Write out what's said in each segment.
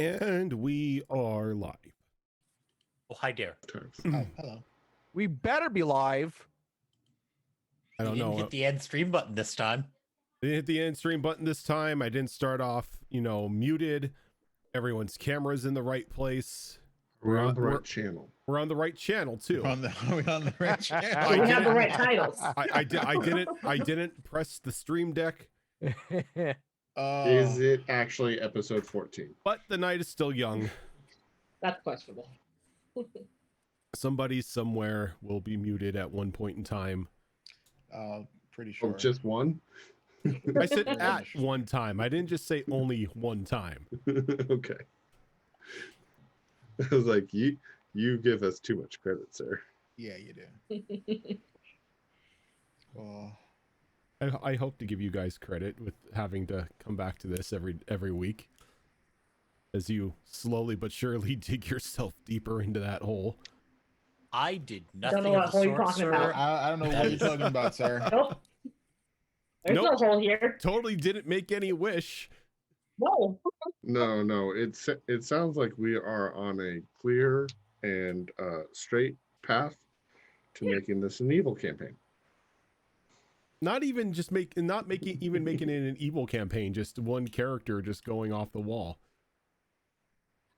And we are live. Oh, hi there. Oh, hello. We better be live. I don't You didn't know. hit the end stream button this time. I didn't hit the end stream button this time. I didn't start off, muted. Everyone's camera's in the right place. We're on the right channel. We're on the right channel too. We're on the right channel. We have the right titles. I didn't press the stream deck, Is it actually episode 14? but the night is still young. That's questionable. Somebody somewhere will be muted at one point in time. Pretty sure. Oh, just one? I said at one time. I didn't just say only one time. Okay. I was like, you give us too much credit, sir. Yeah, you do. I hope to give you guys credit with having to come back to this every week as you slowly but surely dig yourself deeper into that hole. I did nothing know what of the hole you're sort, talking sir. about. I don't know what you're talking about, sir. Nope. There's Nope. no hole here. Totally didn't make any wish. No. No. It sounds like we are on a clear and straight path to making this an evil campaign. Not even just making it an evil campaign, just one character just going off the wall.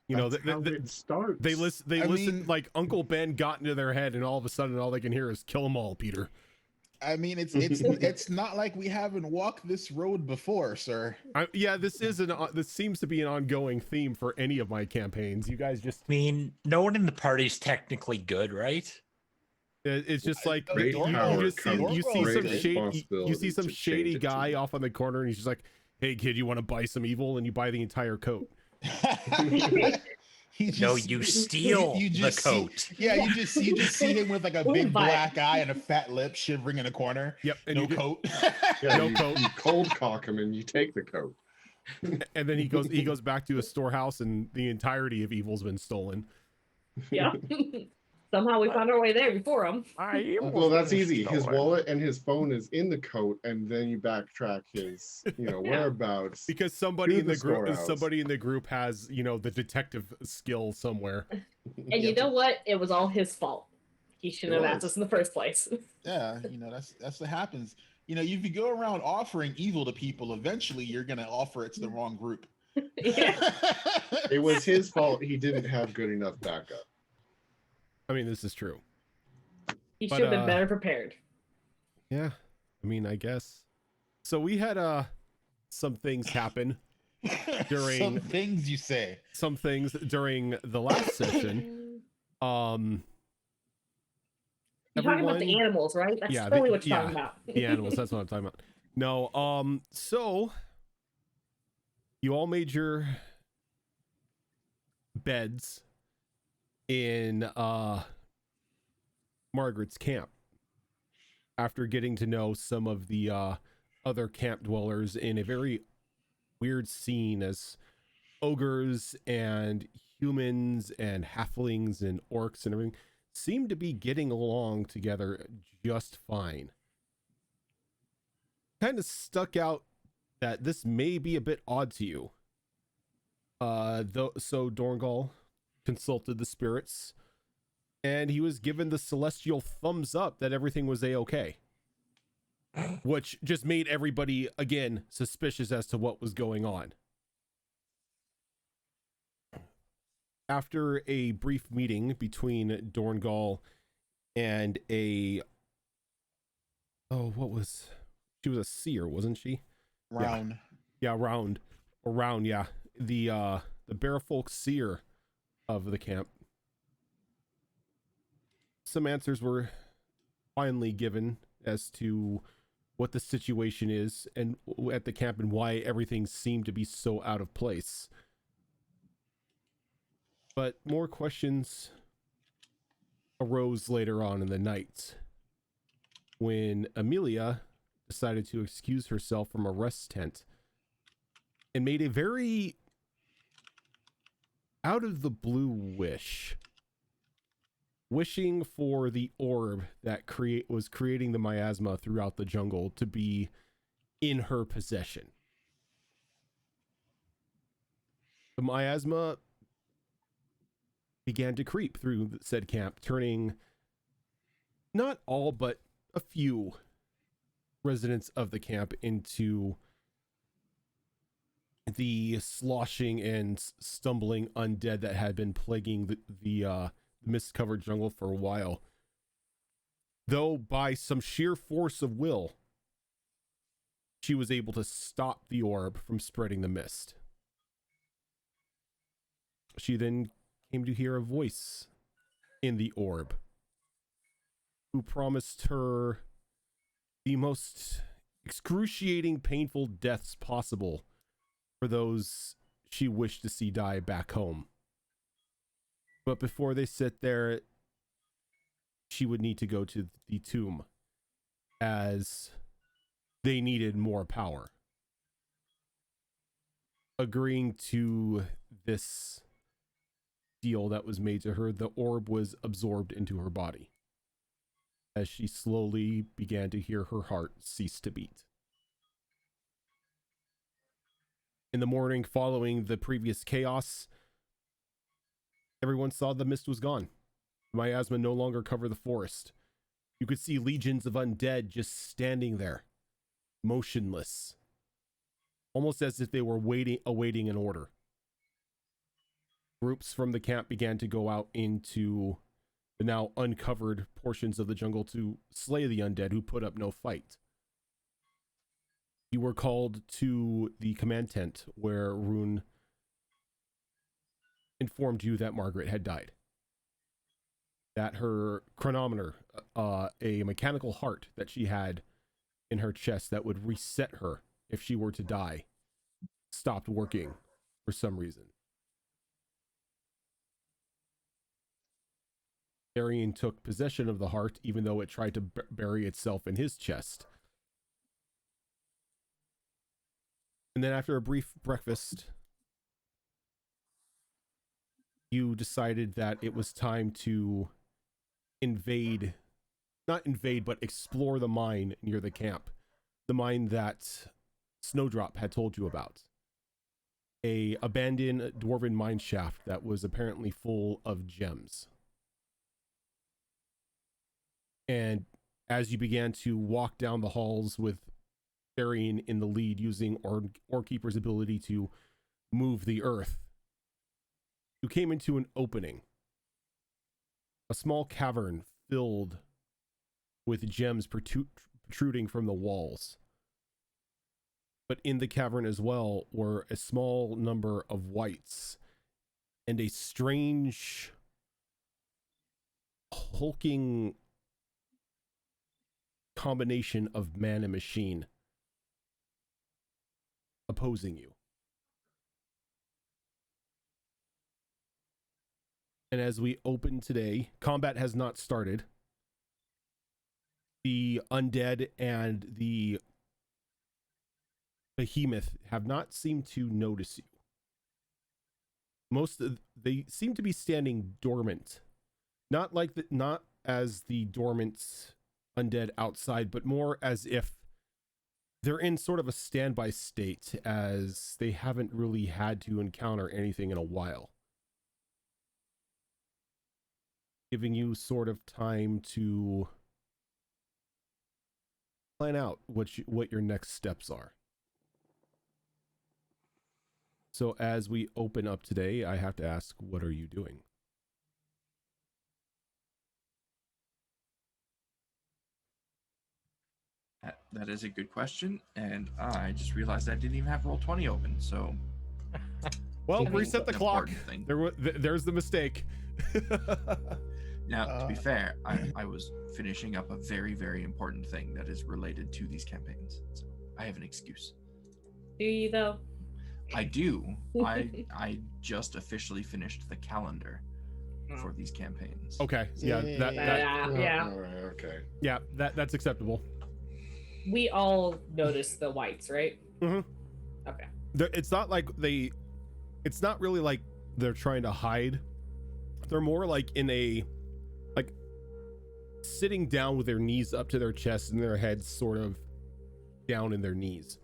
That's how it starts. They listen like Uncle Ben got into their head, and all of a sudden all they can hear is "kill them all, Peter." I mean, it's not like we haven't walked this road before, sir. This seems to be an ongoing theme for any of my campaigns. You guys just I mean, no one in the party's technically good, right? it's just like Great power you see some to shady change it guy to- off on the corner, and he's just like, "Hey kid, you want to buy some evil?" And you buy the entire coat. No, you steal the coat. You just see him with like a big black eye and a fat lip shivering in a corner. Yep, and No coat. Yeah, No you, coat. You cold cock him and you take the coat. And then he goes back to his storehouse, and the entirety of evil's been stolen. Yeah. Somehow we found our way there before him. Well, that's easy. His wallet and his phone is in the coat, and then you backtrack his, whereabouts. Because somebody in the group storehouse. has, the detective skill somewhere. And you know what? It was all his fault. He shouldn't have asked us in the first place. Yeah, that's what happens. If you go around offering evil to people, eventually you're gonna offer it to the wrong group. Yeah. It was his fault. He didn't have good enough backup. I mean, this is true. He should have been better prepared. Yeah, I mean, I guess. So we had some things happen during Some things you say. Some things during the last session. You're talking about the animals, right? That's totally what you're talking about. The animals, that's what I'm talking about. No, so you all made your beds in Margaret's camp after getting to know some of the other camp dwellers in a very weird scene as ogres and humans and halflings and orcs and everything seem to be getting along together just fine. Kind of stuck out that this may be a bit odd to you. So Dorngal consulted the spirits, and he was given the celestial thumbs up that everything was a-okay, which just made everybody again suspicious as to what was going on. After a brief meeting between Dorngal and she was a seer, wasn't she? Round. Yeah, Round. The Bearfolk seer of the camp. Some answers were finally given as to what the situation is and at the camp and why everything seemed to be so out of place. But more questions arose later on in the night when Amelia decided to excuse herself from a rest tent and made a very out of the blue wishing for the orb that was creating the miasma throughout the jungle to be in her possession. The miasma began to creep through said camp, turning not all but a few residents of the camp into the sloshing and stumbling undead that had been plaguing the mist-covered jungle for a while. Though by some sheer force of will, she was able to stop the orb from spreading the mist. She then came to hear a voice in the orb who promised her the most excruciating, painful deaths possible for those she wished to see die back home. But before they sit there, she would need to go to the tomb, as they needed more power. Agreeing to this deal that was made to her, the orb was absorbed into her body as she slowly began to hear her heart cease to beat. In the morning following the previous chaos, everyone saw the mist was gone. The miasma no longer covered the forest. You could see legions of undead just standing there, motionless, almost as if they were awaiting an order. Groups from the camp began to go out into the now uncovered portions of the jungle to slay the undead who put up no fight. You were called to the command tent where Rune informed you that Margaret had died. That her chronometer, a mechanical heart that she had in her chest that would reset her if she were to die, stopped working for some reason. Arian took possession of the heart, even though it tried to bury itself in his chest. And then after a brief breakfast, you decided that it was time to not invade, but explore the mine near the camp. The mine that Snowdrop had told you about. A abandoned dwarven mine shaft that was apparently full of gems. And as you began to walk down the halls with Arian in the lead, using Orekeeper's ability to move the earth, you came into an opening. A small cavern filled with gems protruding from the walls. But in the cavern as well were a small number of wights and a strange, hulking combination of man and machine opposing you. And as we open today, combat has not started. The undead and the behemoth have not seemed to notice you. They seem to be standing dormant, not as the dormant undead outside, but more as if they're in sort of a standby state, as they haven't really had to encounter anything in a while, giving you sort of time to plan out what your next steps are. So as we open up today, I have to ask, what are you doing? That is a good question, and I just realized I didn't even have Roll20 open, so... Well, I mean, reset the clock. There's the mistake. Now, to be fair, I was finishing up a very, very important thing that is related to these campaigns, so I have an excuse. Do you, though? I do. I just officially finished the calendar for these campaigns. Okay. Yeah. Yeah. All right, okay. Yeah. That's acceptable. We all noticed the whites, right? Mm-hmm. Okay. It's not like it's not really like they're trying to hide. They're more like sitting down with their knees up to their chest and their heads sort of down in their knees.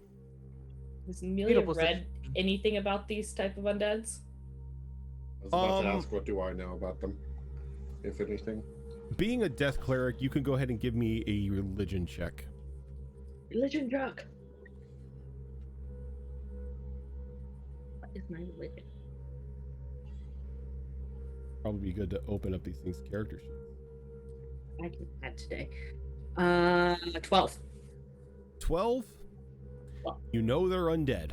Has Amelia Beautiful read anything about these type of undeads? I was about to ask, what do I know about them, if anything? Being a death cleric, you can go ahead and give me a religion check. Religion drug. What is my religion? Probably be good to open up these things character sheets. I can add today. 12. 12? You know they're undead.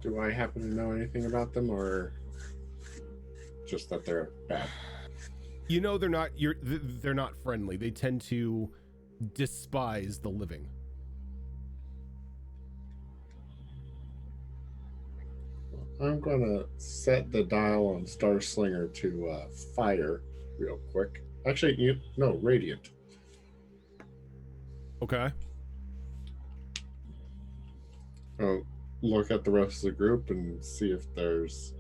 Do I happen to know anything about them, or just that they're bad? You know they're not friendly. They tend to despise the living. I'm gonna set the dial on Star Slinger to fire real quick. Actually, no, radiant. Okay. I'll look at the rest of the group and see if there's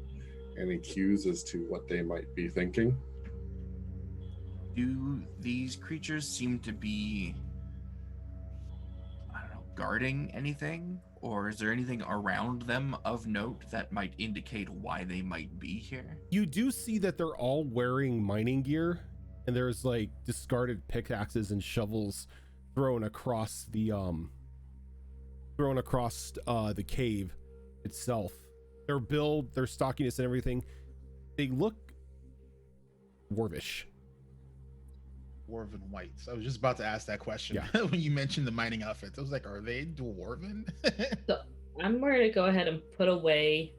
any cues as to what they might be thinking. Do these creatures seem to be, I don't know, guarding anything? Or is there anything around them of note that might indicate why they might be here? You do see that they're all wearing mining gear, and there's like discarded pickaxes and shovels thrown across the cave itself. Their build, their stockiness and everything, they look dwarvish. Dwarven whites. I was just about to ask that question. Yeah. When you mentioned the mining outfits. I was like, are they dwarven? So I'm going to go ahead and put away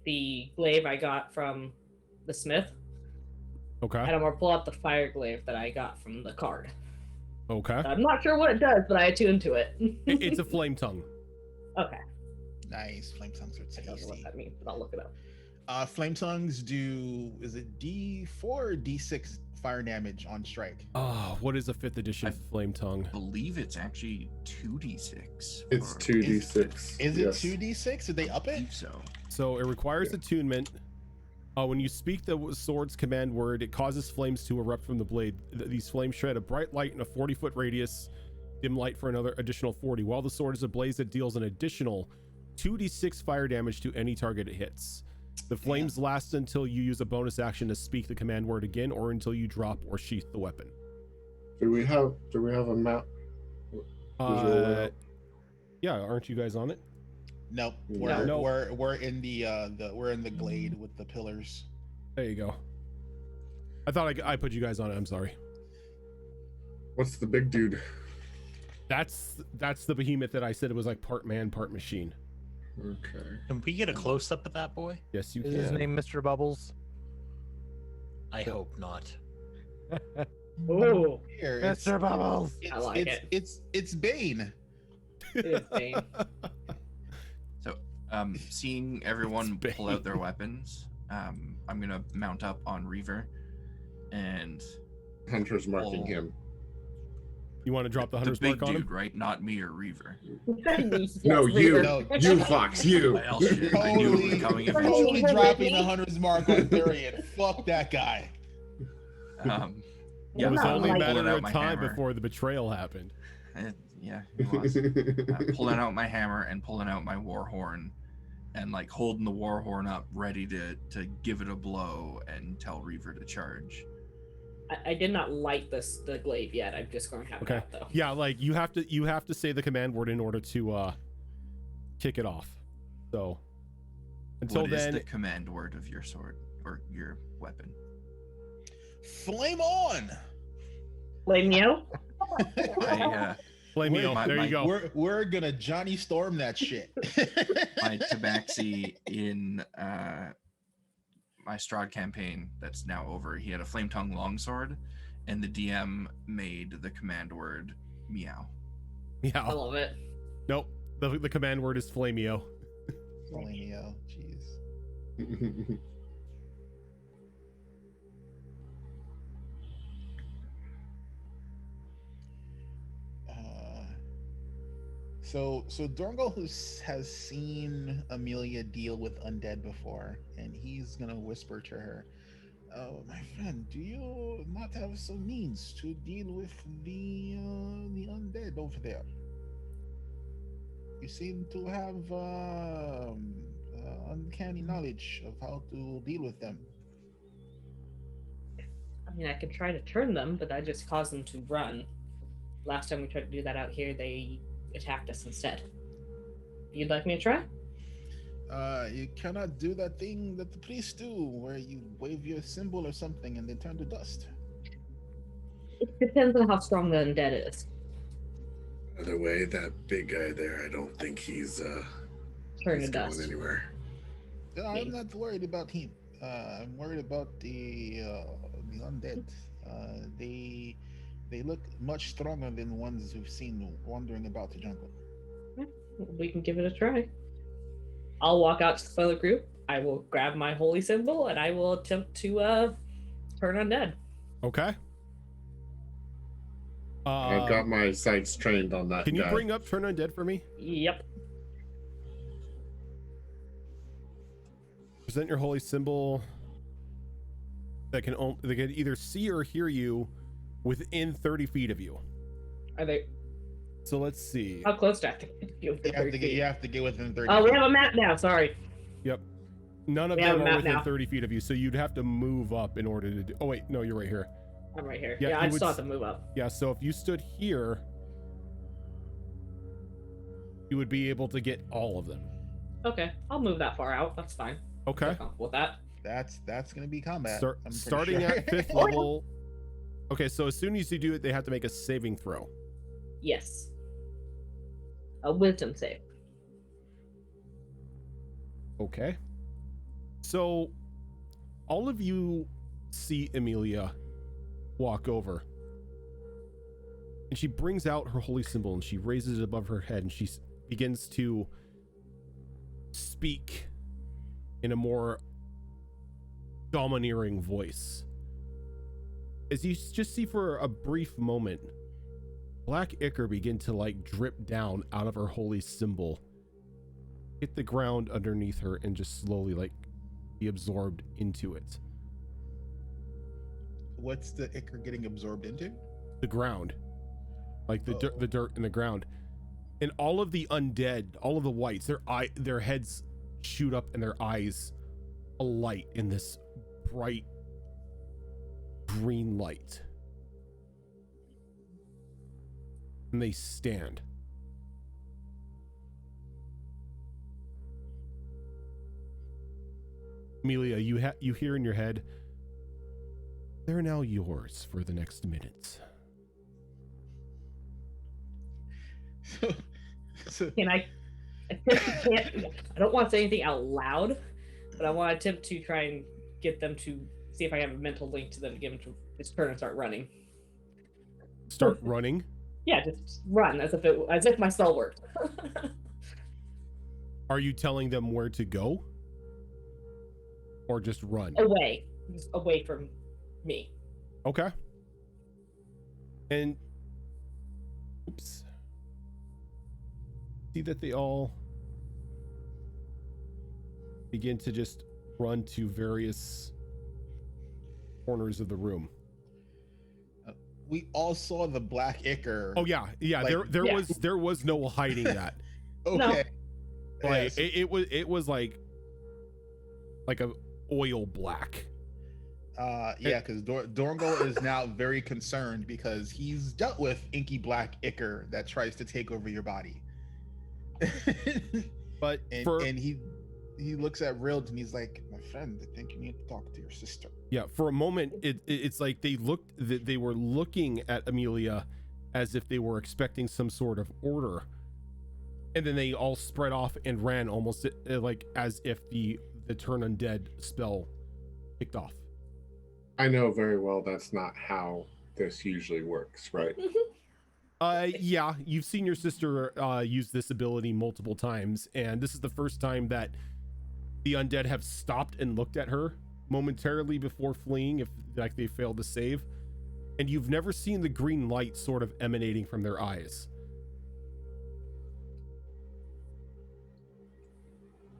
the glaive I got from the smith. Okay. And I'm going to pull out the fire glaive that I got from the card. Okay. I'm not sure what it does, but I attuned to it. It's a flame tongue. Okay. Nice. Flame tongues are I don't know what tasty. that means, but I'll look it up. Flame tongues do, is it D4 or D6 fire damage on strike? Oh, what is a 5th edition flame tongue? I believe it's actually 2d6. It's or- 2d6. Is yes. it 2d6? Did they up I it? believe so. So it requires attunement. When you speak the sword's command word, it causes flames to erupt from the blade. These flames shed a bright light in a 40-foot radius, dim light for another additional 40. While the sword is ablaze, it deals an additional 2d6 fire damage to any target it hits. The flames last until you use a bonus action to speak the command word again, or until you drop or sheath the weapon. Do we have a map? Visual layout? Yeah, aren't you guys on it? Nope. No. We're in we're in the glade with the pillars. There you go. I thought I put you guys on it. I'm sorry. What's the big dude? That's the behemoth that I said it was like part man, part machine. Okay. Can we get a close up of that boy? Yes, you Is his can. name Mr. Bubbles? I hope not. Oh, Here, Mr. Bubbles. I like it. It's Bane. It is Bane. So, seeing everyone It's pull out their Bane. weapons, I'm gonna mount up on Reaver, and Hunter's marking Oh. him. You want to drop the hunter's big mark on dude, him? right? Not me or Reaver. No, you. No, You Fox, you. Well, shit, I knew it was coming eventually. Totally dropping the hunter's mark on Thurian. Fuck that guy. It was not only a like- matter Pulling out of my time hammer. before the betrayal happened. Yeah, it was. Pulling out my hammer and pulling out my war horn, and like holding the war horn up, ready to give it a blow and tell Reaver to charge. I did not light the glaive yet. I'm just going to have it Okay. out though. Yeah, like you have to say the command word in order to kick it off. So until What is then, the command word of your sword or your weapon? Flame on. Blame you? flame me We're- off. There you go. We're gonna Johnny Storm that shit. My tabaxi in my Strahd campaign that's now over, he had a flame tongue longsword, and the DM made the command word meow. I Yeah. love it. Nope. The command word is flameo. Flameo, jeez. So Dorngal has seen Amelia deal with undead before, and he's gonna whisper to her, Oh, my friend, do you not have some means to deal with the undead over there? You seem to have uncanny knowledge of how to deal with them. I mean, I could try to turn them, but that just caused them to run. Last time we tried to do that out here, they attacked us instead. You'd like me to try? You cannot do that thing that the priests do, where you wave your symbol or something and they turn to dust. It depends on how strong the undead is. By the way, that big guy there, I don't think he's Turn he's to going dust. anywhere. I'm not worried about him. I'm worried about the undead. They look much stronger than ones we've seen wandering about the jungle. We can give it a try. I'll walk out to the other group. I will grab my holy symbol and I will attempt to turn undead. Okay. I've got my sights trained on that Can you guy. bring up Turn Undead for me? Yep. Present your holy symbol that can either see or hear you within 30 feet of you. Are they? So let's see. How close do I have to get? You have to get within 30 Oh, we feet. have a map now. Sorry. Yep. None of We have them a are map within now. 30 feet of you, so you'd have to move up in order to do. Oh wait, no, you're right here. I'm right here. Yeah, Yeah, you I would still have to move up. Yeah, so if you stood here, you would be able to get all of them. Okay, I'll move that far out. That's fine. Okay. I'm comfortable with that. That's gonna be combat. Start, I'm pretty starting sure. at 5th level. Okay, so as soon as you do it, they have to make a saving throw. Yes. A wisdom save. Okay. So all of you see Amelia walk over. And she brings out her holy symbol and she raises it above her head and she begins to speak in a more domineering voice. As you just see for a brief moment, black ichor begin to like drip down out of her holy symbol, hit the ground underneath her, and just slowly like be absorbed into it. What's the ichor getting absorbed into? The ground, like the dirt in the ground, and all of the undead, all of the whites, their heads shoot up and their eyes alight in this bright green light, and they stand. Amelia, you hear in your head, "They're now yours for the next minute." So Can I attempt I don't want to say anything out loud, but I want to attempt to try and get them to see if I have a mental link to them to give them to his turn and start running. Start running. Yeah, just run as if my spell worked. Are you telling them where to go? Or just run? Away. Just away from me. Okay. And oops. See that they all begin to just run to various corners of the room. we all saw the black ichor. Oh yeah. Like- There was no hiding that. Okay. Like Yes. it was like a oil black. Yeah, because Dorngo is now very concerned because he's dealt with inky black ichor that tries to take over your body. But and he looks at Rild and he's like, "My friend, I think you need to talk to your sister." yeah, for a moment it's like they were looking at Amelia as if they were expecting some sort of order, and then they all spread off and ran almost like as if the turn undead spell kicked off. I know very well that's not how this usually works, right? Yeah, you've seen your sister use this ability multiple times, and this is the first time that the undead have stopped and looked at her momentarily before fleeing if like they failed to save, and you've never seen the green light sort of emanating from their eyes.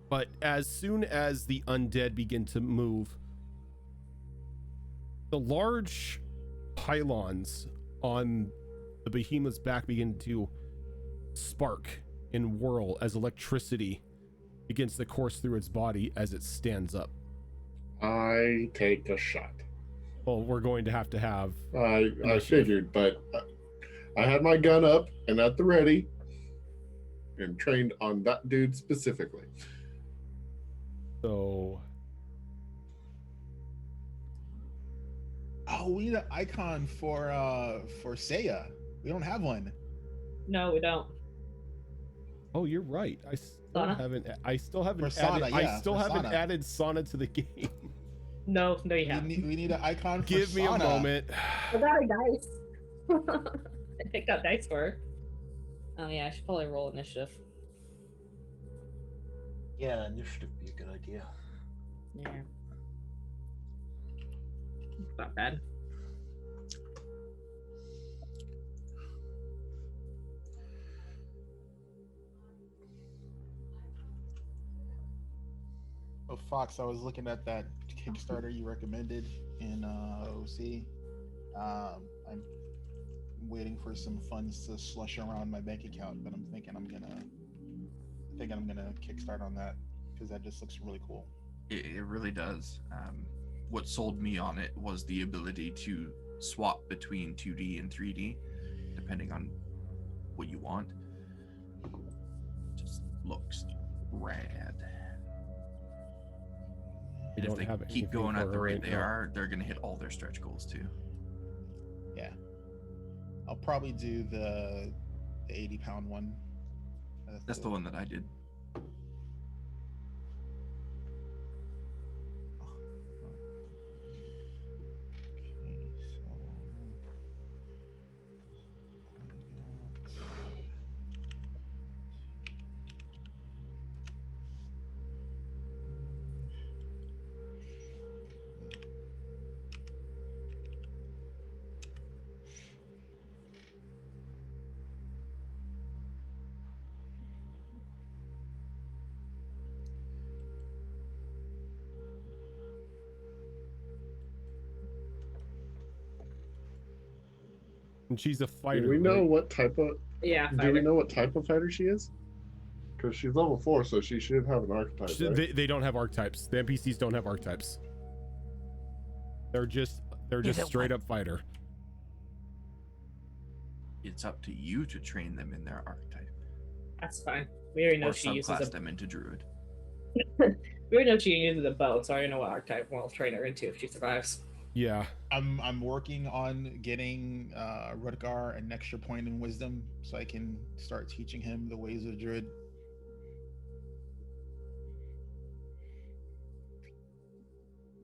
But as soon as the undead begin to move, the large pylons on the behemoth's back begin to spark and whirl as electricity begins to course through its body as it stands up. I take a shot. Well, we're going to have I Initiative. figured, but I had my gun up and at the ready and trained on that dude specifically. so Oh, we need an icon for Seiya. We don't have one. No, we don't. oh, you're right. I still haven't For Sana, added, yeah, I still for haven't Sana. added Sana to the game. No, you We haven't. need an icon for Give me a Sana. moment. I got a dice. I picked up dice for her. Oh yeah, I should probably roll initiative. Yeah, initiative would be a good idea. Yeah. Not bad. Oh, Fox, I was looking at that Kickstarter you recommended in OC. I'm waiting for some funds to slush around my bank account, but I'm thinking I'm gonna kickstart on that because that just looks really cool. It really does. What sold me on it was the ability to swap between 2D and 3D, depending on what you want. Just looks rad. We And if don't they have keep anything going for at the her rate right they now. are, they're going to hit all their stretch goals too. Yeah, I'll probably do the 80-pound one. That's the one that I did. And she's a fighter. Do we know right? what type of Yeah, do we fighter. know what type of fighter she is? Because she's level 4, so she should have an archetype, right? They don't have archetypes. The NPCs don't have archetypes. They're just don't straight up fighter. It's up to you to train them in their archetype, That's fine. We already know or she uses subclass a. them into druid. We already know she uses a bow, so I already know what archetype we'll train her into if she survives. Yeah. I'm working on getting Rutgar an extra point in wisdom so I can start teaching him the ways of druid.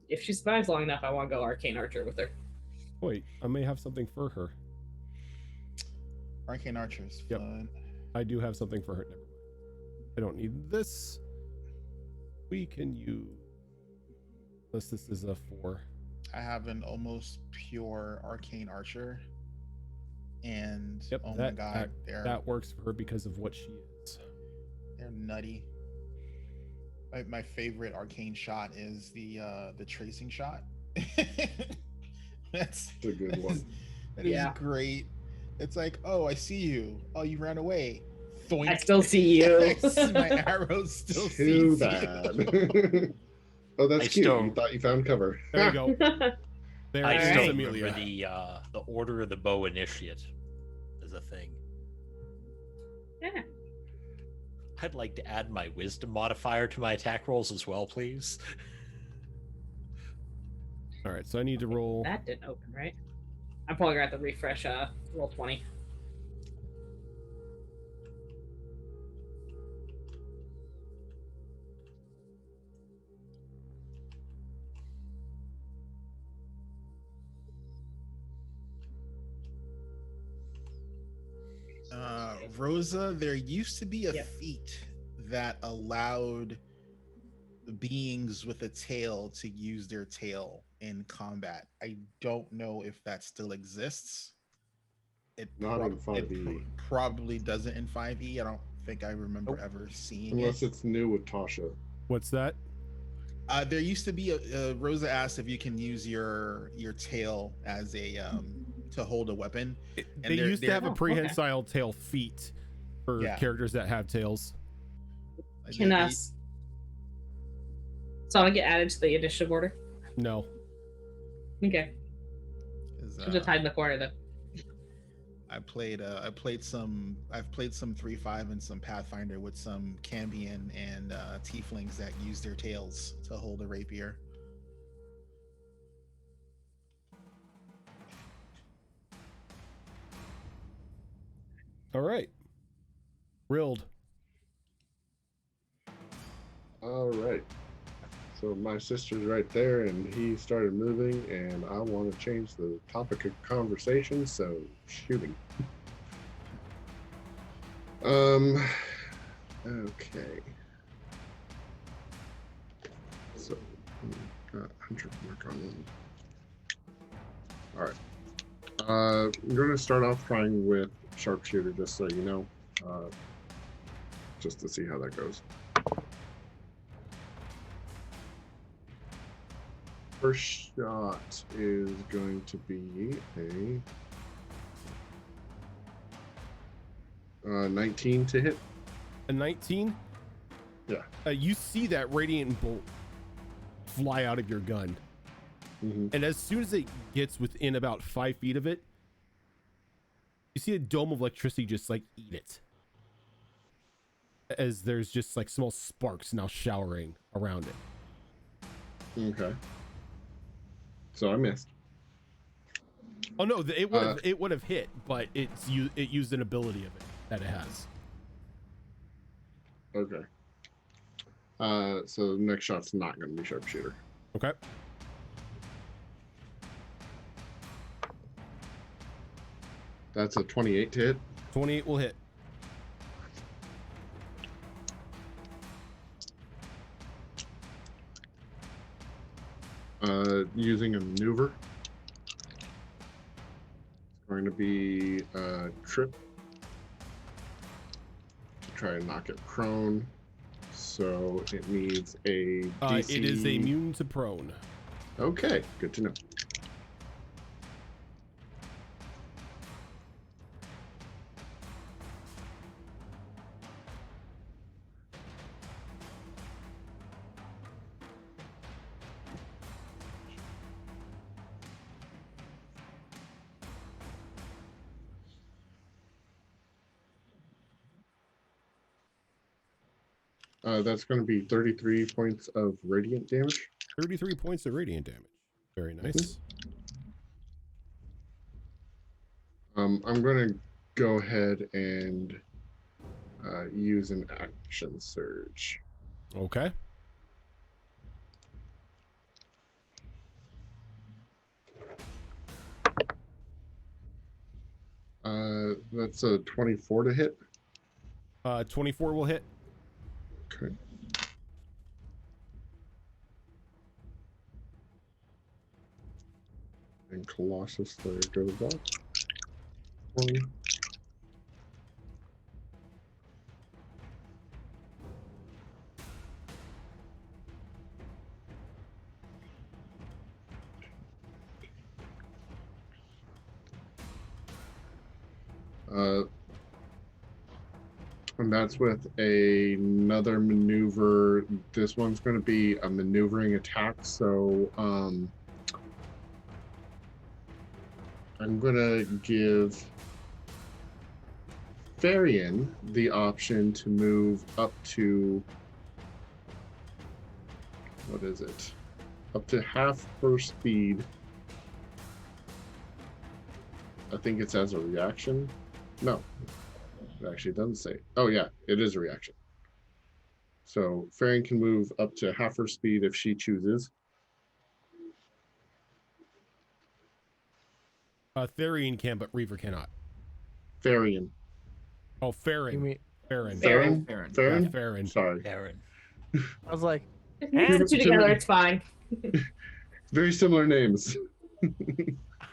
If she survives long enough, I want to go arcane archer with her. Wait, I may have something for her. Arcane archers. Yep. Fun. I do have something for her. Never mind. I don't need this. We can use. Unless this is a 4. I have an almost pure arcane archer, and Yep, oh my that- god, they're That works for her because of what she is. they're nutty. My favorite arcane shot is the tracing shot. That's It's a good one. That is Yeah. great. It's like, oh, I see you. Oh, you ran away. Thoink. I still see you. My arrow still Too sees bad. you. Oh, that's I cute. still- You thought you found cover. There we go. There I is still Amelia. remember the Order of the Bow Initiate as a thing. Yeah. I'd like to add my wisdom modifier to my attack rolls as well, please. All right, so I need to roll. That didn't open, right? I'm probably gonna have to refresh roll 20. Rosa, there used to be a Yep. feat that allowed beings with a tail to use their tail in combat. I don't know if that still exists. It Not in it 5e. probably doesn't in 5e. I don't think I remember Nope. ever seeing Unless it. it's new with Tasha. What's that? There used to be Rosa asked if you can use your tail as a to hold a weapon. They used to have a Oh, okay. prehensile tail feat for Yeah. characters that have tails. Can Sonic get added to the initiative order? No. Okay. Should just hide in the corner then. I've played some 3.5 and some Pathfinder with some Cambion and Tieflings that use their tails to hold a rapier. All right. Rilled. All right. So my sister's right there, and he started moving, and I want to change the topic of conversation, so shooting. Okay. So, got 100 mark on one. All right. I'm going to start off trying with sharpshooter, just so you know, just to see how that goes. First shot is going to be a 19 to hit. A 19? Yeah. You see that radiant bolt fly out of your gun. Mm-hmm. And as soon as it gets within about 5 feet of it, you see a dome of electricity just like eat it. As there's just like small sparks now showering around it. Okay. So I missed. Oh no, it would have hit, but it used an ability of it that it has. Okay. So the next shot's not going to be sharpshooter. Okay. That's a 28 to hit. 28 will hit. Using a maneuver. It's going to be a trip. Try to knock it prone. So it needs a DC. It is immune to prone. Okay, good to know. That's going to be 33 points of radiant damage. 33 points of radiant damage. Very nice. I'm going to go ahead and use an action surge. Okay. That's a 24 to hit. 24 will hit. Okay. And Colossus, there goes that. One. And that's with another maneuver. This one's going to be a maneuvering attack. So I'm going to give Farian the option to move up to, what is it? Up to half her speed. I think it's as a reaction. No. It actually doesn't say. Oh yeah, it is a reaction. So Farian can move up to half her speed if she chooses. Therian can, but Reaver cannot. Farian. Oh, Farron. You mean- Farron. Farron? Farron. Farron? Yeah, Farron. Sorry. Aaron. I was like, Mix the two together, it's fine. Very similar names.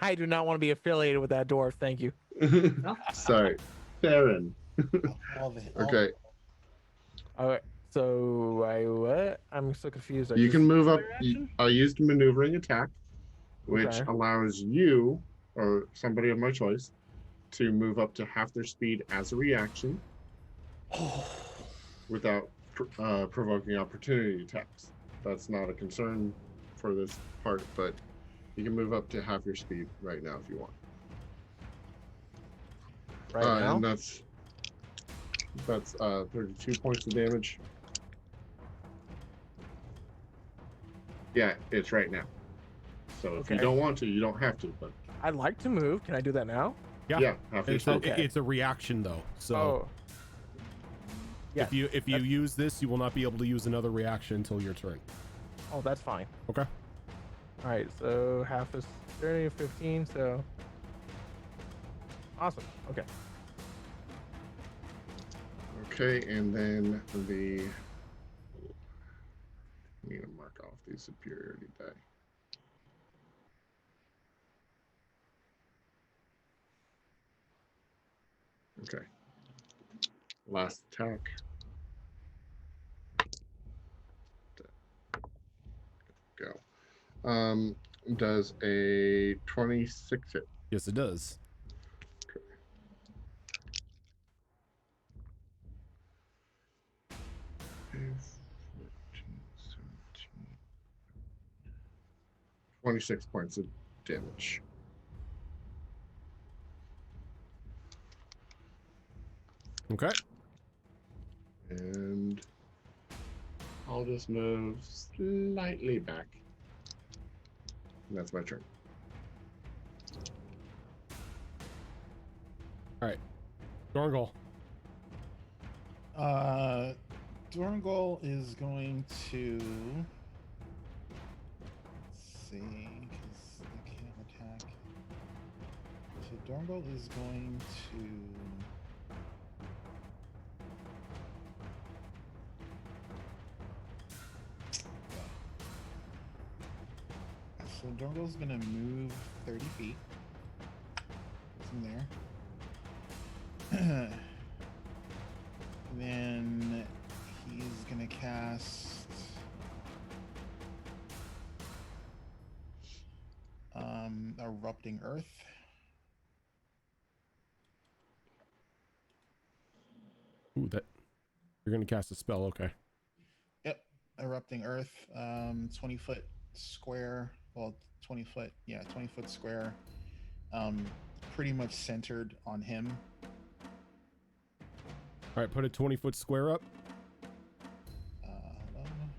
I do not want to be affiliated with that dwarf. Thank you. Sorry. Farron. All of it. Okay. All right. So I what? I'm so confused. I You just can move use my up. reaction? I used maneuvering attack, which Okay. allows you or somebody of my choice to move up to half their speed as a reaction without provoking opportunity attacks. That's not a concern for this part, but you can move up to half your speed right now if you want. Right now. And that's 32 points of damage. Yeah, it's right now. So if you Okay. don't want to, you don't have to. But I'd like to move. Can I do that now? yeah, half your It's speed. a, it's a reaction though. So Oh. Yes. if you use this, you will not be able to use another reaction until your turn. Oh, that's fine. Okay. All right. So half is 30, 15. So awesome. Okay. Okay, and then the. I need to mark off the superiority die. Okay. Last attack. Go. Does a 26 hit? Yes, it does. Okay. 26 points of damage. Okay. And I'll just move slightly back. And that's my turn. All right. Dorngal. Dorngal is going to. Let's see, because they can't attack. So Dorngal is going to. So Dorngal's gonna move 30 feet. From there. Then he's gonna cast Erupting Earth. Ooh, that you're gonna cast a spell. Okay. Yep, Erupting Earth. 20-foot square. Well, 20 foot. Yeah, 20-foot square. Pretty much centered on him. All right. Put a 20-foot square up. Hold on.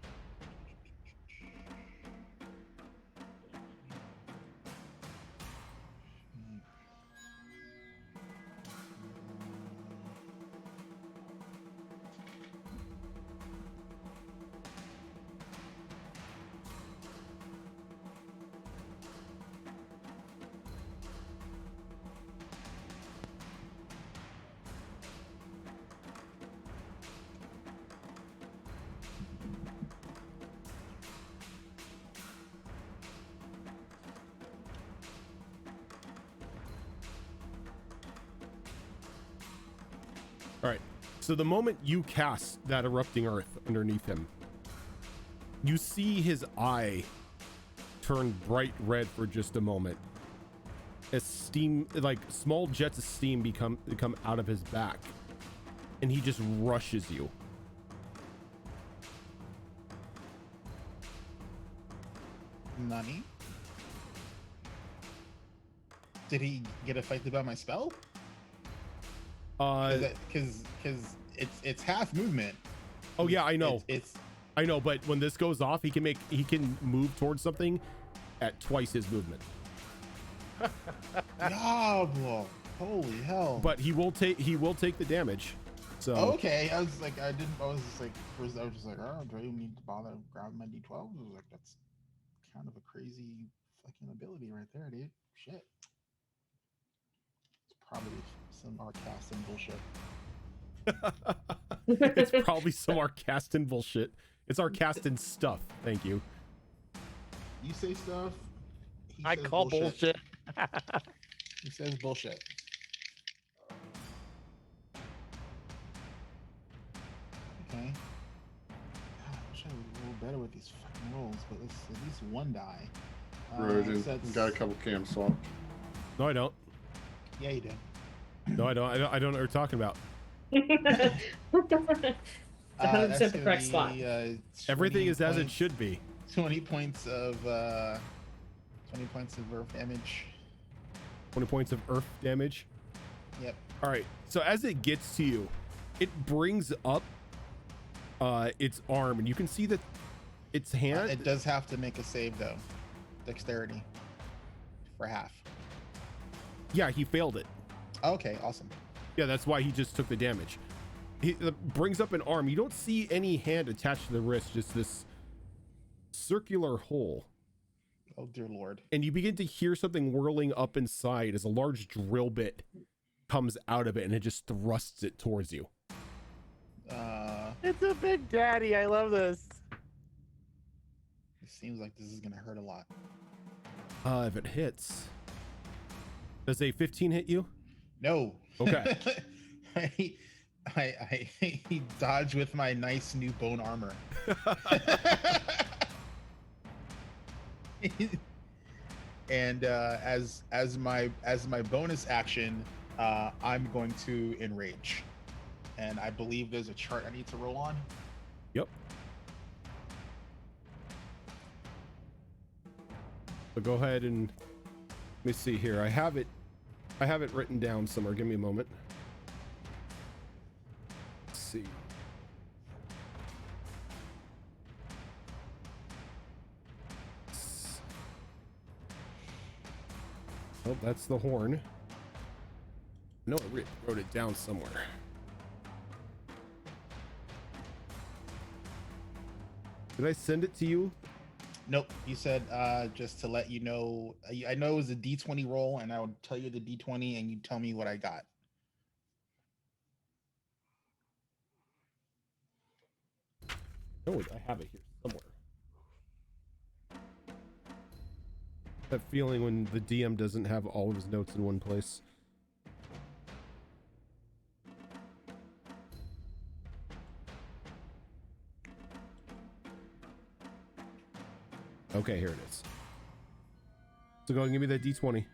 All right. So the moment you cast that erupting earth underneath him, you see his eye turn bright red for just a moment. As steam, like small jets of steam come out of his back, and he just rushes you. Nani? Did he get affected by my spell? Because it's half movement. Oh yeah, I know. It's I know, but when this goes off, he can move towards something at twice his movement. Diablo. Holy hell. But he will take the damage. So Okay, I was just like, oh, do I even need to bother grabbing my D12? I was like, that's kind of a crazy fucking ability right there, dude. Shit. It's probably some Arcastin bullshit. it's probably some Arcastin bullshit. It's Arcastin stuff. Thank you. You say stuff. I call bullshit. He says bullshit. Okay. wish I would roll better with these fucking rolls, but it's at least one die. Erosion. So that's- Got a couple cam swap. No, I don't. Yeah, you did. No, I don't. I don't know what you're talking about. It's 100% That's the gonna correct be, spot. 20 Everything is as it points- should be. 20 points of 20 points of earth damage. 20 points of earth damage. Yep. All right. So as it gets to you, it brings up its arm, and you can see that its hand. It does have to make a save though. Dexterity for half. Yeah, he failed it. Okay, awesome. Yeah, that's why he just took the damage. He brings up an arm. You don't see any hand attached to the wrist, just this circular hole. Oh dear lord. And you begin to hear something whirling up inside as a large drill bit comes out of it, and it just thrusts it towards you. It's a big daddy. I love this. It seems like this is gonna hurt a lot. If it hits, does a 15 hit you? No. Okay. I dodge with my nice new bone armor. And as my bonus action, I'm going to enrage. And I believe there's a chart I need to roll on. Yep. So go ahead and let me see here. I have it written down somewhere. Give me a moment. Let's see. Oh, that's the horn. No, I wrote it down somewhere. Did I send it to you? Nope. You said just to let you know. I know it was a D20 roll, and I would tell you the D20, and you tell me what I got. Oh, I have it here somewhere. That feeling when the DM doesn't have all of his notes in one place. Okay, here it is. So go and give me that D20.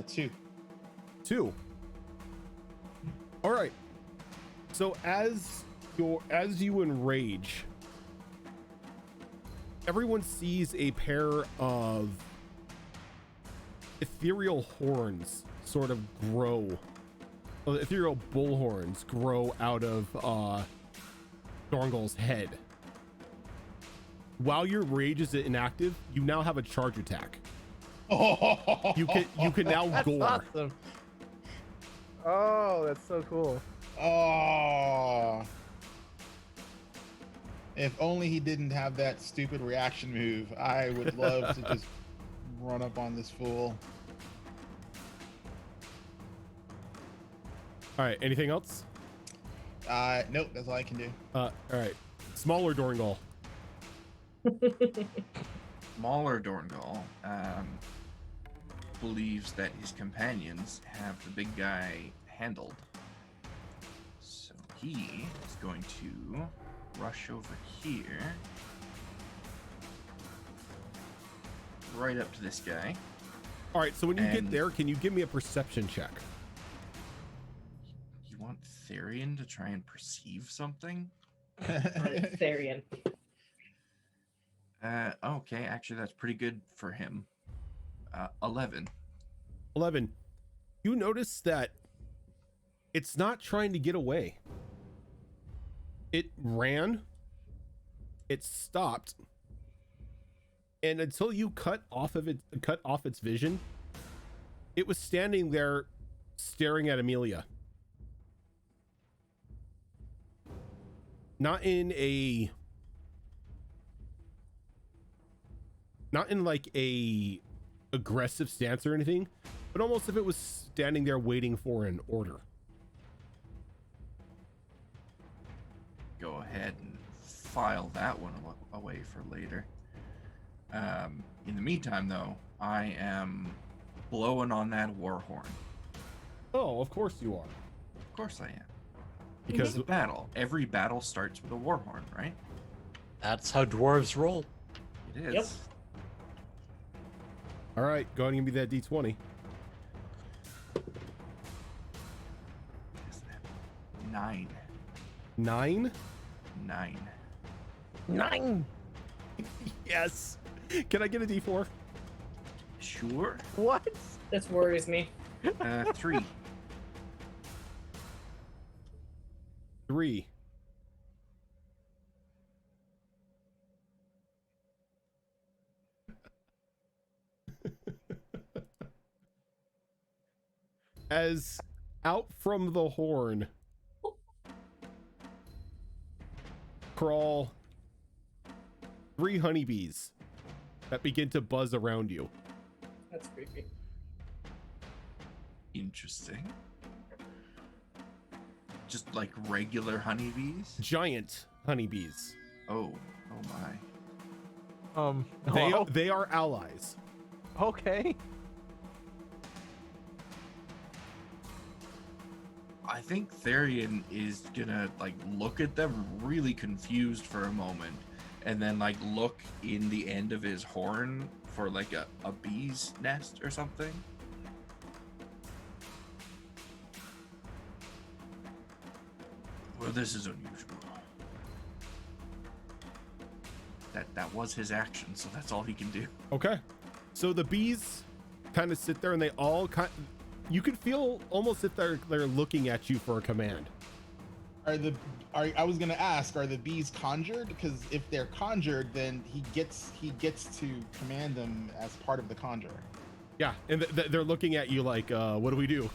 2. 2. All right. So as you enrage, everyone sees a pair of ethereal horns sort of grow. Ethereal bull horns grow out of Dorngal's head. While your rage is inactive, you now have a charge attack. You can now That's gore. awesome. Oh, that's so cool. Oh. If only he didn't have that stupid reaction move. I would love to just run up on this fool. All right. Anything else? Nope, that's all I can do. All right. Smaller Dorngal. Smaller Dorngal believes that his companions have the big guy handled. So he is going to rush over here. Right up to this guy. All right. So when you get And- there, can you give me a perception check? You want Therian to try and perceive something? Therian. Okay, actually that's pretty good for him. 11. 11. You notice that it's not trying to get away. It ran. It stopped. And until you cut off its vision, it was standing there staring at Amelia. Not in like a aggressive stance or anything, but almost if it was standing there waiting for an order. Go ahead and file that one away for later. In the meantime, though, I am blowing on that war horn. Oh, of course you are. Of course I am. Because It's a battle. Every battle starts with a war horn, right? That's how dwarves roll. It is. Yep. all right, go ahead and give me that D20. Is that 9? 9. 9. 9. Yes. Can I get a D4? Sure. What? This worries me. 3. 3. As out from the horn crawl 3 honeybees that begin to buzz around you. That's creepy. Interesting. Just like regular honeybees? Giant honeybees. Oh my. Hello? They are allies. Okay. I think Therian is gonna like look at them really confused for a moment and then like look in the end of his horn for like a bee's nest or something. Well, this is unusual. That was his action, so that's all he can do. Okay. So the bees kind of sit there and they all you can feel almost if they're looking at you for a command. I was gonna ask, are the bees conjured? Because if they're conjured, then he gets to command them as part of the conjure. Yeah, and they're looking at you like, what do we do?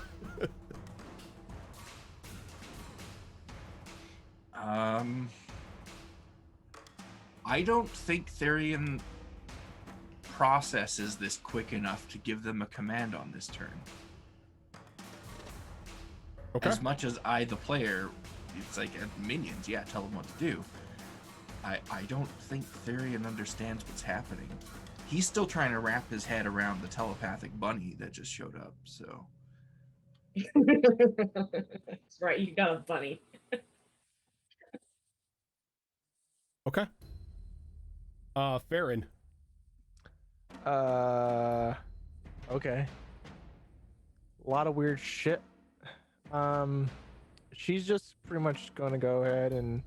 I don't think Therian processes this quick enough to give them a command on this turn. Okay. As much as I, the player, it's like minions, yeah, tell them what to do. I don't think Therian understands what's happening. He's still trying to wrap his head around the telepathic bunny that just showed up, so. That's right, you got a bunny. Okay. Farron. Okay. A lot of weird shit. She's just pretty much gonna go ahead and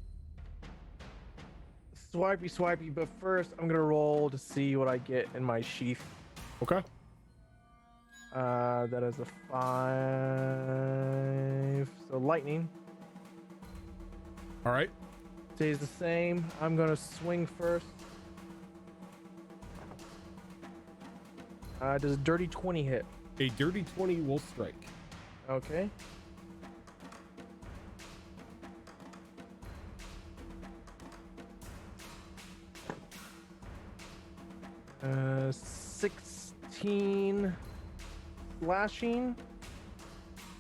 swipey, but first I'm gonna roll to see what I get in my sheath. Okay. That is a 5. So lightning All right. stays the same. I'm gonna swing first. Does a dirty 20 hit? A dirty 20 will strike. Okay. Uh, 16 slashing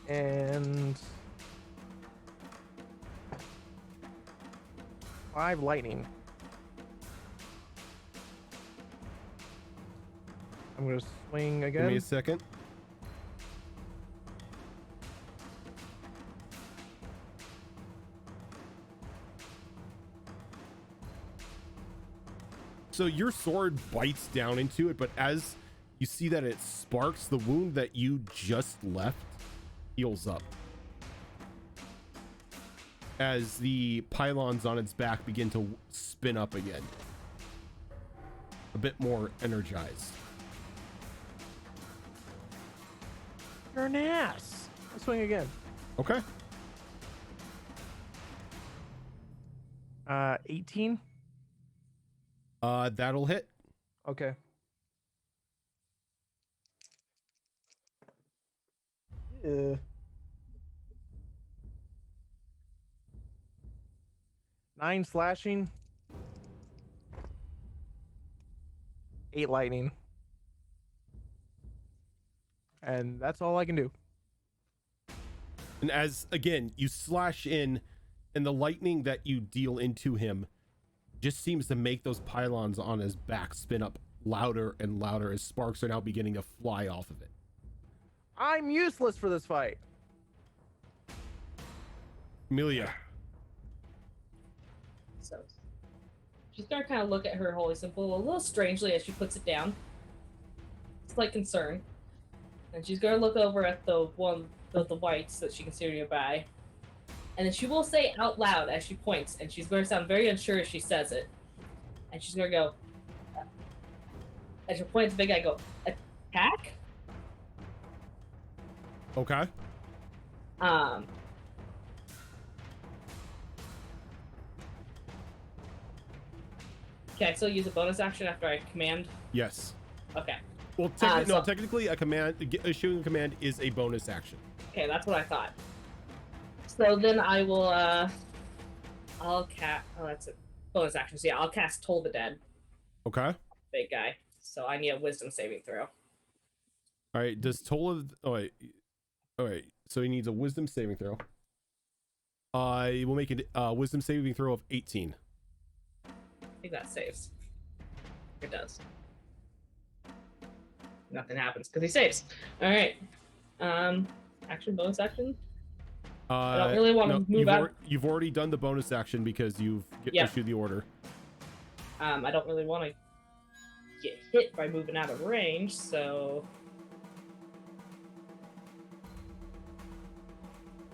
and 5 lightning. I'm gonna swing Give me again. a second. So your sword bites down into it, but as you see that it sparks, the wound that you just left heals up. As the pylons on its back begin to spin up again. A bit more energized. You're an ass. I'll swing again. Okay. 18. That'll hit. Okay. Yeah. 9 slashing. 8 lightning. And that's all I can do. And as, again, you slash in, and the lightning that you deal into him just seems to make those pylons on his back spin up louder and louder as sparks are now beginning to fly off of it. I'm useless for this fight. Amelia. So she's gonna kind of look at her holy symbol a little strangely as she puts it down. Slight concern. And she's gonna look over at the one of the whites that she can see nearby. And then she will say out loud as she points, and she's going to sound very unsure as she says it. And she's gonna go, as she points at the big guy, go, attack? Okay. Can I still use a bonus action after I command? Yes. Okay. Well, so- technically, issuing a command is a bonus action. Okay, that's what I thought. So then I will, I'll cast, oh, that's a bonus action. So yeah, I'll cast Toll the Dead, Okay. big guy. So I need a wisdom saving throw. All right. Does Tola? Oh wait. All right. So he needs a wisdom saving throw. I will make a wisdom saving throw of 18. I think that saves. It does. Nothing happens because he saves. All right. Action, bonus action. I don't really want to move out. You've already done the bonus action because you've issued the order. I don't really want to get hit by moving out of range, so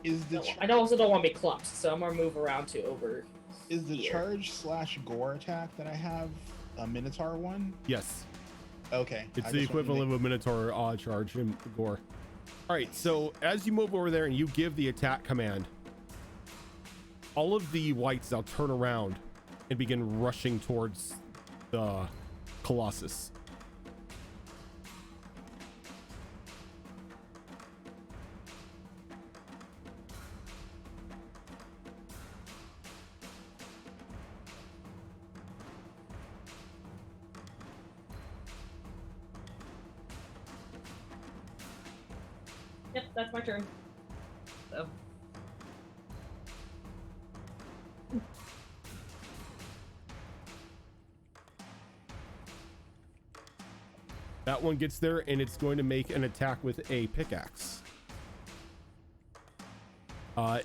I also don't want to be clumped, so I'm gonna move around to over. Is the here. charge/gore attack that I have a Minotaur one? Yes. Okay. It's I the just wanted to equivalent of a Minotaur charge in Gore. All right, so as you move over there and you give the attack command, all of the whites now turn around and begin rushing towards the Colossus. Yep, that's my turn. So. That one gets there and it's going to make an attack with a pickaxe.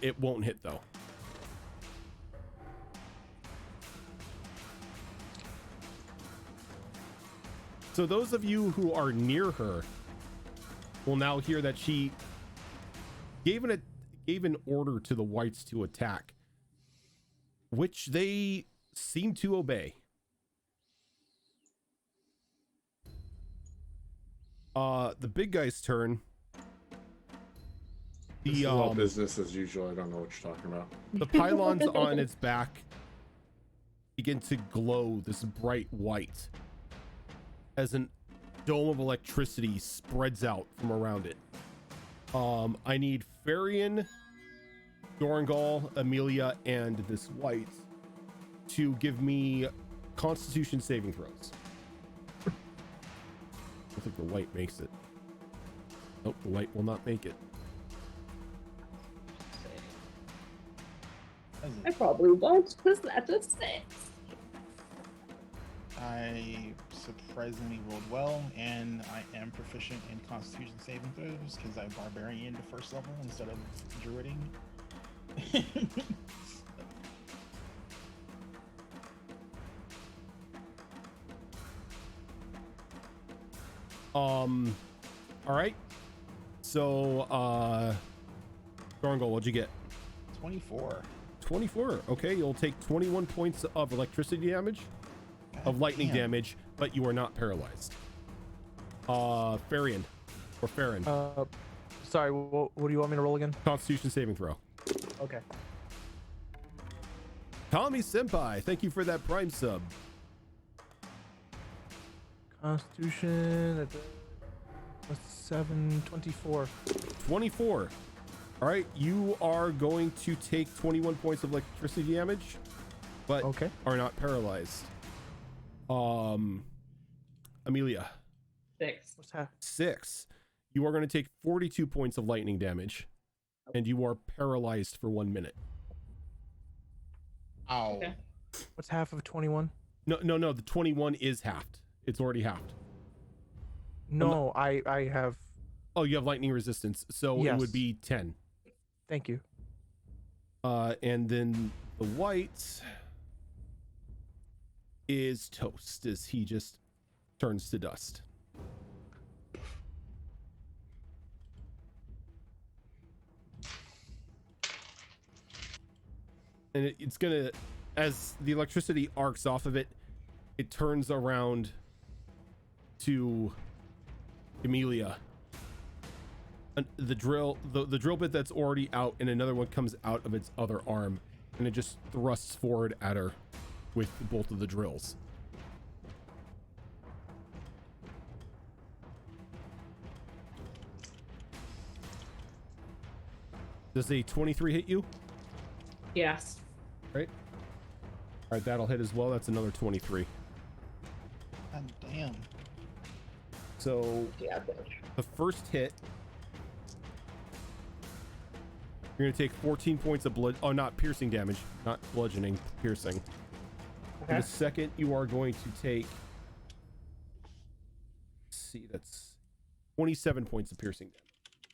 It won't hit though. So those of you who are near her will now hear that she gave an order to the whites to attack, which they seem to obey. The big guy's turn. This is all business as usual. I don't know what you're talking about. The pylons on its back begin to glow this bright white as an dome of electricity spreads out from around it. I need Farian, Dorangal, Amelia, and this white to give me Constitution saving throws. I think the white makes it. Nope, the white will not make it. I probably won't, because that's a 6. I surprisingly rolled well, and I am proficient in Constitution saving throws because I barbarian to first level instead of druiding. All right. So, Dorangal, what'd you get? 24. 24. Okay, you'll take 21 points of electricity damage, of lightning damn. damage, but you are not paralyzed. Farian, or Farron. Sorry, what do you want me to roll again? Constitution saving throw. Okay. Tommy Senpai, thank you for that prime sub. Constitution, that's 7, 24. 24. All right, you are going to take 21 points of electricity damage, but Okay. are not paralyzed. Amelia. 6. What's that? 6. You are going to take 42 points of lightning damage, and you are paralyzed for 1 minute. Ow. Okay. What's half of 21? No. The 21 is halved. It's already halved. No, I have. Oh, you have lightning resistance, so it Yes. would be 10. Thank you. And then the white is toast as he just turns to dust. And it's gonna, as the electricity arcs off of it, it turns around to Emilia. The drill bit that's already out, and another one comes out of its other arm, and it just thrusts forward at her with both of the drills. Does a 23 hit you? Yes. Right. All right, that'll hit as well. That's another 23. God damn. So Yeah, bitch. the first hit, you're gonna take 14 points of blood. Oh, not piercing damage, not bludgeoning, piercing. Okay. And the second, you are going to take. Let's see, that's 27 points of piercing damage.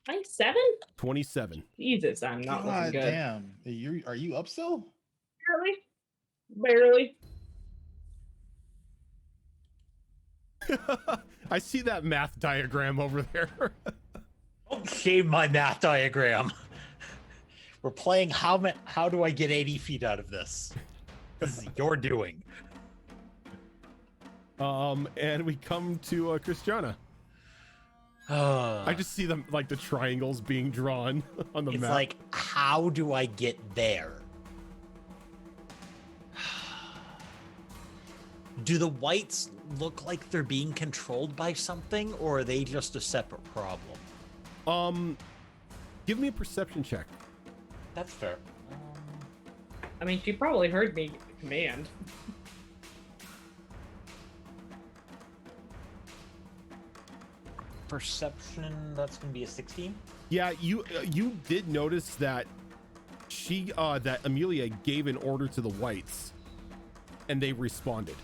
27? 27. Jesus, I'm not looking God good. damn. Are you up still? Barely. I see that math diagram over there. Don't shame my math diagram. We're playing how do I get 80 feet out of this? This is your doing. And we come to Christiana. I just see them like the triangles being drawn on the It's map. like, how do I get there? Do the whites look like they're being controlled by something, or are they just a separate problem? Give me a perception check. That's fair. I mean, she probably heard me command. Perception, that's gonna be a 16. Yeah, you did notice that that Amelia gave an order to the whites, and they responded.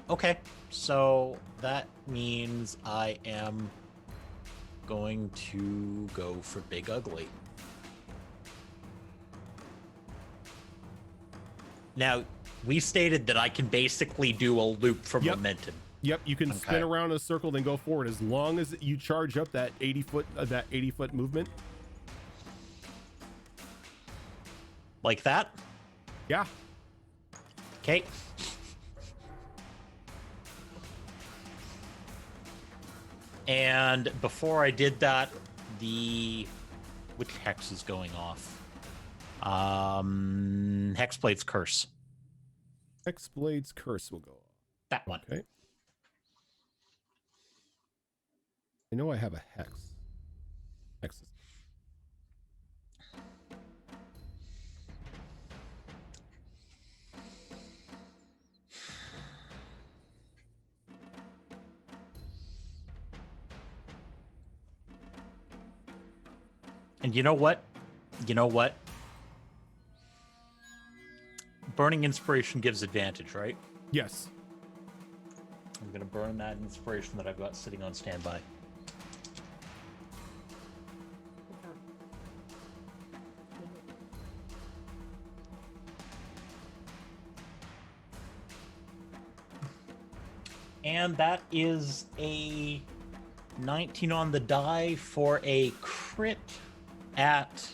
Okay, so that means I am going to go for Big Ugly. Now, we stated that I can basically do a loop for Yep. momentum. Yep, you can Okay. spin around in a circle, then go forward as long as you charge up that 80-foot movement. Like that? Yeah. Okay. And before I did that, which hex is going off? Hexblade's Curse. Hexblade's Curse will go off. That one. Okay. I know I have a hex. Hexes. And you know what? Burning Inspiration gives advantage, right? Yes. I'm going to burn that inspiration that I've got sitting on standby. And that is a 19 on the die for a crit at...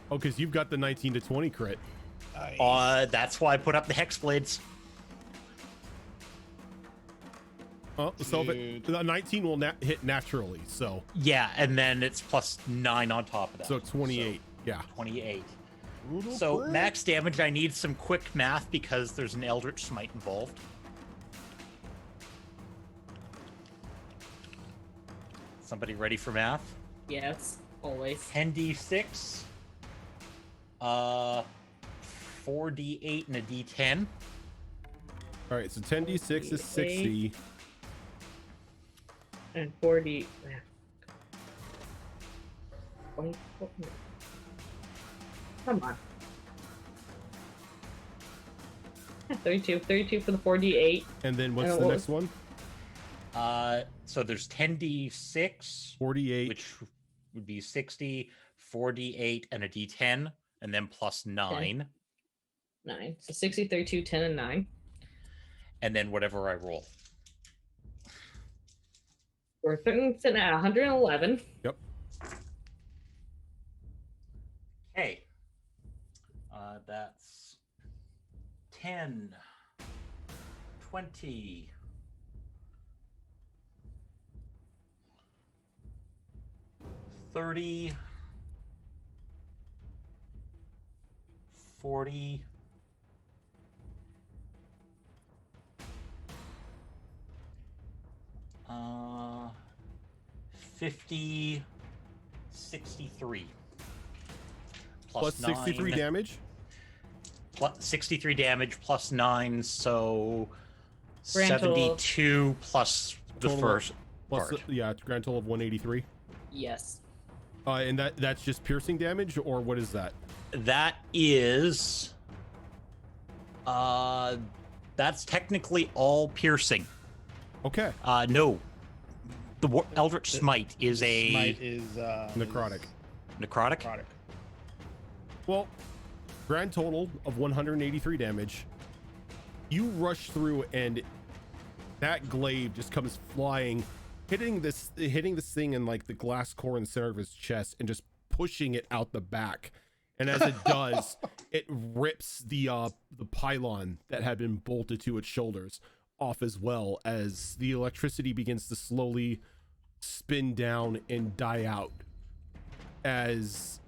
Oh, because you've got the 19 to 20 crit. That's why I put up the Hexblades. Oh, so the 19 will hit naturally, so Yeah, and then it's plus 9 on top of that. so 28. Yeah. 28. Brutal So crit. max damage, I need some quick math because there's an Eldritch Smite involved. Somebody ready for math? Yes, always. 10d6, 4d8 and a d10. All right, so 10d6 is 60. And 40. Yeah. 20, come on. Yeah, 32 for the 4d8. And then what's And the what next one? So there's 10d6, 48. which would be 60, 4d8, and a d10. and then plus 9, 9. So 63, 2, 10, and 9. and then whatever I roll. We're sitting at 111. Yep. Okay. That's 10, 20, 30, 40, 50, 63. Plus 63 9, damage. Plus 63 damage plus 9, so Grand total. 72 plus the Total first Plus, part. yeah, it's a grand total of 183. Yes. And that's just piercing damage, or what is that? That is that's technically all piercing. Okay. No. The Eldritch Smite is a Smite is Necrotic. necrotic. necrotic. Well, grand total of 183 damage. You rush through, and that glaive just comes flying, hitting this thing in like the glass core in the center of his chest, and just pushing it out the back. And as it does, it rips the pylon that had been bolted to its shoulders off, as well as the electricity begins to slowly spin down and die out as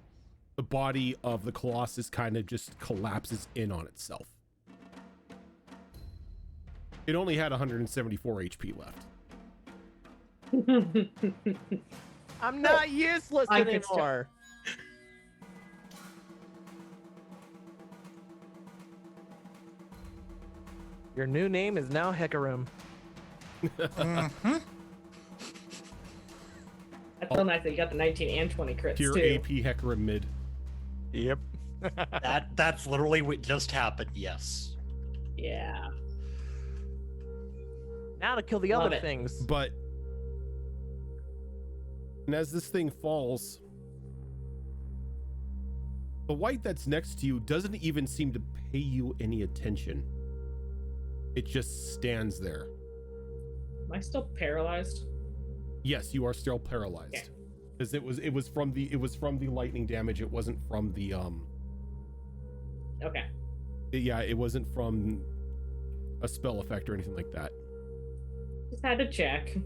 the body of the Colossus kind of just collapses in on itself. It only had 174 HP left. I'm not useless I can anymore. Your new name is now Hecarim. Mhm. That's so nice that you got the 19 and 20 crits Pure too. AP Hecarim mid. Yep. That's literally what just happened. Yes. Yeah. Now to kill the Love other it. things. But and as this thing falls, the white that's next to you doesn't even seem to pay you any attention. It just stands there. Am I still paralyzed? Yes, you are still paralyzed. Okay. Because it was from the lightning damage. It wasn't from the Okay. yeah, it wasn't from a spell effect or anything like that. Just had to check.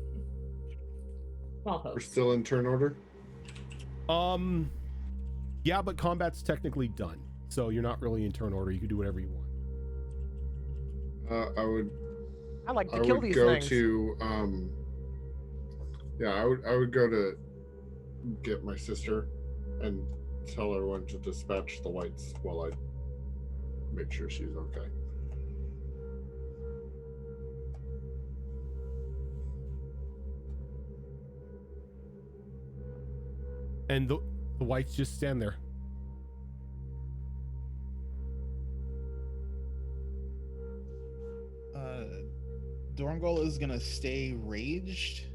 Small We're host. still in turn order. Yeah, but combat's technically done, so you're not really in turn order. You can do whatever you want. I would I like to I kill would these go things. to yeah, I would go to get my sister and tell her when to dispatch the whites while I make sure she's okay. And the whites just stand there. Dorngol is gonna stay raged.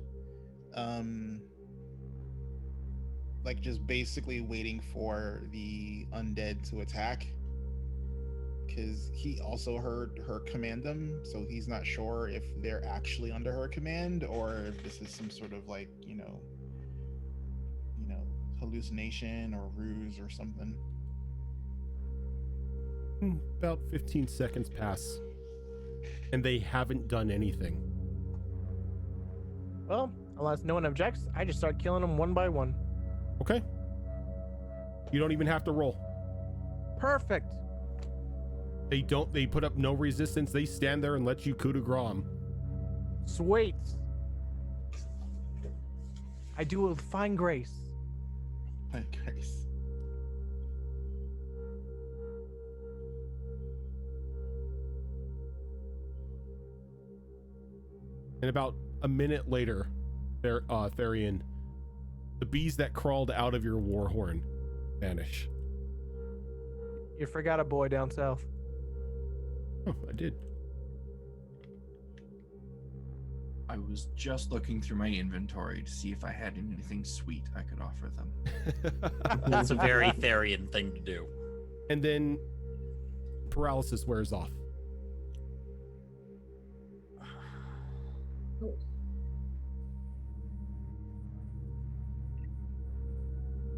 Like just basically waiting for the undead to attack. Because he also heard her command them, so he's not sure if they're actually under her command or if this is some sort of like, hallucination or ruse or something. About 15 seconds pass, and they haven't done anything. Well, unless no one objects, I just start killing them one by one. Okay. You don't even have to roll. Perfect. They put up no resistance. They stand there and let you coup de grace 'em. Sweet. I do it with fine grace. My Christ. And about a minute later, Therian, the bees that crawled out of your warhorn vanish. You forgot a boy down south. Oh, I did. I was just looking through my inventory to see if I had anything sweet I could offer them. That's a very Therian thing to do. and then paralysis wears off.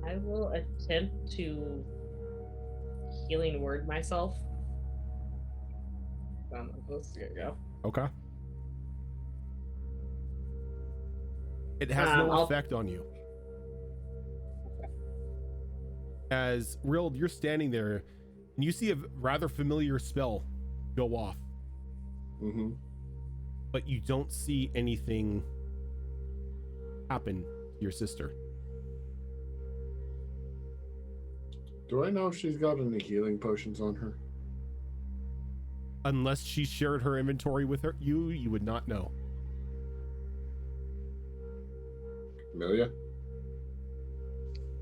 I will attempt to healing word myself. Let's go. Okay. It has no effect on you. As Rild, you're standing there and you see a rather familiar spell go off, Mm-hmm. but you don't see anything happen to your sister. Do I know if she's got any healing potions on her? Unless she shared her inventory with you would not know. Amelia?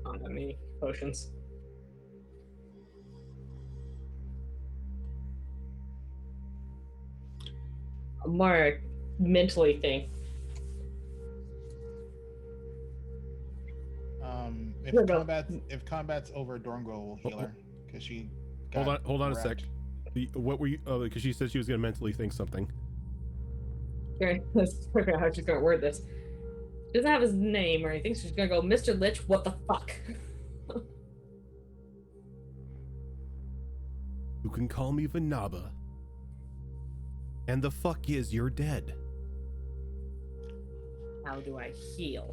I don't have any potions. More mentally thing. If Here we go. combat's over, Dorngo will heal her because she. Hold on a sec. wrecked. What were you? Because she said she was going to mentally think something. Okay, let's figure out how she's gonna word this. She doesn't have his name or anything, so she's gonna go, Mr. Lich, what the fuck? You can call me Vanaba. And the fuck is you're dead. How do I heal?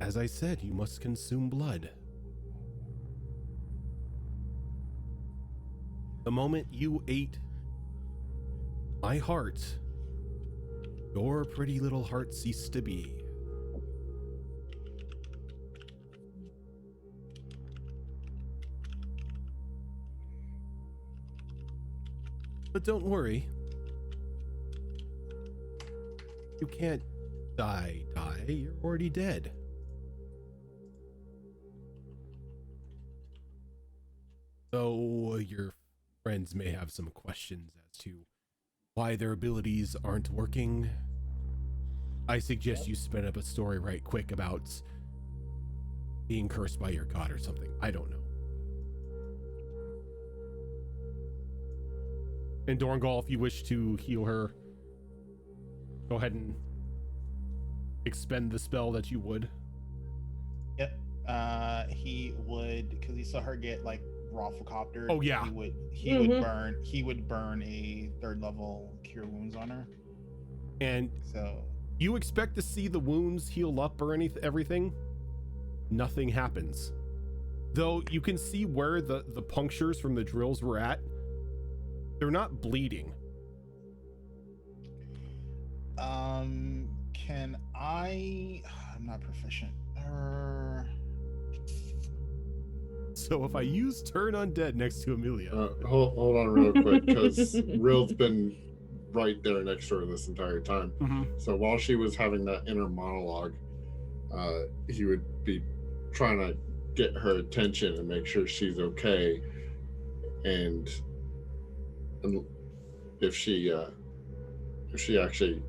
As I said, you must consume blood. The moment you ate my heart, your pretty little heart ceased to be. But don't worry. You can't die. You're already dead. So your friends may have some questions as to why their abilities aren't working. I suggest you spin up a story right quick about being cursed by your god or something. I don't know. And Dorngal, if you wish to heal her, go ahead and expend the spell that you would. Yep. He would, because he saw her get like rafflecoptered. Oh, yeah. He would burn a 3rd level cure wounds on her. And So you expect to see the wounds heal up or everything. Nothing happens. Though you can see where the punctures from the drills were at. They're not bleeding. Can I'm not proficient. So if I use turn undead next to Amelia. Hold on real quick, because Rill's been right there next to her this entire time. So while she was having that inner monologue, he would be trying to get her attention and make sure she's okay. And if she actually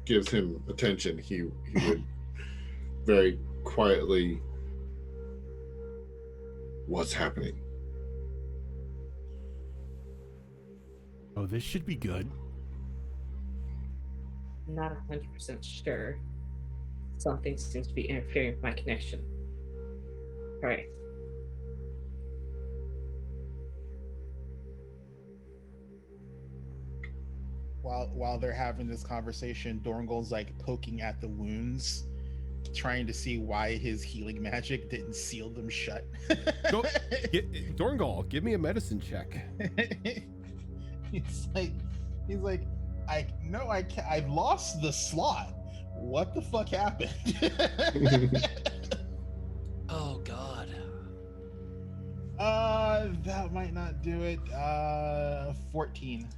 gives him attention, he would very quietly, what's happening? Oh, this should be good. Not 100% sure. Something seems to be interfering with my connection. Alright. While they're having this conversation, Dorngal's like poking at the wounds, trying to see why his healing magic didn't seal them shut. Dorngal, give me a medicine check. he's like, I've lost the slot. What the fuck happened? Oh God. That might not do it. 14.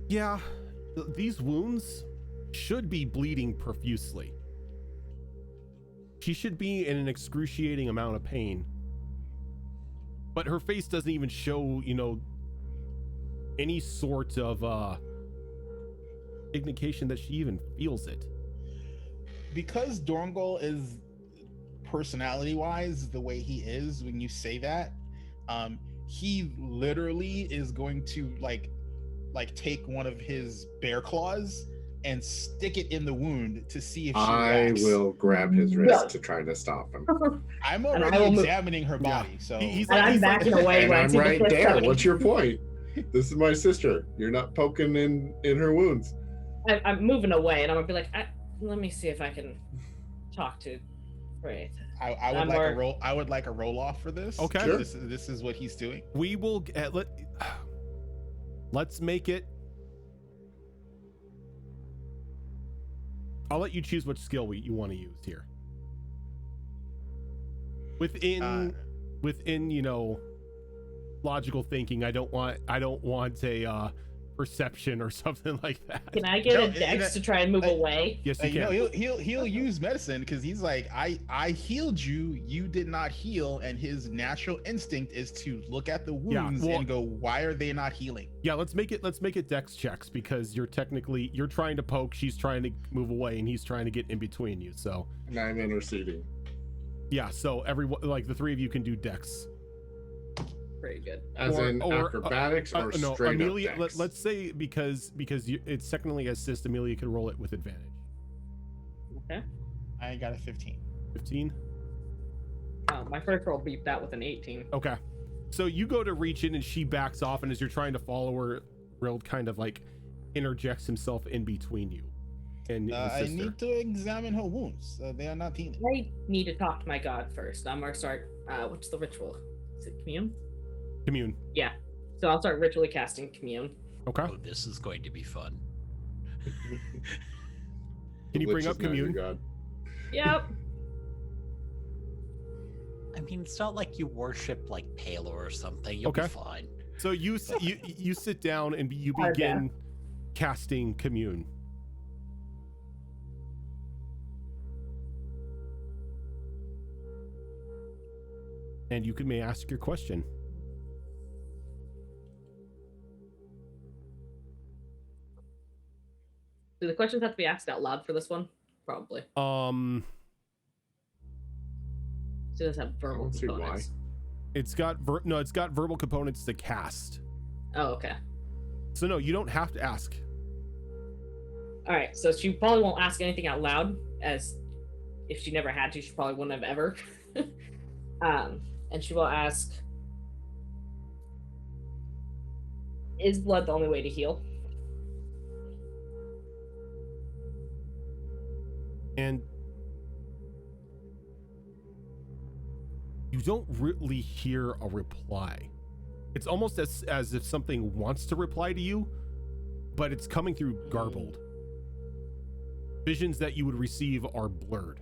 Yeah, these wounds should be bleeding profusely. She should be in an excruciating amount of pain. But her face doesn't even show, any sort of indication that she even feels it. because Dorngal is personality-wise the way he is. When you say that, he literally is going to like take one of his bear claws and stick it in the wound to see if she I reacts. will grab his No. wrist to try to stop him. I'm And I already will move- examining her Yeah. body, so He's And I'm he's backing away And when I I'm see the right fist there. coming. What's your point? This is my sister. You're not poking in her wounds. I'm moving away, and I'm gonna be like, let me see if I can talk to Wraith. I would I'm like more- a roll. I would like a roll off for this. Okay. Sure. This is what he's doing. We will let's make it. I'll let you choose which skill you want to use here. Within logical thinking, I don't want a perception or something like that. Can I get No, a dex to try and move like- away? Yes, you You know, can. he'll use medicine because he's like, I healed you, you did not heal, and his natural instinct is to look at the wounds well- and go, why are they not healing? Yeah, let's make it dex checks because you're trying to poke, she's trying to move away, and he's trying to get in between you. So And I'm interceding. yeah, so everyone, like the three of you can do dex. Pretty good. As in acrobatics or No, straight Amelia. up dex? Let's say because it's technically assist. Amelia can roll it with advantage. Okay. I got a 15. 15. My first roll beat that with an 18. Okay. So you go to reach in and she backs off, and as you're trying to follow her, Rild kind of like interjects himself in between you and the I sister. need to examine her wounds. They are not healing. I need to talk to my god first. I'm gonna start. What's the ritual? Is it commune? Commune. Yeah. So I'll start ritually casting commune. Okay. Oh, this is going to be fun. Can you The bring witch up is now your commune? god. Yep. I mean, it's not like you worship like Palo or something. You'll Okay. be fine. So you sit down and you Okay. begin casting commune. And you may ask your question. Do the questions have to be asked out loud for this one? Probably. Um, So it does have verbal don't see why. components. it's got verbal components to cast. Oh, okay. So no, you don't have to ask. All right. So she probably won't ask anything out loud, as if she never had to, she probably wouldn't have ever. And she will ask, "Is blood the only way to heal?" And you don't really hear a reply. It's almost as if something wants to reply to you, but it's coming through garbled. Visions that you would receive are blurred.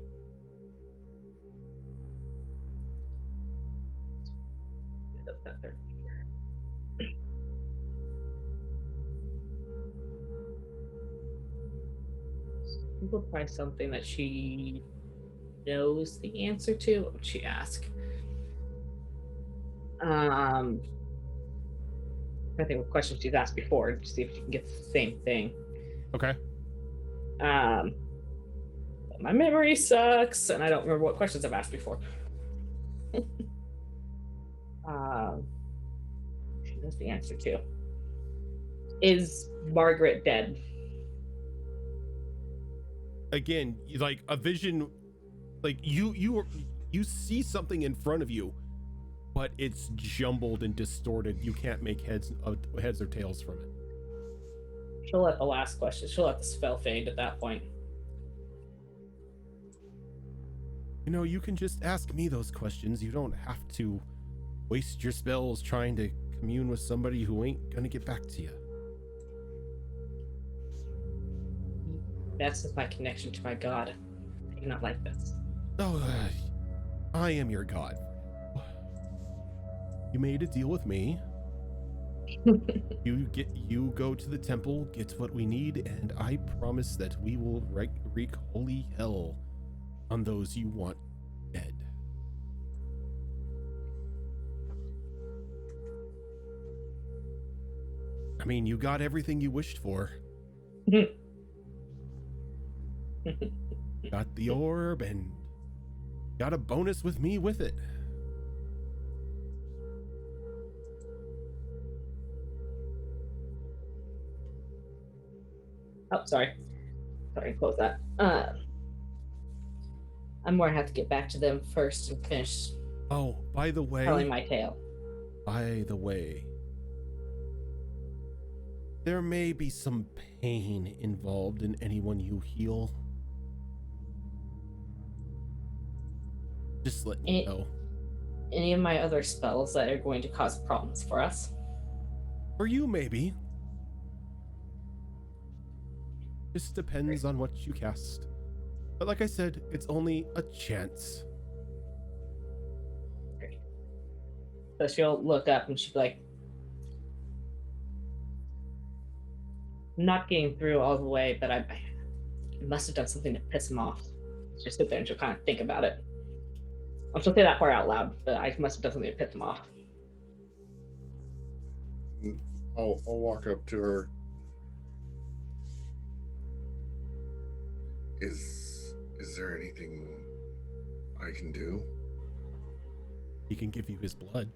People probably something that she knows the answer to. What would she ask? I think what questions she's asked before to see if she can get the same thing. Okay. My memory sucks, and I don't remember what questions I've asked before. She knows the answer to. Is Margaret dead? Again, like a vision, like you see something in front of you, but it's jumbled and distorted. You can't make heads or tails from it. She'll let the last question. She'll let the spell fade at that point. You know, you can just ask me those questions. You don't have to waste your spells trying to commune with somebody who ain't gonna get back to you. That's my connection to my god. I do not like this. Oh, I am your god. You made a deal with me. You go to the temple, get what we need, and I promise that we will wreak holy hell on those you want dead. I mean, you got everything you wished for. Got the orb and got a bonus with me with it. Oh, sorry. Sorry, close that. I'm going to have to get back to them first and finish Oh, by the telling way, my tale. there may be some pain involved in anyone you heal. Just letting you know. Any of my other spells that are going to cause problems for us? For you, maybe. Just depends on what you cast. But like I said, it's only a chance. So she'll look up and she'll be like, I'm not getting through all the way, but I must have done something to piss him off. She'll sit there and she'll kind of think about it. She'll say that part out loud, but I must have done something to piss him off. I'll walk up to her. Is there anything I can do? He can give you his blood.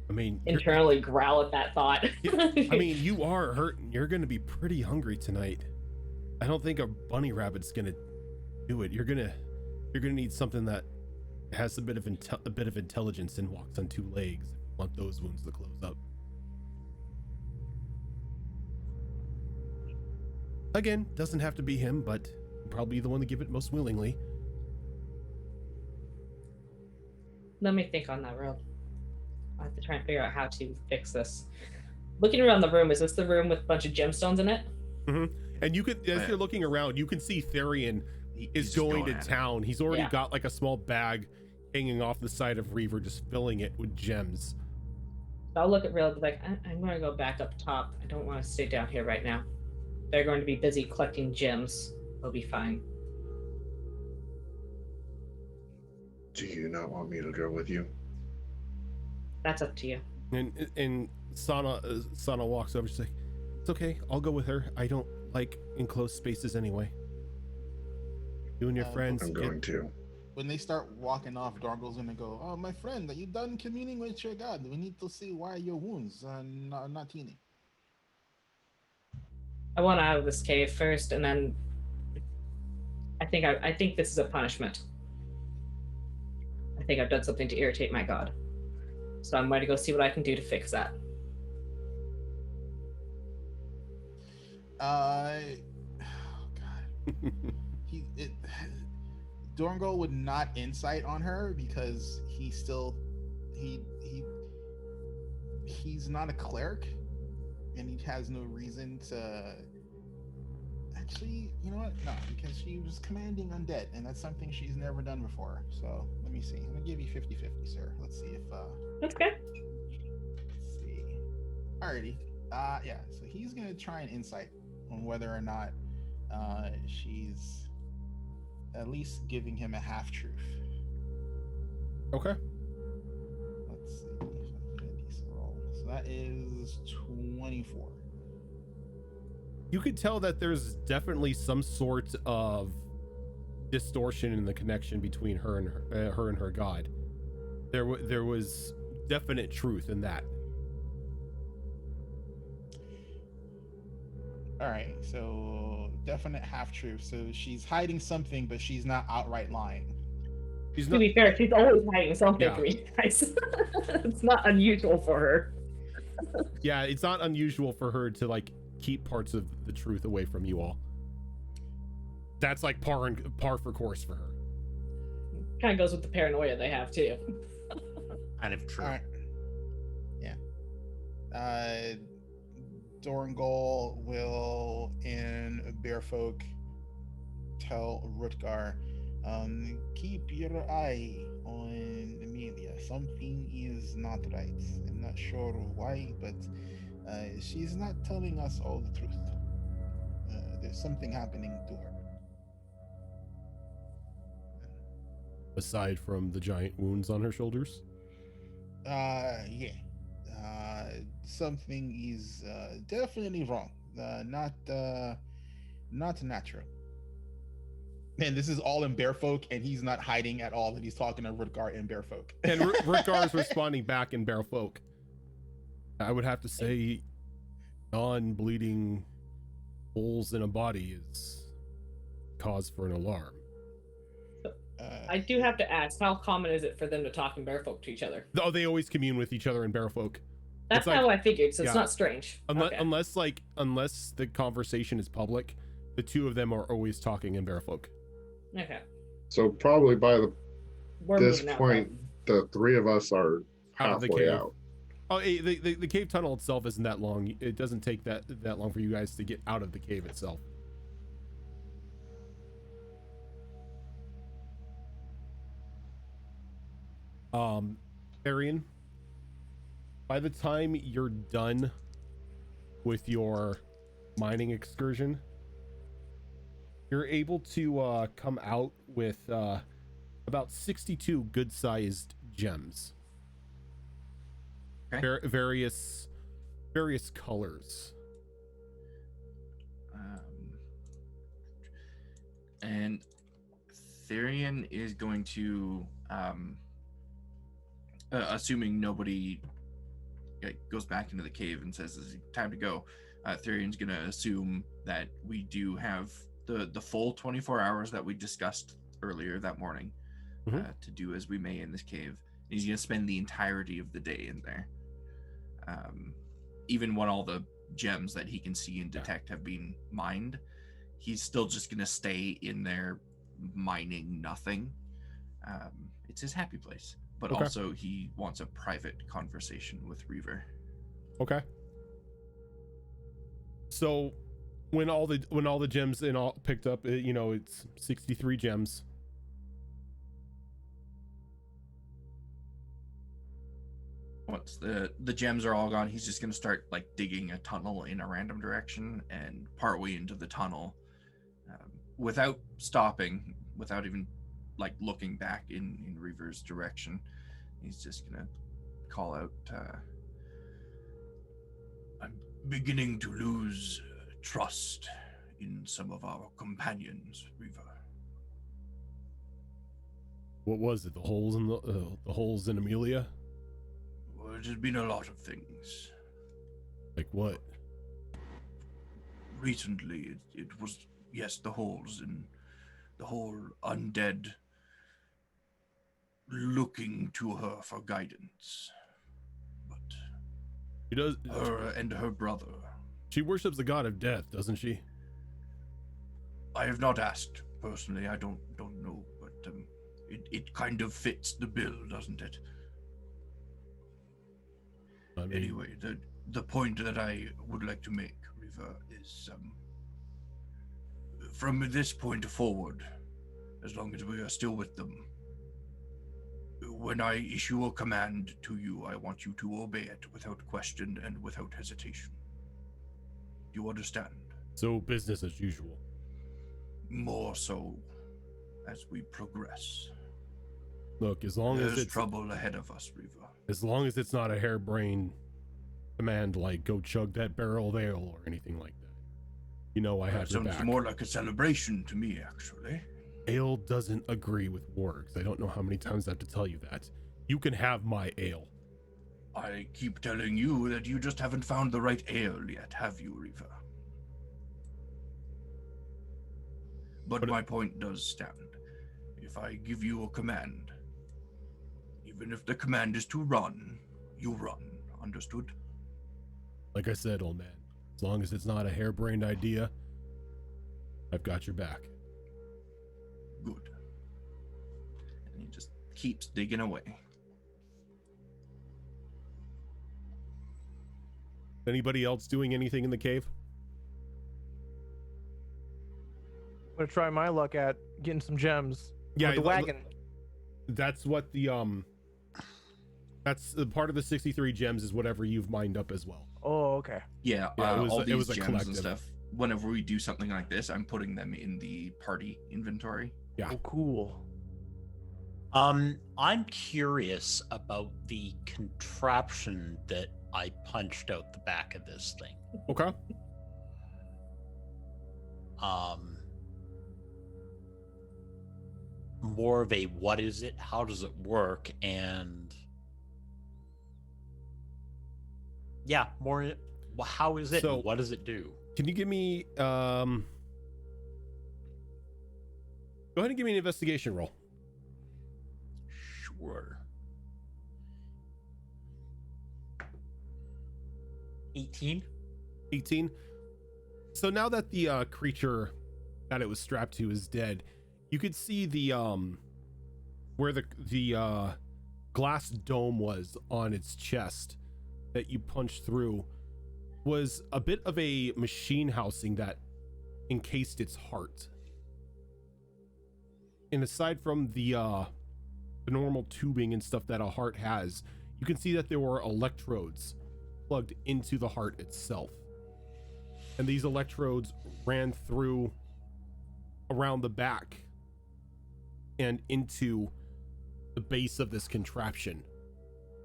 I mean, Internally growl at that thought. I mean, you are hurt and you're going to be pretty hungry tonight. I don't think a bunny rabbit's going to do it. You're going to need something that has a bit of intelligence and walks on two legs if you want those wounds to close up. Again, doesn't have to be him, but probably the one to give it most willingly. Let me think on that road. I have to try and figure out how to fix this. Looking around the room, is this the room with a bunch of gemstones in it? Mm-hmm. And you could, as you're looking around, you can see Therian is going to town. He's already got like a small bag hanging off the side of Reaver, just filling it with gems. So I'll look at Real, like, I'm going to go back up top. I don't want to stay down here right now. They're going to be busy collecting gems. They'll be fine. Do you not want me to go with you? That's up to you. And Sana walks over. She's like, "It's okay. I'll go with her. I don't like enclosed spaces anyway. You and your friends." I'm going to. When they start walking off, Dargle's gonna go, "Oh, my friend, are you done communing with your god? We need to see why your wounds are not healing." I want out of this cave first, and then I think this is a punishment. I think I've done something to irritate my god. So I'm going to go see what I can do to fix that. Oh God. Dorngo would not insight on her because he's not a cleric, and he has no reason to. Actually, you know what? No, because she was commanding undead, and that's something she's never done before. So let me see. I'm gonna give you 50-50, sir. Let's see if That's good. let's see. Alrighty. Yeah, so he's gonna try and insight on whether or not she's at least giving him a half truth. Okay. Let's see if I can get a decent roll. So that is 24. You could tell that there's definitely some sort of distortion in the connection between her and her god. There was definite truth in that. All right, so definite half truth. So she's hiding something, but she's not outright lying. She's To not, be fair, she's always hiding something Yeah. from you guys. It's not unusual for her. yeah, it's not unusual for her to like keep parts of the truth away from you all. That's like par for course for her. Kind of goes with the paranoia they have too. Kind of true. All right. Yeah. Dorngol will, in Bearfolk, tell Rutgar, keep your eye on Amelia. Something is not right. I'm not sure why, but she's not telling us all the truth. There's something happening to her. Aside from the giant wounds on her shoulders. Yeah. Something is definitely wrong. Not natural. And this is all in bear folk, and he's not hiding at all that he's talking to Rutgar in bear folk. And Rutgar is responding back in bear folk. I would have to say non-bleeding holes in a body is cause for an alarm. I do have to ask, how common is it for them to talk in bearfolk to each other? Oh, they always commune with each other in bear folk. That's like- how I figured, so yeah. it's not strange. Okay. Unless the conversation is public, the two of them are always talking in bear folk. Okay. So probably by We're this moving out, point, the three of us are Out of the halfway cave. out. Oh, the cave tunnel itself isn't that long. It doesn't take that long for you guys to get out of the cave itself. Arian, by the time you're done with your mining excursion, you're able to come out with about 62 good-sized gems. Okay. Various colors. And Therian is going to, assuming nobody goes back into the cave and says it's time to go, Therian's going to assume that we do have the full 24 hours that we discussed earlier that morning to do as we may in this cave. He's going to spend the entirety of the day in there. Even when all the gems that he can see and detect have been mined, he's still just going to stay in there mining nothing. It's his happy place, but also he wants a private conversation with Reaver. Okay. So when all the gems and all picked up, it's 63 gems. Once the gems are all gone, he's just going to start digging a tunnel in a random direction, and partway into the tunnel, without stopping, without even looking back in Reaver's direction, he's just going to call out, I'm beginning to lose trust in some of our companions, Reaver. What was it? The holes in the holes in Amelia? Well, it has been a lot of things. Like what? Recently, it was, yes, the holes and the whole undead looking to her for guidance. But She does. her and her brother. She worships the god of death, doesn't she? I have not asked personally. I don't know, but it kind of fits the bill, doesn't it? I mean, Anyway, the point that I would like to make, Riva, is from this point forward, as long as we are still with them, when I issue a command to you, I want you to obey it without question and without hesitation. You understand? so business as usual. More so as we progress. Look, as long as There's it's trouble ahead of us, Riva. as long as it's not a harebrained command like go chug that barrel of ale or anything like that. I have your Sounds back. more like a celebration to me, actually. Ale doesn't agree with wargs. I don't know how many times I have to tell you that. You can have my ale. I keep telling you that you just haven't found the right ale yet, have you, Riva? But my point does stand. If I give you a command, even if the command is to run, you run. Understood? Like I said, old man, as long as it's not a harebrained idea, I've got your back. Good. And he just keeps digging away. Anybody else doing anything in the cave? I'm gonna try my luck at getting some gems. Yeah, with the look- wagon. That's what the that's the part of the 63 gems is whatever you've mined up as well. Oh, okay. Yeah, Yeah, all it these was a gems collective. and stuff. Whenever we do something like this, I'm putting them in the party inventory. Yeah. Oh, cool. I'm curious about the contraption that I punched out the back of this thing. Okay. more of a what is it, how does it work, and yeah, more how is it, So- and what does it do? Can you give me go ahead and give me an investigation roll. Sure. 18. 18. So now that the creature that it was strapped to is dead, you could see the where the glass dome was on its chest that you punched through was a bit of a machine housing that encased its heart. And aside from the normal tubing and stuff that a heart has, you can see that there were electrodes plugged into the heart itself. And these electrodes ran through around the back and into the base of this contraption.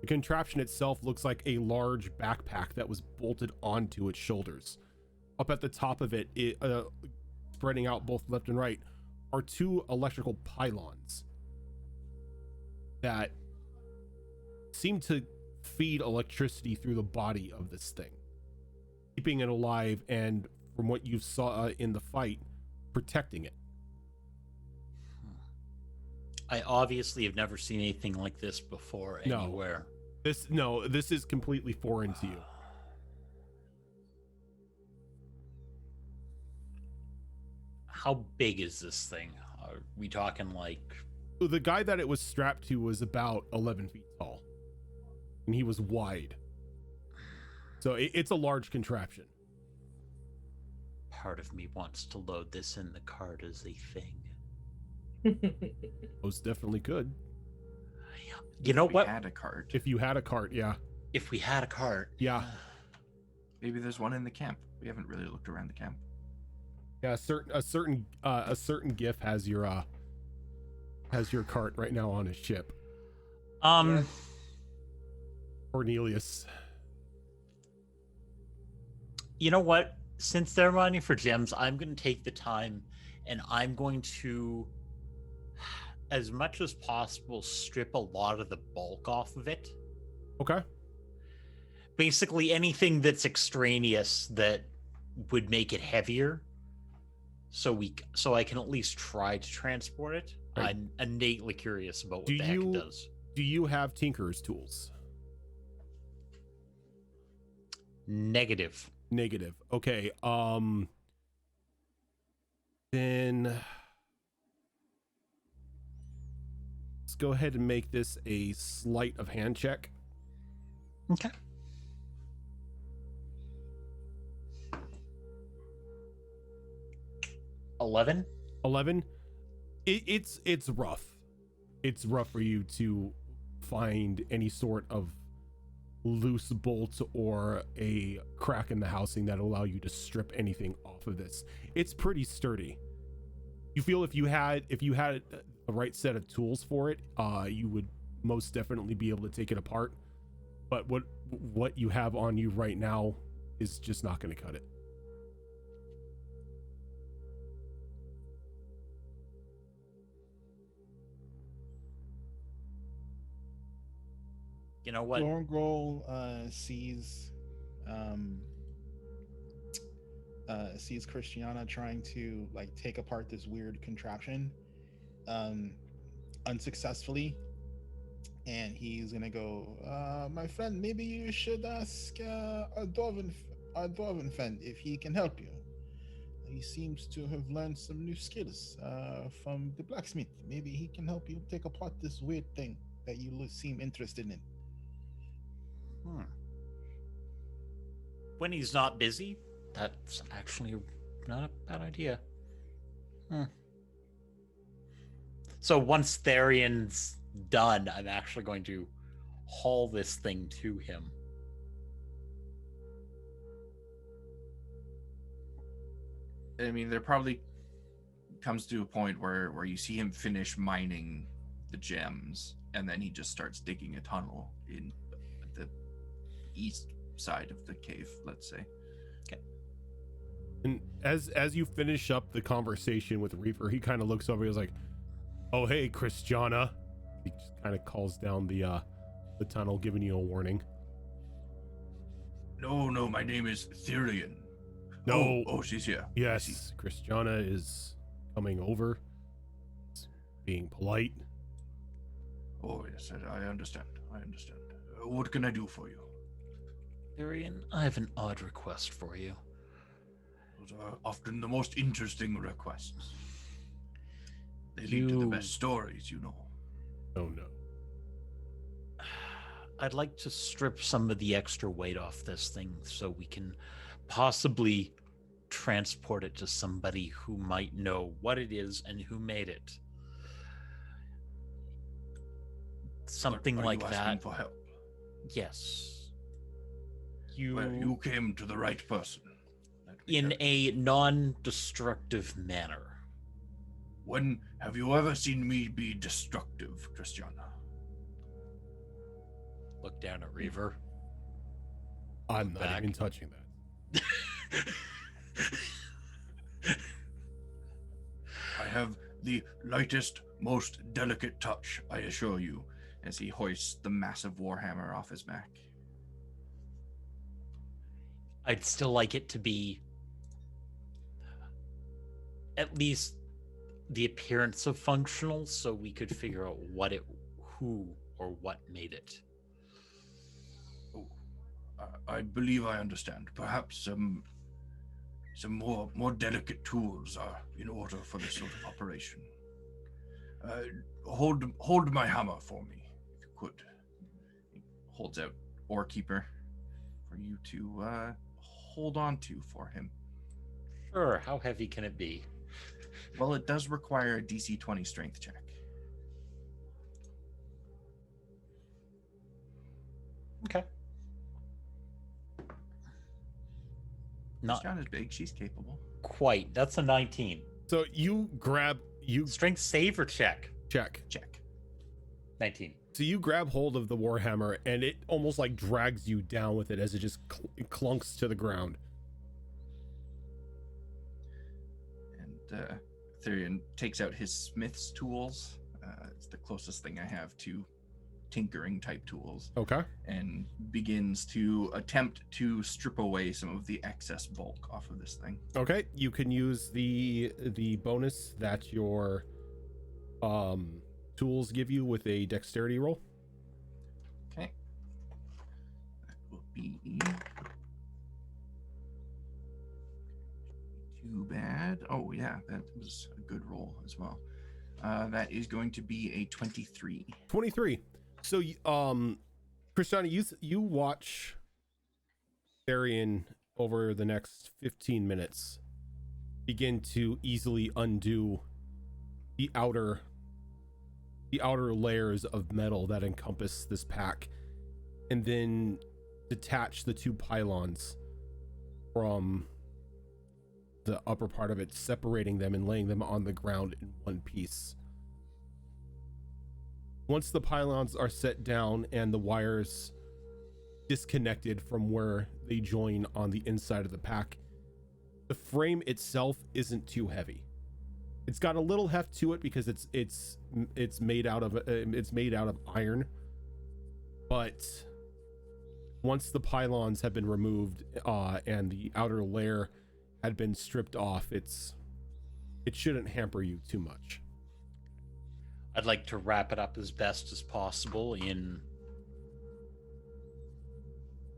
The contraption itself looks like a large backpack that was bolted onto its shoulders. Up at the top of it, spreading out both left and right, are two electrical pylons that seem to feed electricity through the body of this thing, keeping it alive, and from what you saw in the fight, protecting it. I obviously have never seen anything like this before No. anywhere. This is completely foreign to you. How big is this thing? Are we talking like... The guy that it was strapped to was about 11 feet tall, and he was wide. So it's a large contraption. Part of me wants to load this in the cart as a thing. Most definitely could. You know We what? had a cart. If you had a cart, yeah. If we had a cart... Yeah. Maybe there's one in the camp. We haven't really looked around the camp. Yeah, a certain GIF has your cart right now on his ship. Cornelius. You know what? Since they're mining for gems, I'm going to take the time and I'm going to, as much as possible, strip a lot of the bulk off of it. Okay. Basically anything that's extraneous that would make it heavier, so I can at least try to transport it. Right. I'm innately curious about what Do the heck you- it does. Do you have Tinker's tools? Negative. Negative. Okay. Then let's go ahead and make this a sleight of hand check. Okay. $11. 11. It's rough. It's rough for you to find any sort of loose bolt or a crack in the housing that allow you to strip anything off of this. It's pretty sturdy. You feel if you had the right set of tools for it, you would most definitely be able to take it apart. But what you have on you right now is just not going to cut it. You know what? Gorgol sees Christiana trying to like take apart this weird contraption unsuccessfully, and he's gonna go, my friend, maybe you should ask our dwarven friend if he can help you. He seems to have learned some new skills from the blacksmith. Maybe he can help you take apart this weird thing that you seem interested in. When he's not busy, that's actually not a bad idea. So once Therian's done, I'm actually going to haul this thing to him. I mean, there probably comes to a point where you see him finish mining the gems, and then he just starts digging a tunnel in the east side of the cave, let's say. And as you finish up the conversation with Reaper, he kind of looks over. He was like, Oh, hey, Christiana. He just kind of calls down the tunnel, giving you a warning. No, my name is Therian. No. Oh, she's here. I see. Yes, Christiana is coming over. Being polite. Oh, yes, I understand. What can I do for you? Arian, I have an odd request for you. Those are often the most interesting requests. They lead to the best stories, you know. Oh, no. I'd like to strip some of the extra weight off this thing so we can possibly transport it to somebody who might know what it is and who made it. Something Are like you that. asking for help? Yes. Well, you came to the right person. In a non-destructive manner. When have you ever seen me be destructive, Christiana? Look down at Reaver. I'm not Back. even touching that. I have the lightest, most delicate touch, I assure you, as he hoists the massive warhammer off his back. I'd still like it to be at least the appearance of functional so we could figure out who or what made it. I believe I understand. Perhaps some more delicate tools are in order for this sort of operation. Hold my hammer for me, if you could. He holds out Orekeeper for you to hold on to for him. Sure, how heavy can it be? Well, it does require a DC 20 strength check. Okay. Not Christiana's big. She's capable. quite. That's a 19. So you Strength save or check? check. 19. So you grab hold of the warhammer, and it almost like drags you down with it as it just clunks to the ground. And Therian takes out his smith's tools. It's the closest thing I have to tinkering type tools, Okay. and begins to attempt to strip away some of the excess bulk off of this thing. Okay. You can use the bonus that your tools give you with a dexterity roll. Okay. That will be too bad. Oh yeah, that was a good roll as well. That is going to be a 23. 23. So Christiana, you watch Therian over the next 15 minutes begin to easily undo the outer layers of metal that encompass this pack, and then detach the two pylons from the upper part of it, separating them and laying them on the ground in one piece. Once the pylons are set down and the wires disconnected from where they join on the inside of the pack, the frame itself isn't too heavy. It's got a little heft to it because it's made out of iron. But once the pylons have been removed and the outer layer had been stripped off, it shouldn't hamper you too much. I'd like to wrap it up as best as possible in...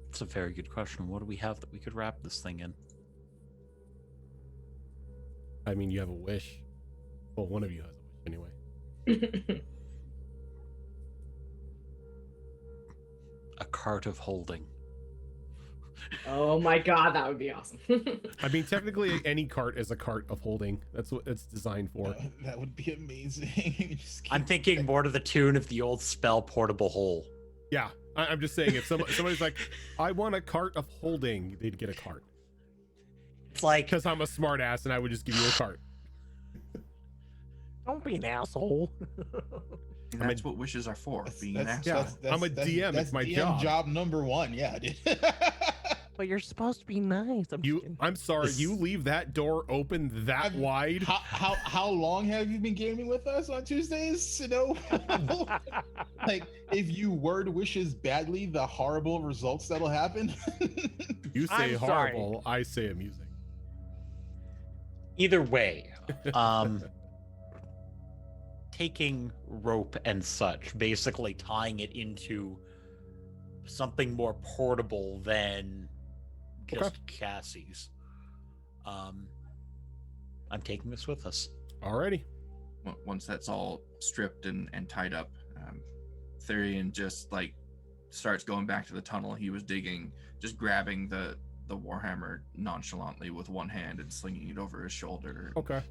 It's a very good question. What do we have that we could wrap this thing in? I mean, you have a wish. Well, one of you has a wish anyway. A cart of holding. Oh my god, that would be awesome. I mean, technically, any cart is a cart of holding. That's what it's designed for. That would be amazing. Just I'm keep- thinking more to the tune of the old spell Portable Hole. Yeah, I'm just saying, if somebody's like, I want a cart of holding, they'd get a cart. It's like... Because I'm a smart ass and I would just give you a cart. Don't be an asshole. And that's what wishes are for. Being an That's- asshole. Yeah, I'm a DM, it's my DM job. job number one. Yeah, dude. But you're supposed to be nice. I'm sorry, you leave that door open that I'm- wide? How long have you been gaming with us on Tuesdays? You know, like if you word wishes badly, the horrible results that'll happen. You say I'm sorry. horrible, I say amusing. Either way, taking rope and such, basically tying it into something more portable than just Cassie's. I'm taking this with us. Alrighty. Once that's all stripped and tied up, Therian just like starts going back to the tunnel he was digging, just grabbing the warhammer nonchalantly with one hand and slinging it over his shoulder. Okay.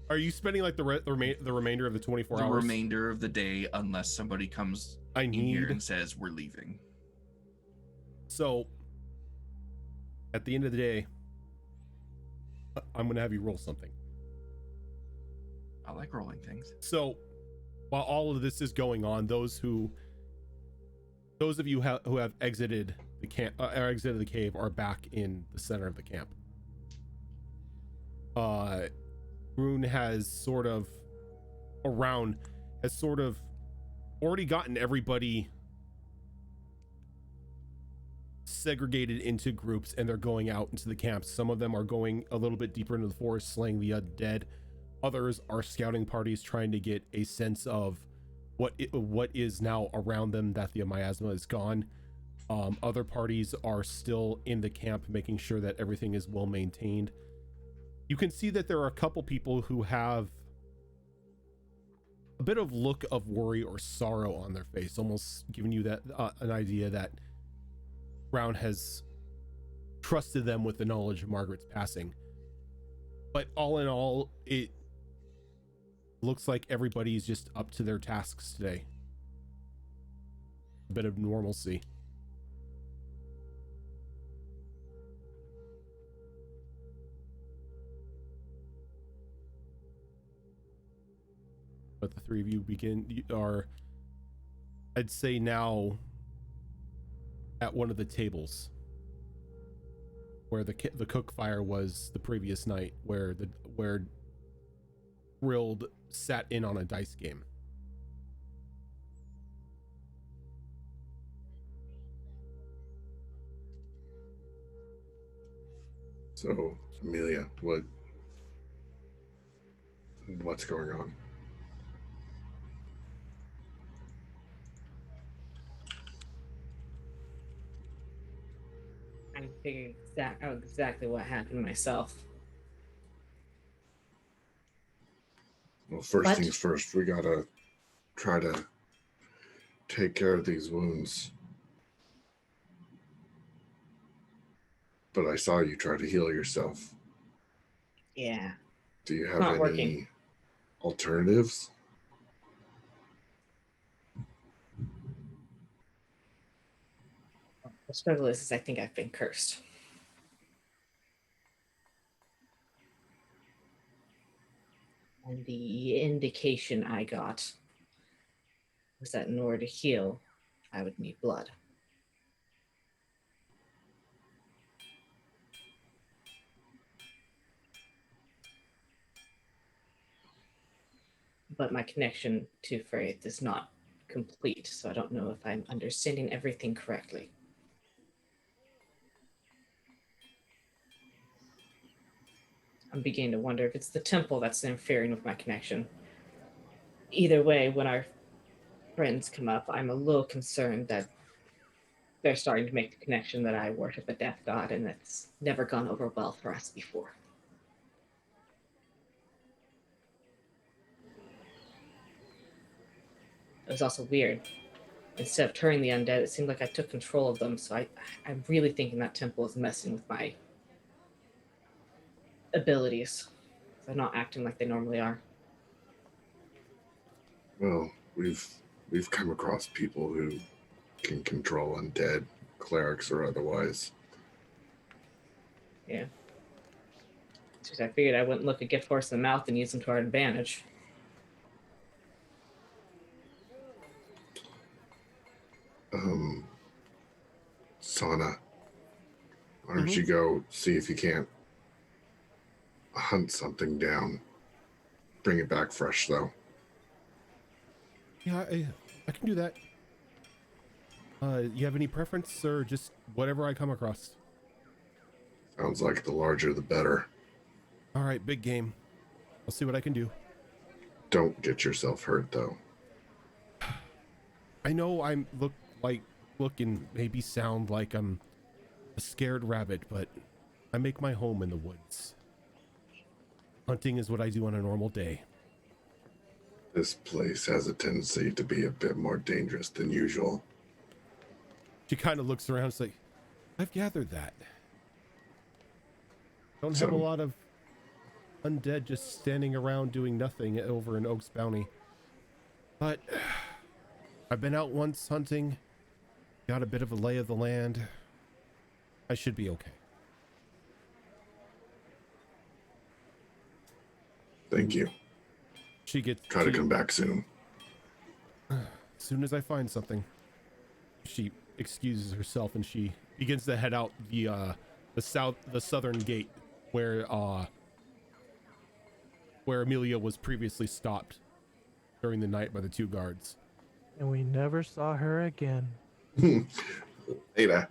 Are you spending like the remainder of the 24 The hours? remainder of the day, unless somebody comes in here and says we're leaving. So, at the end of the day, I'm going to have you roll something. I like rolling things. So, while all of this is going on, those of you who have exited the camp, exited the cave, are back in the center of the camp. Rune has sort of already gotten everybody segregated into groups, and they're going out into the camps. Some of them are going a little bit deeper into the forest, slaying the undead. Others are scouting parties trying to get a sense of what is now around them, that the miasma is gone. Other parties are still in the camp, making sure that everything is well maintained. You can see that there are a couple people who have a bit of look of worry or sorrow on their face, almost giving you that an idea that Brown has trusted them with the knowledge of Margaret's passing. But all in all, it looks like everybody's just up to their tasks today. A bit of normalcy. But the three of you are, I'd say now, at one of the tables where the cook fire was the previous night, where Rild sat in on a dice game. So, Amelia, what's going on? I figured out exactly what happened myself. Well, first What? things first, we gotta try to take care of these wounds. But I saw you try to heal yourself. Yeah. Do you have Not any working. alternatives? The struggle is I think I've been cursed. And the indication I got was that in order to heal, I would need blood. But my connection to Faith is not complete, so I don't know if I'm understanding everything correctly. I'm beginning to wonder if it's the temple that's interfering with my connection. Either way, when our friends come up, I'm a little concerned that they're starting to make the connection that I worship a death god, and it's never gone over well for us before. It was also weird. Instead of turning the undead, it seemed like I took control of them, so I'm really thinking that temple is messing with my abilities. They're not acting like they normally are. Well, we've come across people who can control undead, clerics or otherwise. Yeah. Because I figured I wouldn't look a gift horse in the mouth and use them to our advantage. Sana, don't you go see if you can't hunt something down? Bring it back fresh, though. Yeah, I can do that. You have any preference, or just whatever I come across? Sounds like the larger the better. All right, big game. I'll see what I can do. Don't get yourself hurt, though. I know I'm look and maybe sound like I'm a scared rabbit, but I make my home in the woods. Hunting is what I do on a normal day. This place has a tendency to be a bit more dangerous than usual. She kind of looks around and is like, I've gathered that. Don't have a So- lot of undead just standing around doing nothing over in Oak's Bounty. But I've been out once hunting, got a bit of a lay of the land. I should be okay. Thank you. She gets Try to come back soon. As soon as I find something. She excuses herself and she begins to head out the southern gate where Amelia was previously stopped during the night by the 2 guards. And we never saw her again. Later.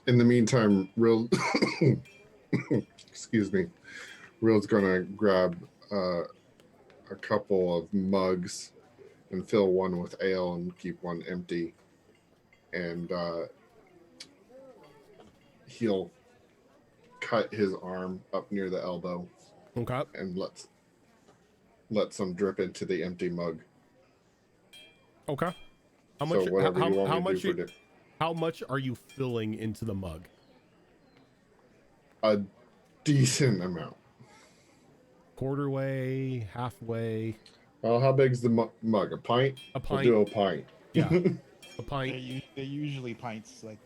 In the meantime, Real excuse me. Real's gonna grab a couple of mugs and fill one with ale and keep one empty. And he'll cut his arm up near the elbow Okay. and let some drip into the empty mug. Okay. How So much? whatever you want How me to much? do for dip. How much are you filling into the mug? A decent amount. Quarter way, halfway, Well, how big's the mug? A pint? a We'll pint? do a pint. Yeah, a They're, pint. they're usually pints, like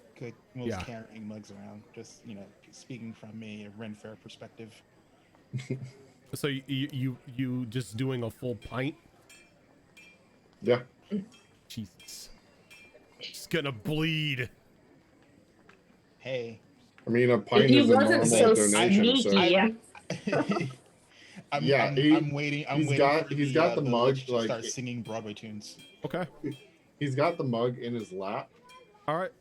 most Yeah. carrying mugs around. Just speaking from a Ren Fair perspective. So you just doing a full pint? Yeah. Jesus, it's gonna bleed. Hey, I mean, a pint He is a wasn't normal so donation. sneaky. I'm, Yeah, I'm waiting. I'm he's waiting. got- for he's got the mug, village to like- start singing Broadway tunes. Okay. He's got the mug in his lap, All right.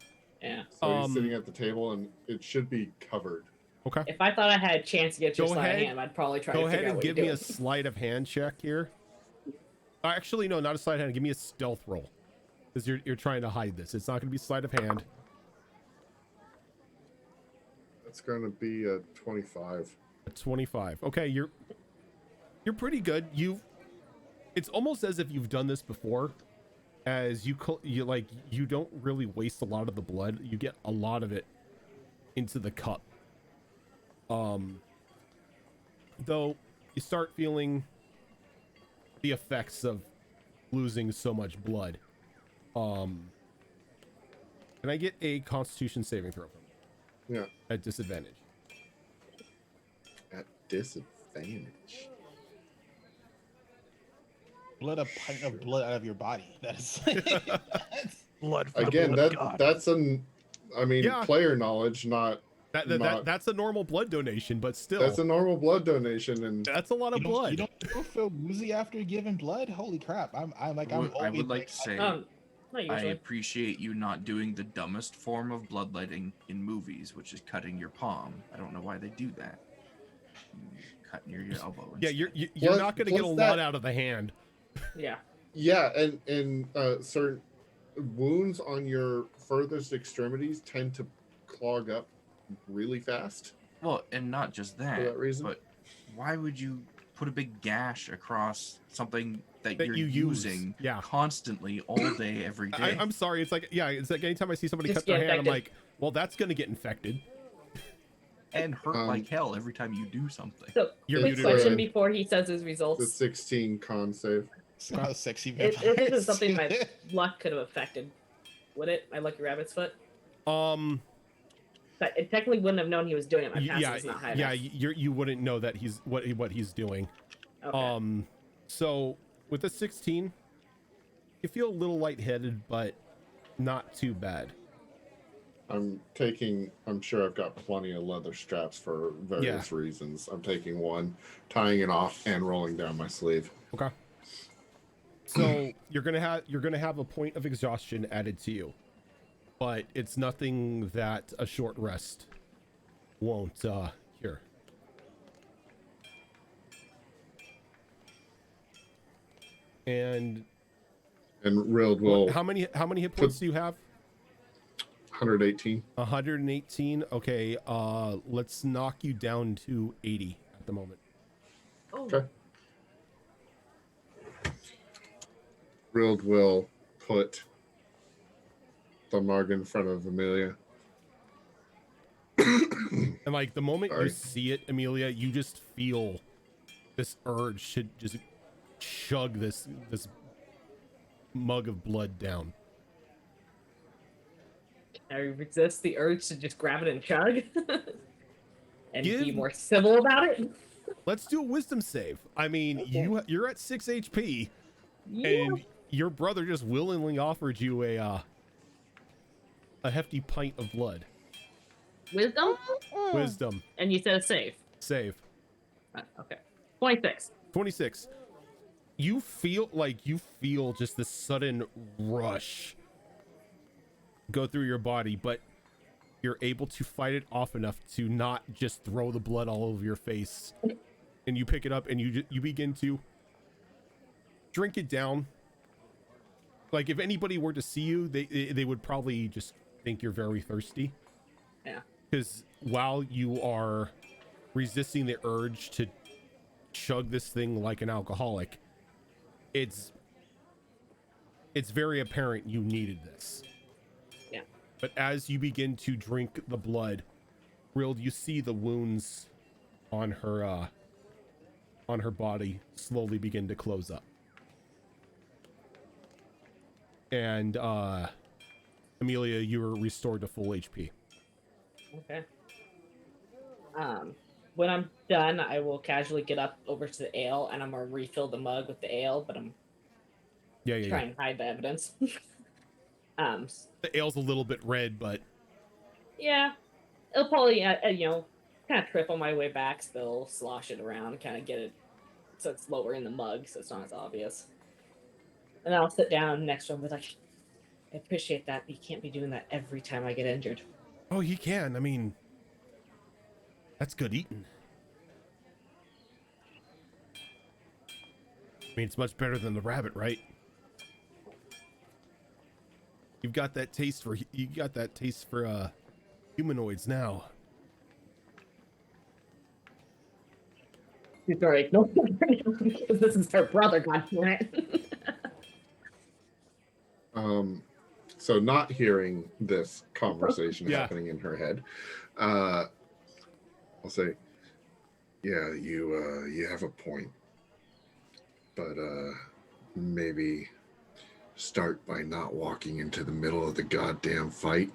Yeah. so he's sitting at the table, and it should be covered. Okay. If I thought I had a chance to get your Go sleight of ahead. hand, I'd probably try Go to ahead figure out and what give you're me a doing. sleight of hand check here. Actually, no, not a sleight of hand. Give me a stealth roll, because you're trying to hide this. It's not going to be sleight of hand. It's going to be a 25. A 25. Okay, you're pretty good. It's almost as if you've done this before, as you don't really waste a lot of the blood. You get a lot of it into the cup. Though you start feeling the effects of losing so much blood. Can I get a Constitution saving throw from you? Yeah. At disadvantage? At disadvantage. Blood a pint of blood out of your body. That's Blood for Again, the blood god. that's Yeah. player knowledge, not. That's a normal blood donation, but still, That's a normal blood donation, and that's a lot of you blood. don't feel woozy after giving blood. Holy crap! I'm I always would like to say Not I usually. appreciate you not doing the dumbest form of bloodletting in movies, which is cutting your palm. I don't know why they do that. Cut near your elbow. Yeah, instead. you're Plus- not going to get a plus lot that- out of the hand. Yeah. yeah, and certain wounds on your furthest extremities tend to clog up really fast Well, and not just for that, that reason. but why would you put a big gash across something that That you're you use. using Yeah. constantly all day, every day? I'm sorry. It's like anytime I see somebody Just cut their get hand, I'm infected. like, well, that's going to get infected. and hurt Um, like hell every time you do something. So, You're quick muted, question Ryan. before he says his The results. 16 con save. how sexy. It vampires. isn't something my luck could have affected, would it? My lucky rabbit's foot. But it technically wouldn't have known he was doing it. My passive yeah, is not high yeah. enough. You wouldn't know that he's what he's doing. Okay. So with a 16, you feel a little lightheaded, but not too bad. I'm sure I've got plenty of leather straps for various reasons. I'm taking one, tying it off, and rolling down my sleeve. Okay. So you're gonna have a point of exhaustion added to you, but it's nothing that a short rest won't here. And Rild will. How many hit points do you have? 118. 118. Okay, let's knock you down to 80 at the moment. Oh. Okay. Rild will put the mug in front of Amelia. And like the moment you Sorry. see it, Amelia, you just feel this urge to just chug this mug of blood down. I resist the urge to just grab it and chug and be Give- more civil about it. Let's do a wisdom save. I mean, Okay. you're at 6 HP, Yeah. and your brother just willingly offered you a hefty pint of blood. Wisdom? Wisdom And you said it's safe. save. Okay. 26. 26. You feel just this sudden rush go through your body, but you're able to fight it off enough to not just throw the blood all over your face. And you pick it up and you begin to drink it down. Like if anybody were to see you, they would probably just think you're very thirsty. Yeah. Because while you are resisting the urge to chug this thing like an alcoholic, it's very apparent you needed this. Yeah. But as you begin to drink the blood, Rild, you see the wounds on her body slowly begin to close up. And Amelia, you are restored to full HP. Okay. When I'm done, I will casually get up over to the ale and I'm gonna refill the mug with the ale, but I'm Yeah. trying to hide the evidence. The ale's a little bit red, but Yeah, it'll probably kind of trip on my way back, still slosh it around, kind of get it so it's lower in the mug, so it's not as obvious. And I'll sit down next to him with like, I appreciate that, but you can't be doing that every time I get injured. oh, he can. I mean, that's good eating. I mean, it's much better than the rabbit, right? You got that taste for humanoids now. She's very no, because this is her brother, goddammit. So not hearing this conversation Yeah. happening in her head, I'll say, yeah, you have a point, but maybe start by not walking into the middle of the goddamn fight.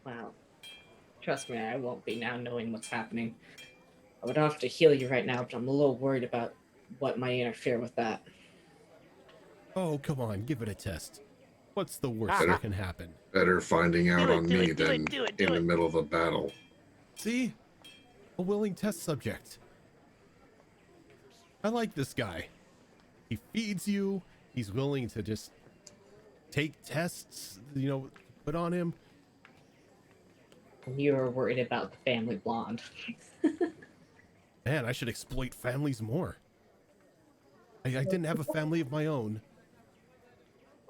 Wow. Trust me, I won't be now knowing what's happening. I would have to heal you right now, but I'm a little worried about what might interfere with that. Oh, come on, give it a test. What's the worst that can happen? Better finding out on me than do it. in the middle of a battle. See? A willing test subject. I like this guy. He feeds you. He's willing to just take tests, put on him. You're worried about the family blonde. Man, I should exploit families more. I didn't have a family of my own.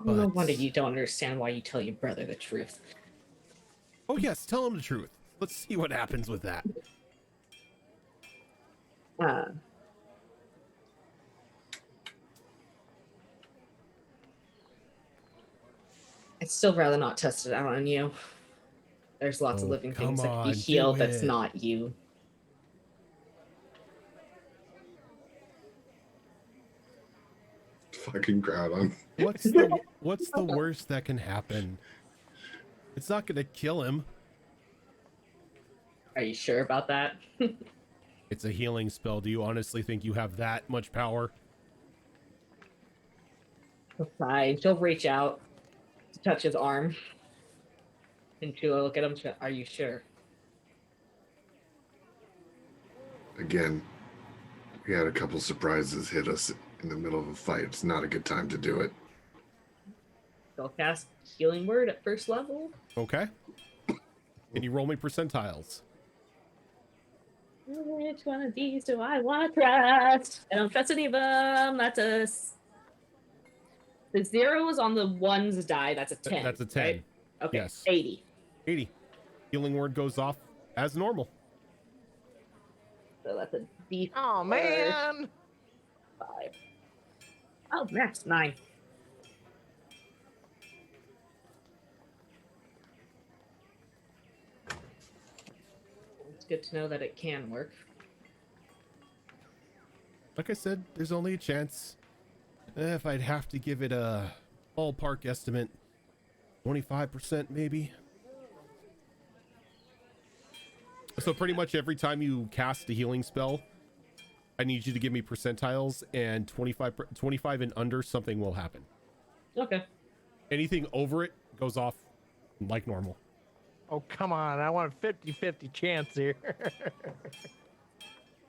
No But- wonder you don't understand why you tell your brother the truth. Oh yes, tell him the truth. Let's see what happens with that. I'd still rather not test it out on you. There's lots of Oh, living come things that can on, be do healed that's it. not you. Fucking crowd on. What's the worst that can happen? It's not gonna kill him. Are you sure about that? It's a healing spell. Do you honestly think you have that much power? Fine. She'll reach out to touch his arm. And she'll look at him. Are you sure? Again, we had a couple surprises hit us in the middle of a fight. It's not a good time to do it. Go cast Healing Word at first level. Okay. Can you roll me percentiles? Which one of these do I want to trust? I don't trust any of them. That's a... The 0 is on the 1's die. That's a 10. That's a 10. Right? Okay. Yes. 80. 80. Healing word goes off as normal. So that's a D4. Oh man! 5. Oh, max 9. It's good to know that it can work. Like I said, there's only a chance. If I'd have to give it a ballpark estimate, 25% maybe. So pretty much every time you cast a healing spell, I need you to give me percentiles, and 25 and under, something will happen. Okay. Anything over it goes off like normal. Oh, come on. I want a 50-50 chance here.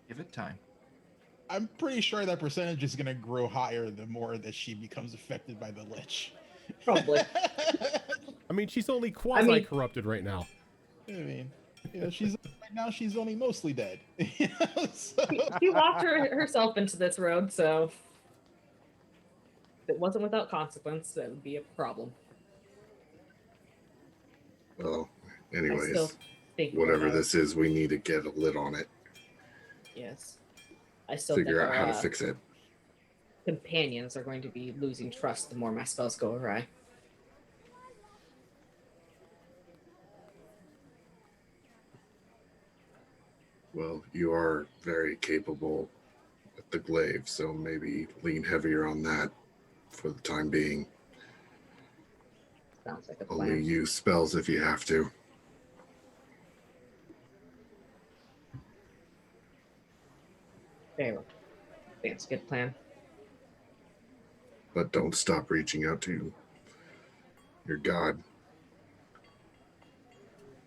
Give it time. I'm pretty sure that percentage is going to grow higher the more that she becomes affected by the lich. Probably. I mean, she's only quasi-corrupted right now. I mean, she's right now. She's only mostly dead. So... She walked herself into this road, so if it wasn't without consequence, that would be a problem. Well, I anyways, still think whatever this is, we need to get a lid on it. Yes. I still Figure think out how to our fix it. companions are going to be losing trust the more my spells go awry. Well, you are very capable with the glaive, so maybe lean heavier on that for the time being. Sounds like a Only plan. use spells if you have to. Very well. I think it's a good plan. But don't stop reaching out to your god.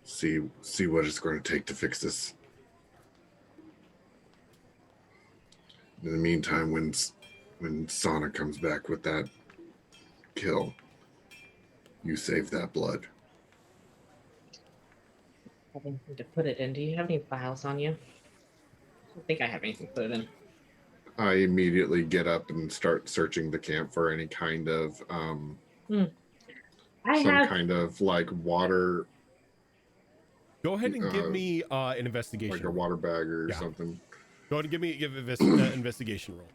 See what it's going to take to fix this. In the meantime, when Sana comes back with that kill, you save that blood. I have anything to put it in. Do you have any files on you? I don't think I have anything to put it in. I immediately get up and start searching the camp for any kind of kind of like water. Go ahead and give me an investigation. Like a water bag or something. Go ahead and give an investigation roll.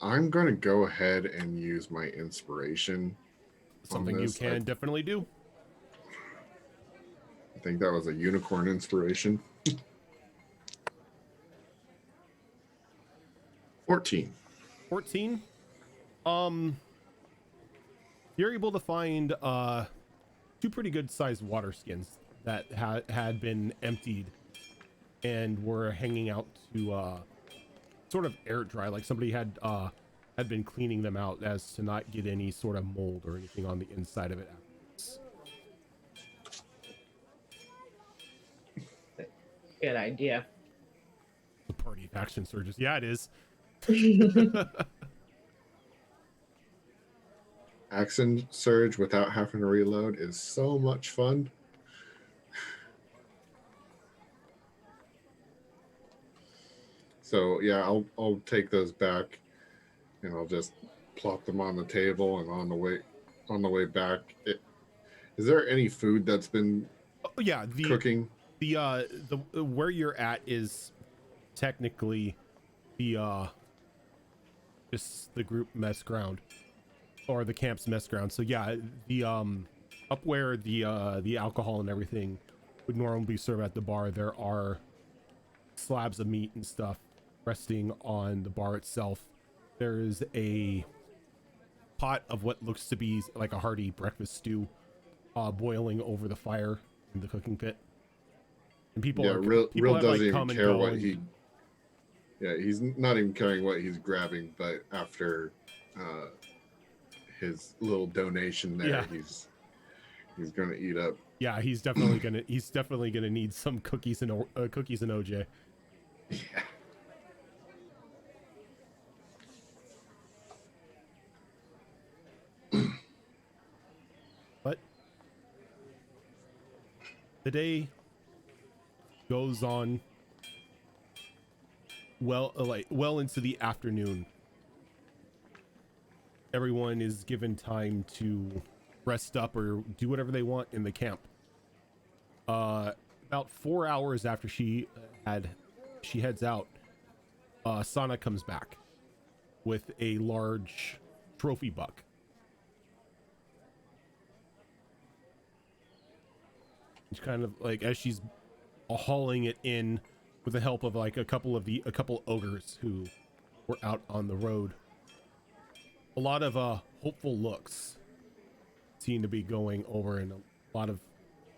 I'm going to go ahead and use my inspiration. Something you can definitely do. I think that was a unicorn inspiration. 14. 14. You're able to find 2 pretty good sized water skins that had been emptied and were hanging out to sort of air dry, like somebody had been cleaning them out as to not get any sort of mold or anything on the inside of it afterwards. Good idea. The party of action surges. Yeah, it is. Action surge without having to reload is so much fun. So yeah, I'll take those back, and I'll just plop them on the table. And on the way back, is there any food that's been cooking? The where you're at is technically the just the group mess ground or the camp's mess ground. So yeah, the up where the alcohol and everything would normally be served at the bar, there are slabs of meat and stuff resting on the bar itself. There is a pot of what looks to be like a hearty breakfast stew boiling over the fire in the cooking pit. And people Real doesn't even care what and... he's not even caring what he's grabbing, but after his little donation there. Yeah. He's gonna eat up. Yeah, he's definitely gonna need some cookies and OJ. Yeah. But the day goes on well into the afternoon. Everyone is given time to rest up or do whatever they want in the camp. About 4 hours after she heads out, Sana comes back with a large trophy buck. It's kind of like, as she's hauling it in with the help of like a couple ogres who were out on the road. A lot of hopeful looks seem to be going over, and a lot of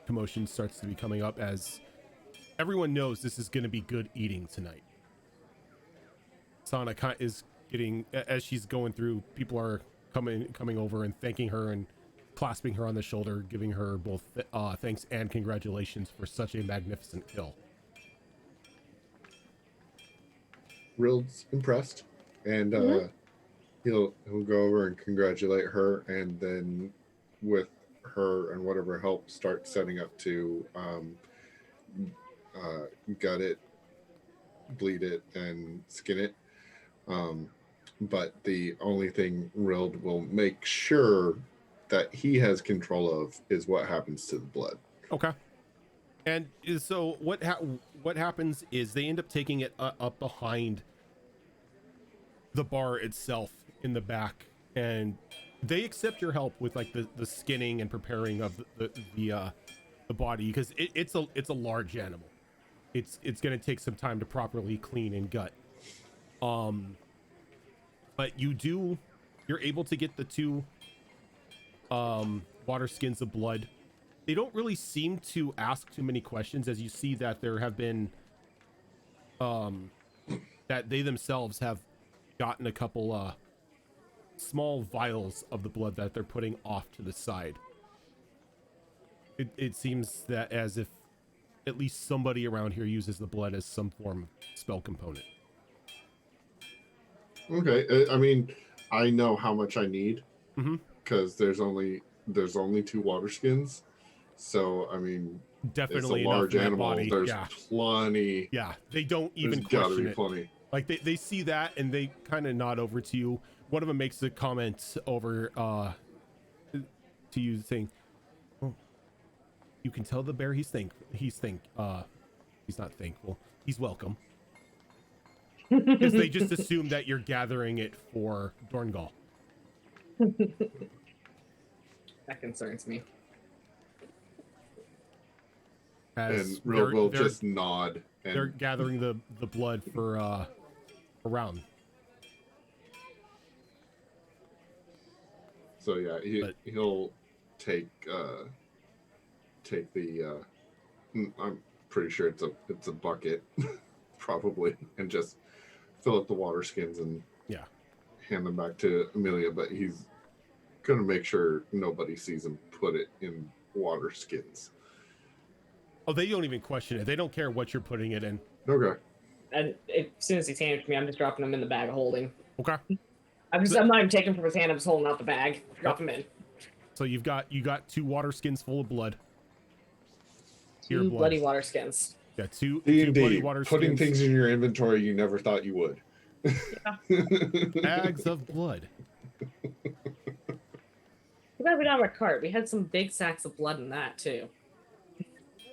commotion starts to be coming up as everyone knows this is going to be good eating tonight. Sana is getting, as she's going through, people are coming over and thanking her and clasping her on the shoulder, giving her both thanks and congratulations for such a magnificent kill. Rild's impressed, and he'll go over and congratulate her, and then with her and whatever help start setting up to gut it, bleed it, and skin it. But the only thing Rild will make sure that he has control of is what happens to the blood. Okay. And so what happens is they end up taking it up behind the bar itself in the back, and they accept your help with like the skinning and preparing of the body, because it's a large animal. It's going to take some time to properly clean and gut. But you're able to get the two water skins of blood. They don't really seem to ask too many questions, as you see that there have been that they themselves have gotten a couple small vials of the blood that they're putting off to the side. It seems that as if at least somebody around here uses the blood as some form of spell component. Okay, I mean, I know how much I need, because Mm-hmm. there's only 2 water skins, so I mean, Definitely it's a large enough for that animal. body. There's Yeah. plenty. Yeah, they don't even There's gotta question be it. plenty. Like they see that and they kind of nod over to you. One of them makes a comment over to you saying, "Oh, you can tell the bear he's not thankful. He's welcome." Because they just assume that you're gathering it for Dorngal. That concerns me. As And Rild will they're just nod. they're And gathering the blood for around. so yeah, he'll take the I'm pretty sure it's a bucket probably, and just fill up the water skins and hand them back to Amelia, but he's gonna make sure nobody sees him put it in water skins. Oh, they don't even question it. They don't care what you're putting it in. Okay. And as soon as he's handed to me, I'm just dropping them in the bag of holding. Okay. I'm not even taking from his hand. I'm just holding out the bag. Drop them in. So you got 2 water skins full of blood. Pure Two blood. bloody water skins. Yeah, two D&D, bloody water putting skins. things in your inventory you never thought you would. Bags of blood. Too bad we don't have a cart. We had some big sacks of blood in that too.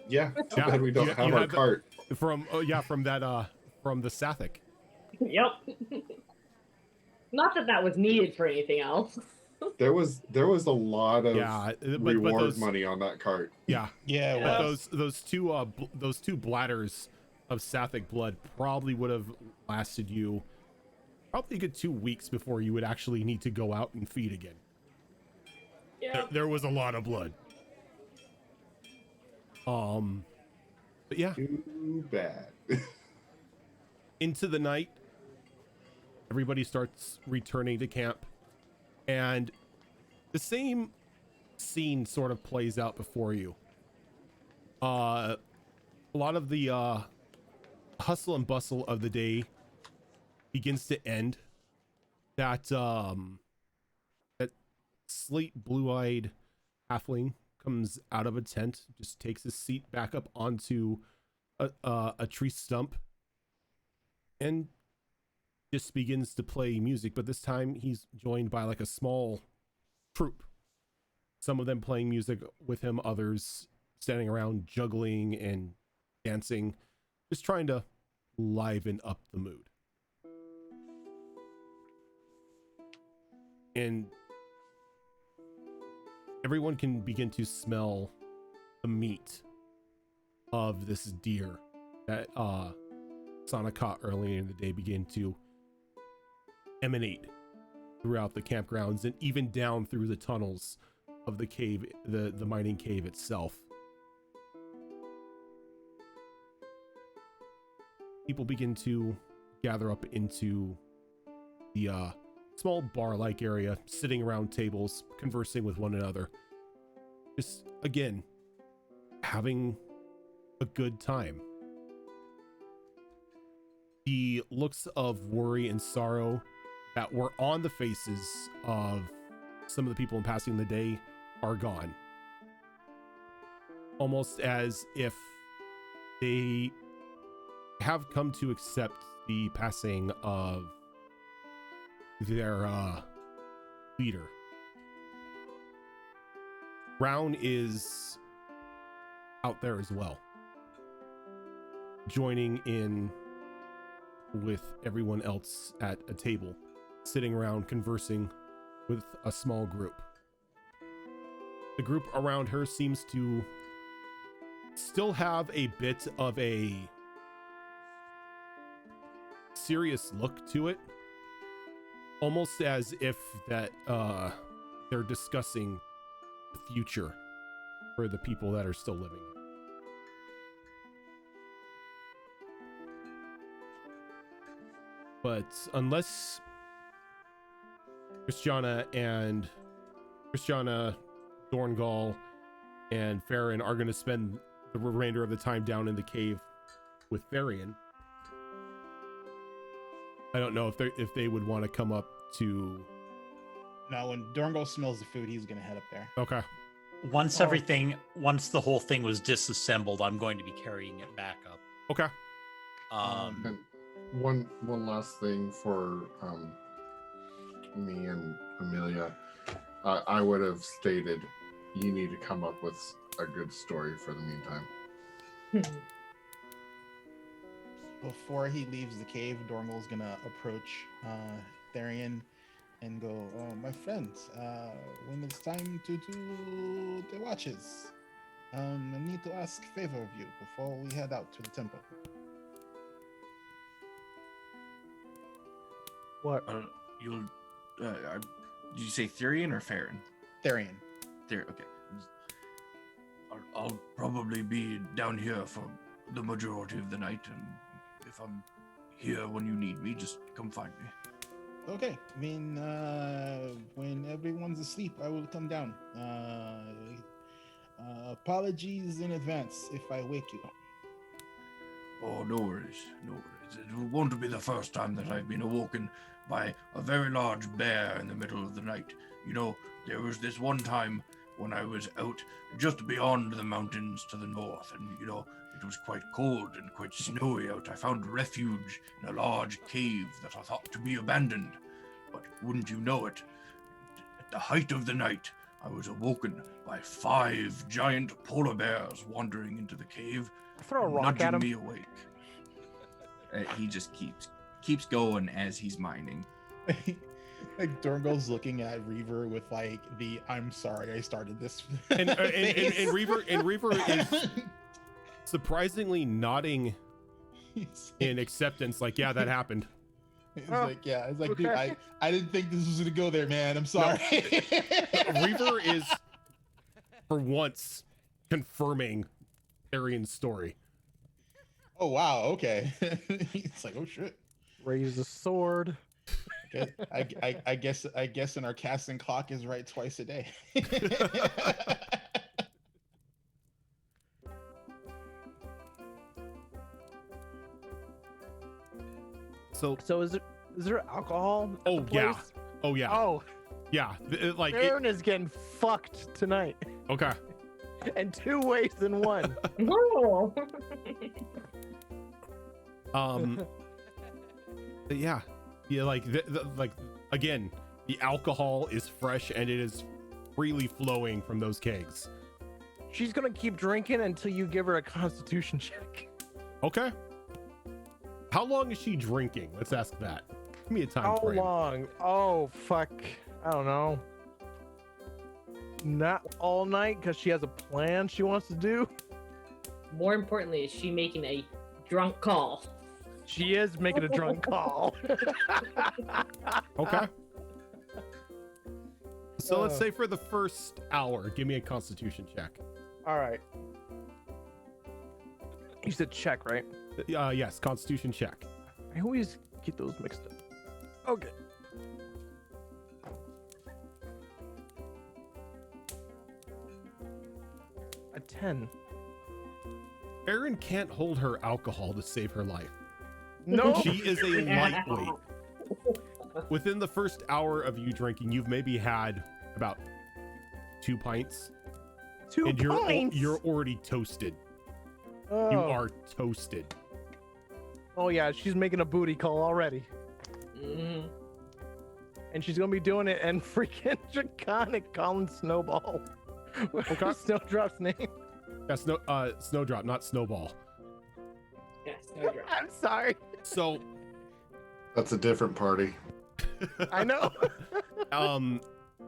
Yeah, too Yeah, bad we don't you have our had the- cart. From from the Sathic. Yep. Not that was needed for anything else. There was a lot of reward those, money on that cart. Yeah. Yeah, But well, those two bladders of Sathic blood probably would have lasted you probably a good 2 weeks before you would actually need to go out and feed again. Yeah. There was a lot of blood. But yeah, Too bad. into the night, everybody starts returning to camp, and the same scene sort of plays out before you. A lot of the hustle and bustle of the day begins to end. That that slate blue-eyed halfling comes out of a tent, just takes his seat back up onto a tree stump, and just begins to play music. But this time he's joined by like a small troupe. Some of them playing music with him, others standing around juggling and dancing, just trying to liven up the mood. And everyone can begin to smell the meat of this deer that Sana caught earlier in the day begin to emanate throughout the campgrounds and even down through the tunnels of the cave, the mining cave itself. People begin to gather up into the small bar-like area, sitting around tables, conversing with one another. Just, again, having a good time. The looks of worry and sorrow that were on the faces of some of the people in passing the day are gone. Almost as if they have come to accept the passing of their leader. Brown is out there as well, joining in with everyone else at a table, sitting around conversing with a small group. The group around her seems to still have a bit of a serious look to it, almost as if that they're discussing the future for the people that are still living. But unless Christiana, Dorngall, and Farron are going to spend the remainder of the time down in the cave with Therian, I don't know if they would want to come up to. No, when Dorngal smells the food, he's gonna head up there. Okay. Once the whole thing was disassembled, I'm going to be carrying it back up. Okay. And one last thing for me and Amelia, I would have stated you need to come up with a good story for the meantime. Before he leaves the cave, Dorngal's gonna approach Therian and go, "Oh, my friends, when it's time to do the watches, I need to ask a favor of you before we head out to the temple." What? Did you say Therian or Farron? Therian. Okay. I'll probably be down here for the majority of the night, and if I'm here when you need me, just come find me. Okay. I mean, when everyone's asleep, I will come down. Apologies in advance if I wake you. Oh, no worries, no worries. It won't be the first time that I've been awoken by a very large bear in the middle of the night. You know, there was this one time when I was out just beyond the mountains to the north, and, you know, it was quite cold and quite snowy out. I found refuge in a large cave that I thought to be abandoned. But wouldn't you know it, at the height of the night, I was awoken by 5 giant polar bears wandering into the cave, Throw a rock at nudging him. me awake. He just keeps going as he's mining. Like Dorngal's looking at Reaver with like the "I'm sorry I started this." And face. Reaver is surprisingly nodding He's in acceptance, like, yeah, that happened. It's Oh, like, yeah, it's like, dude, okay. I didn't think this was gonna go there, man. I'm sorry. Reaver is, for once, confirming Arian's story. Oh wow, okay. It's like, oh shit. Raise the sword. I guess in our casting clock is right twice a day. So is there alcohol? at Oh, the yeah. place? Oh yeah. Oh, Yeah. Like Aaron is getting fucked tonight, okay. and 2 ways in one. No. But yeah. Yeah, like like again, the alcohol is fresh and it is freely flowing from those kegs. She's gonna keep drinking until you give her a Constitution check. Okay. How long is she drinking? Let's ask that. Give me a time How frame. long? Oh fuck, I don't know. Not all night because she has a plan she wants to do. More importantly, is she making a drunk call? She is making a drunk call. Okay. So let's Uh. say for the first hour, give me a constitution check. All right. You said check, right? Yes, constitution check. I always get those mixed up. Okay. A 10. Erin can't hold her alcohol to save her life. No. She is a lightweight. Within the first hour of you drinking, you've maybe had about 2 pints. 2 And pints. you're already toasted. Oh. You are toasted. Oh yeah, she's making a booty call already, Mhm. and she's gonna be doing it in freaking Draconic calling Snowball. Okay. Snowdrop's name. That's Snowdrop, not Snowball. Yes, no drunk. I'm sorry. So That's a different party. I know.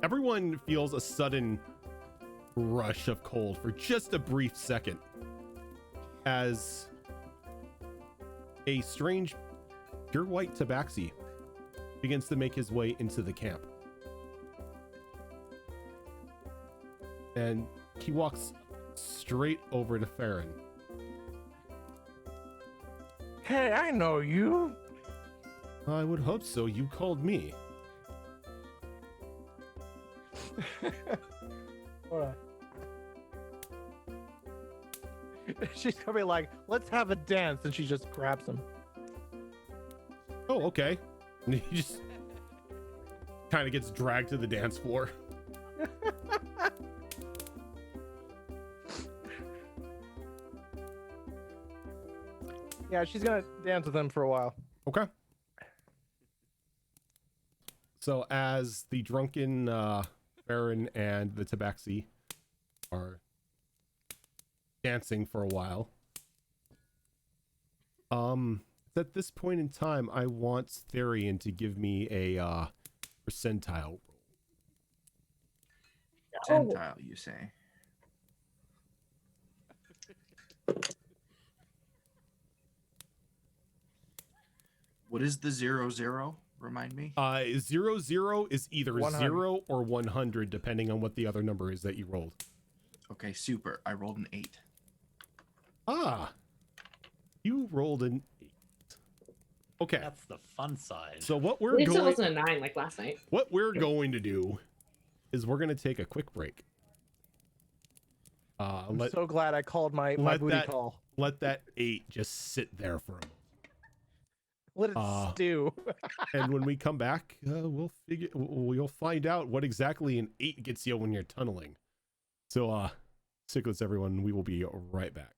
everyone feels a sudden rush of cold for just a brief second as a strange pure white tabaxi begins to make his way into the camp. And he walks straight over to Farron. Hey, I know you. I would hope so. You called me. Hold on. She's gonna be like, let's have a dance, and she just grabs him. Oh, okay. And he just kind of gets dragged to the dance floor. Yeah, she's gonna dance with him for a while. Okay. So as the drunken Baron and the Tabaxi are dancing for a while, at this point in time, I want Therian to give me a percentile roll. Percentile, you say? What is the 0-0? Remind me. 0-0 is either 100. 0 or 100, depending on what the other number is that you rolled. Okay, super. I rolled an 8. Ah, you rolled an 8. Okay, That's the fun side. so what At we're least it going wasn't a 9 like last night. what we're going to do is we're going to take a quick break. I'm Let so glad I called my booty that- call. let that 8 just sit there for a moment. Let it stew. And when we come back, we'll find out what exactly an 8 gets you when you're tunneling. So stick with us, everyone. We will be right back.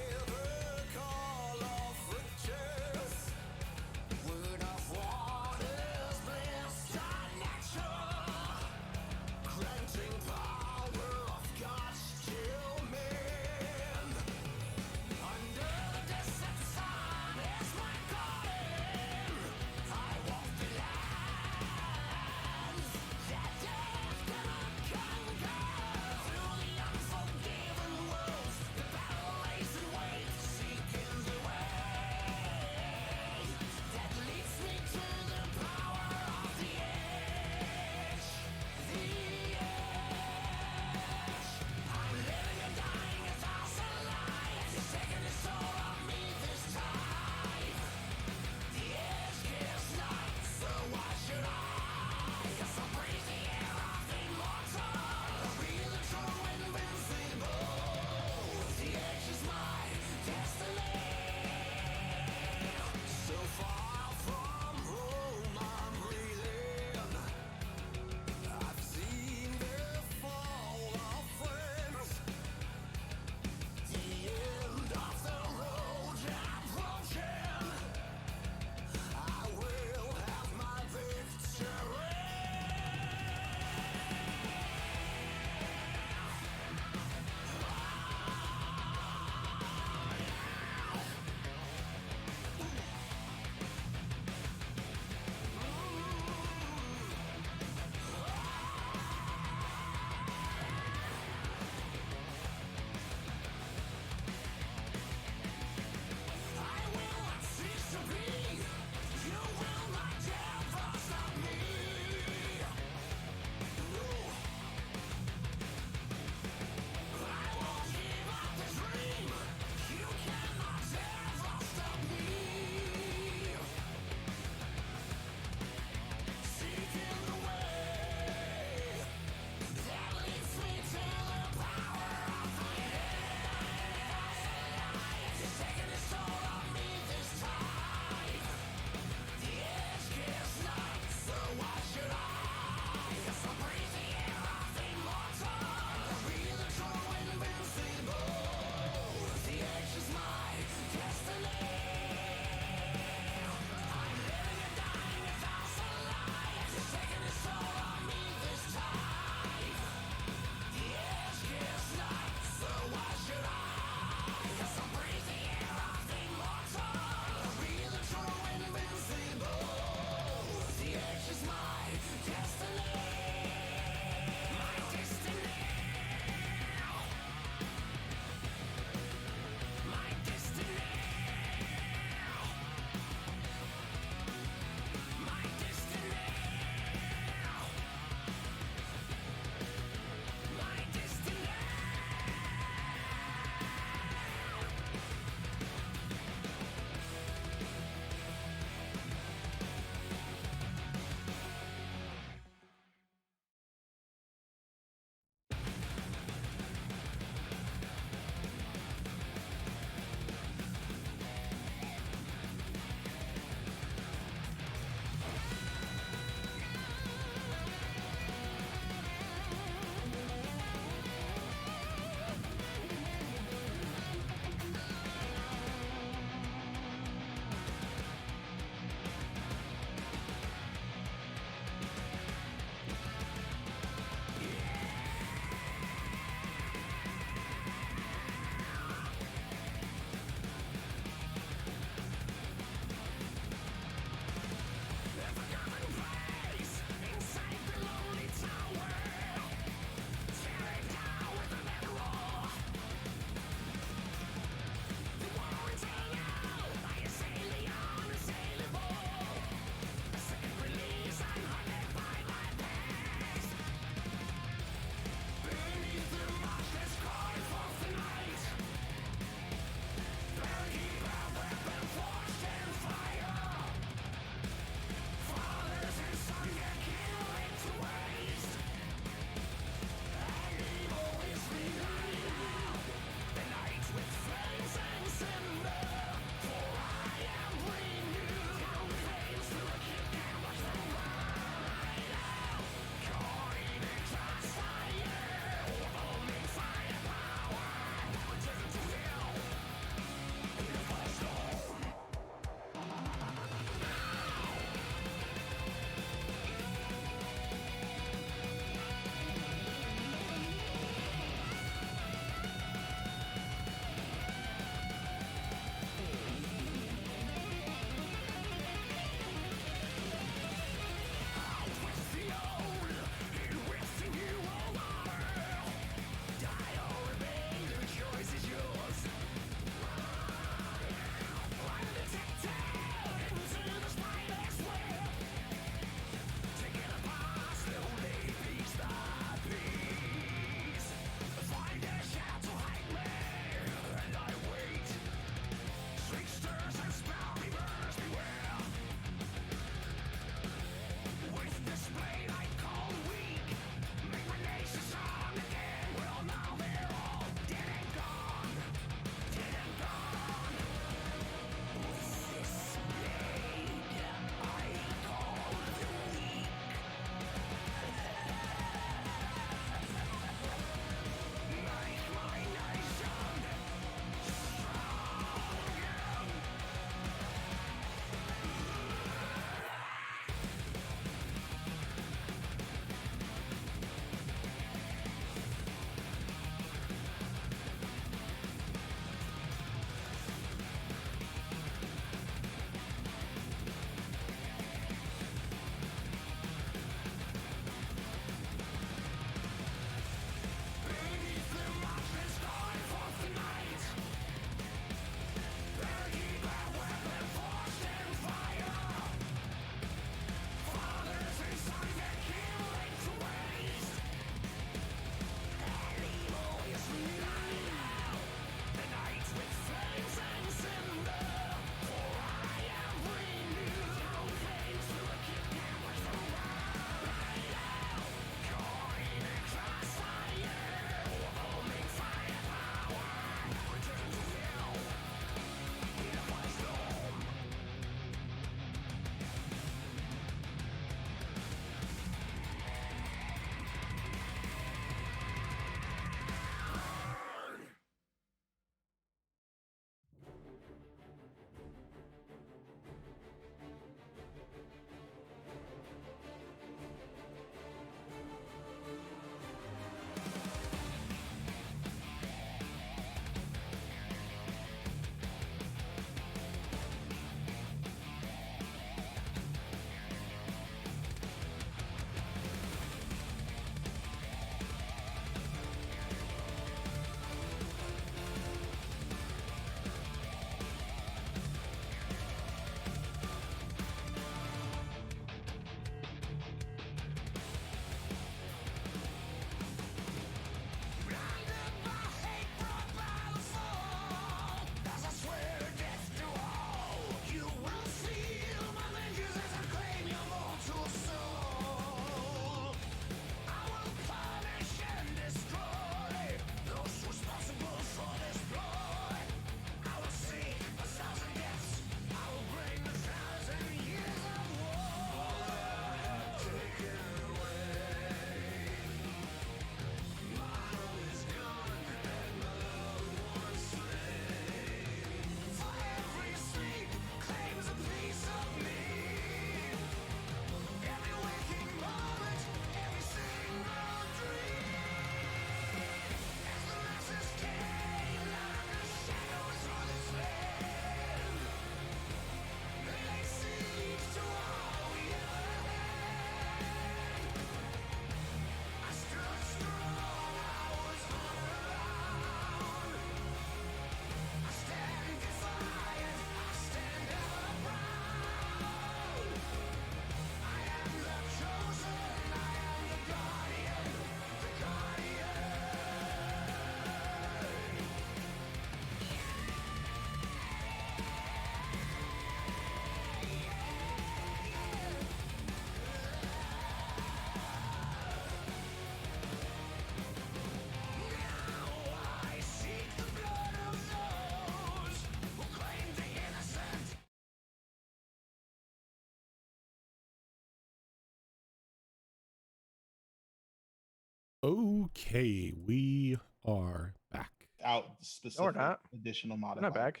Okay, we are back. Out specific not. additional not modifiers. back.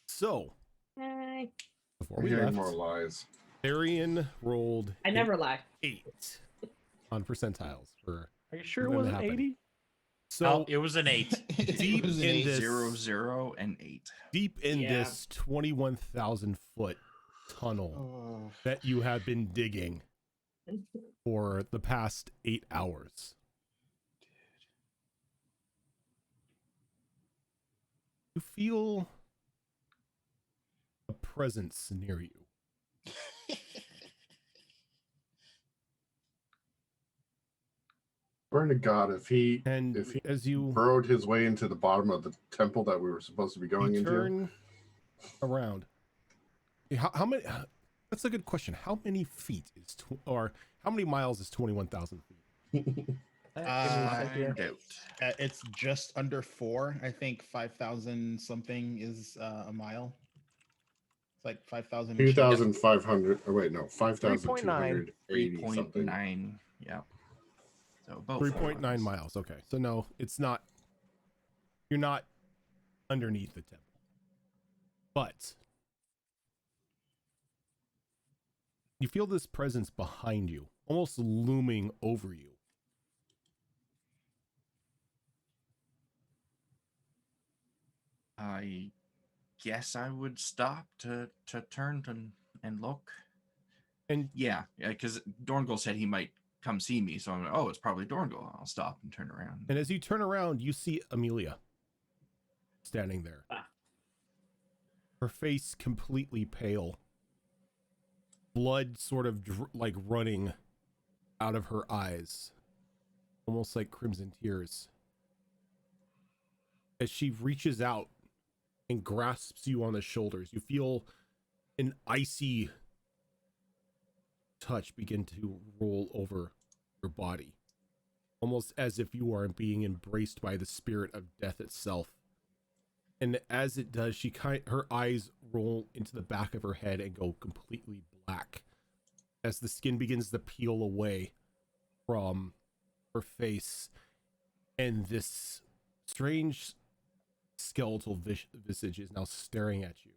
So, Hi. before I'm we hearing left, more lies. Therian rolled I never lie. 8 on percentiles for Are you sure it What wasn't happened? 80? so It was an 8. deep was an in eight. this 0, 0, and 8. deep in Yeah. this 21,000 foot tunnel Oh, that you have been digging for the past 8 hours. You feel a presence near you. Burn to God, if he And as you burrowed his way into the bottom of the temple that we were supposed to be going into. turn around, how many? That's a good question. How many feet is or how many miles is 21,000 feet? Find out. it's just under 4. I think 5,000 something is a mile. It's like 5,000. 2,500. Oh, wait, no. 5,280 something. 3.9. Yeah. So about 3.9 miles. Okay, so no, it's not. You're not underneath the temple, but you feel this presence behind you, almost looming over you. I guess I would stop to turn and look. And Yeah, because Dorngal said he might come see me, so I'm like, oh, it's probably Dorngal. I'll stop and turn around. as you turn around, you see Amelia standing there. Ah. Her face completely pale. Blood sort of like running out of her eyes. Almost like crimson tears. As she reaches out and grasps you on the shoulders, you feel an icy touch begin to roll over your body. Almost as if you are being embraced by the spirit of death itself. And as it does, her eyes roll into the back of her head and go completely black as the skin begins to peel away from her face, and this strange skeletal visage is now staring at you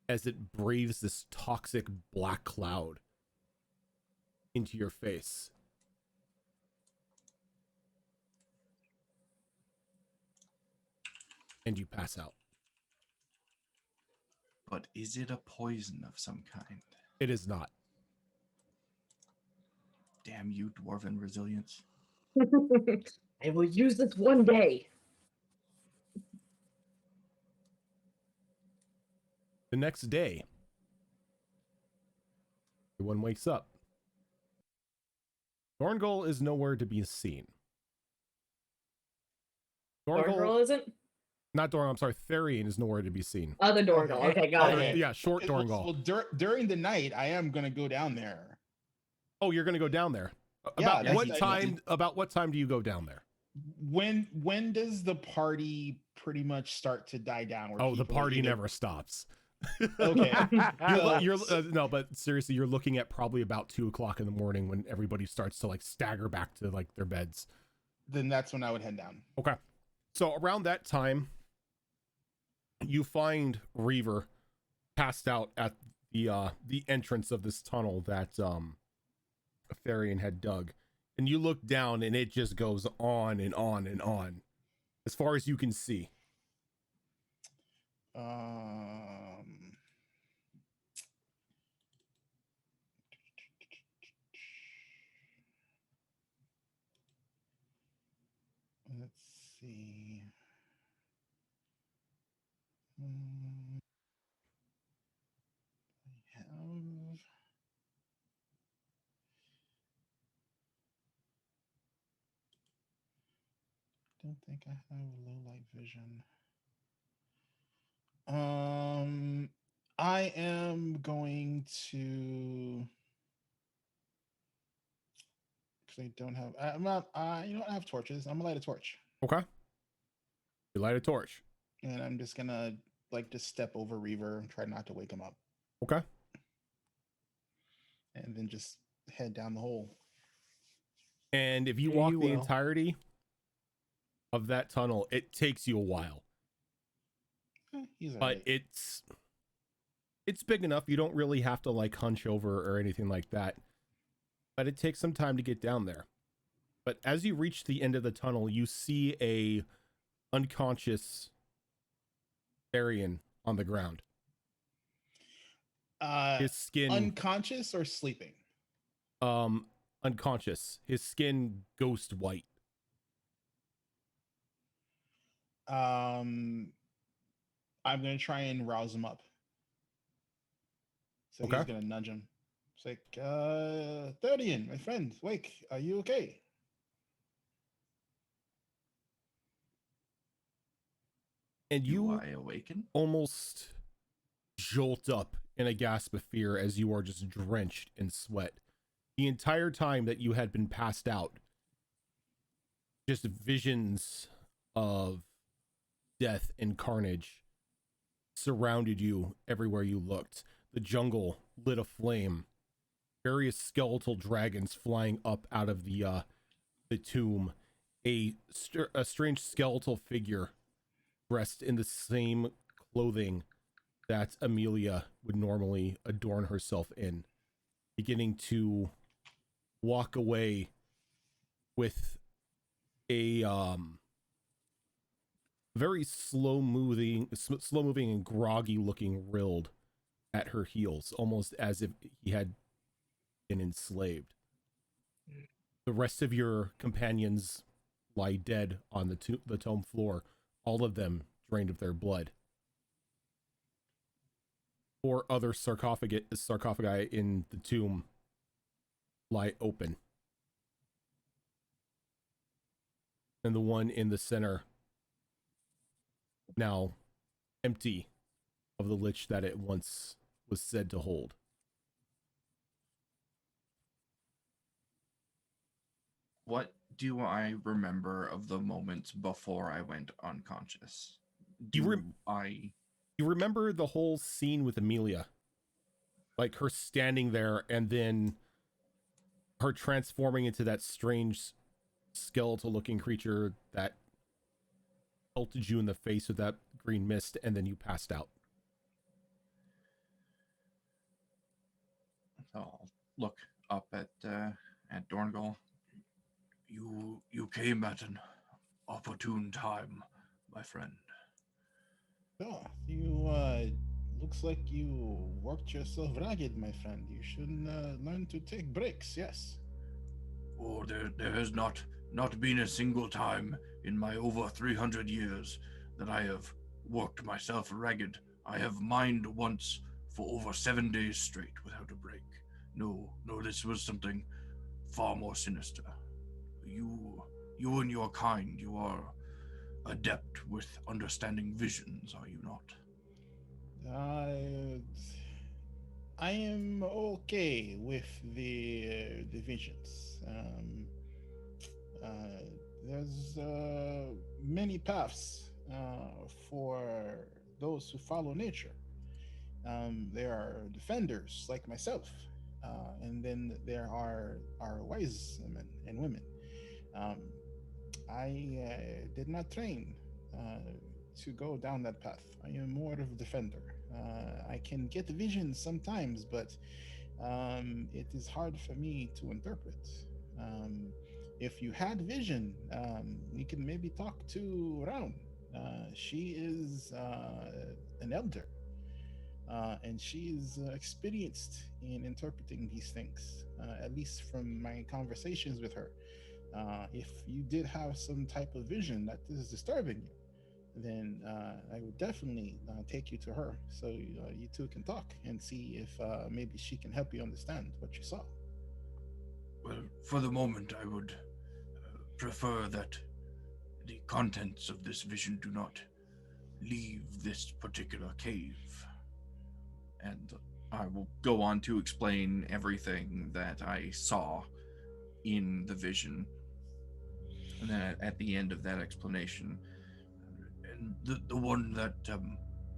as it breathes this toxic black cloud into your face. And you pass out. But is it a poison of some kind? It is not. Damn you, dwarven resilience. I will use this one day. The next day, everyone wakes up. Dorngal is nowhere to be seen. Dorngal isn't? Not Dorngal, I'm sorry, Therian is nowhere to be seen. Other Dorngal. Okay, got Other- it. yeah, short Well, Dorngal. during the night, I am gonna go down there. Oh, you're gonna go down there. Yeah, About that's what the time? idea. About what time do you go down there? When does the party pretty much start to die down? where Oh, the people are party either- never stops. Okay. No, but seriously, you're looking at probably about 2:00 in the morning when everybody starts to like stagger back to like their beds. Then that's when I would head down. Okay, so around that time, you find Reaver passed out at the entrance of this tunnel that Therian had dug, and you look down and it just goes on and on and on, as far as you can see. Let's see. I have. Don't think I have low light vision. I am going to. Because I don't have. I'm not. You don't have torches. I'm gonna light a torch, Okay, you light a torch. and I'm just gonna just step over Reaver, try not to wake him up, Okay, and then just head down the hole. And if you Yeah, walk you the will. entirety of that tunnel, it takes you a while. He's But alright. it's big enough you don't really have to like hunch over or anything like that. But it takes some time to get down there. But as you reach the end of the tunnel, you see a unconscious Aryan on the ground. His skin Unconscious or sleeping? unconscious. His skin ghost white. I'm gonna try and rouse him up. So Okay. he's gonna nudge him. It's like, Thirdian, my friend, wake, are you okay? And Do you I awaken? almost jolt up in a gasp of fear as you are just drenched in sweat. The entire time that you had been passed out, just visions of death and carnage surrounded you everywhere you looked. The jungle lit aflame. Various skeletal dragons flying up out of the tomb. A strange skeletal figure dressed in the same clothing that Amelia would normally adorn herself in, beginning to walk away with a very slow moving and groggy looking Rild at her heels, almost as if he had been enslaved. The rest of your companions lie dead on the tomb floor, all of them drained of their blood. 4 other sarcophagi in the tomb lie open. And the one in the center now empty of the lich that it once was said to hold. What do I remember of the moments before I went unconscious? You I remember the whole scene with Amelia, like her standing there and then her transforming into that strange skeletal looking creature that pelted you in the face with that green mist, and then you passed out. I'll look up at Dorngal. You came at an opportune time, my friend. Oh, you looks like you worked yourself ragged, my friend. You should learn to take breaks. Yes. Oh, there has not been a single time in my over 300 years that I have worked myself ragged. I have mined once for over 7 days straight without a break. No, this was something far more sinister. You and your kind, you are adept with understanding visions, are you not? I am okay with the visions. There's many paths for those who follow nature. There are defenders like myself, and then there are wise men and women. I did not train to go down that path. I am more of a defender. I can get visions sometimes, but it is hard for me to interpret. If you had vision, we can maybe talk to Raun. She is an elder, and she is experienced in interpreting these things, at least from my conversations with her. If you did have some type of vision that is disturbing you, then I would definitely take you to her so you two can talk and see if maybe she can help you understand what you saw. Well, for the moment, I would prefer that the contents of this vision do not leave this particular cave. And I will go on to explain everything that I saw in the vision. And then at the end of that explanation, and the one that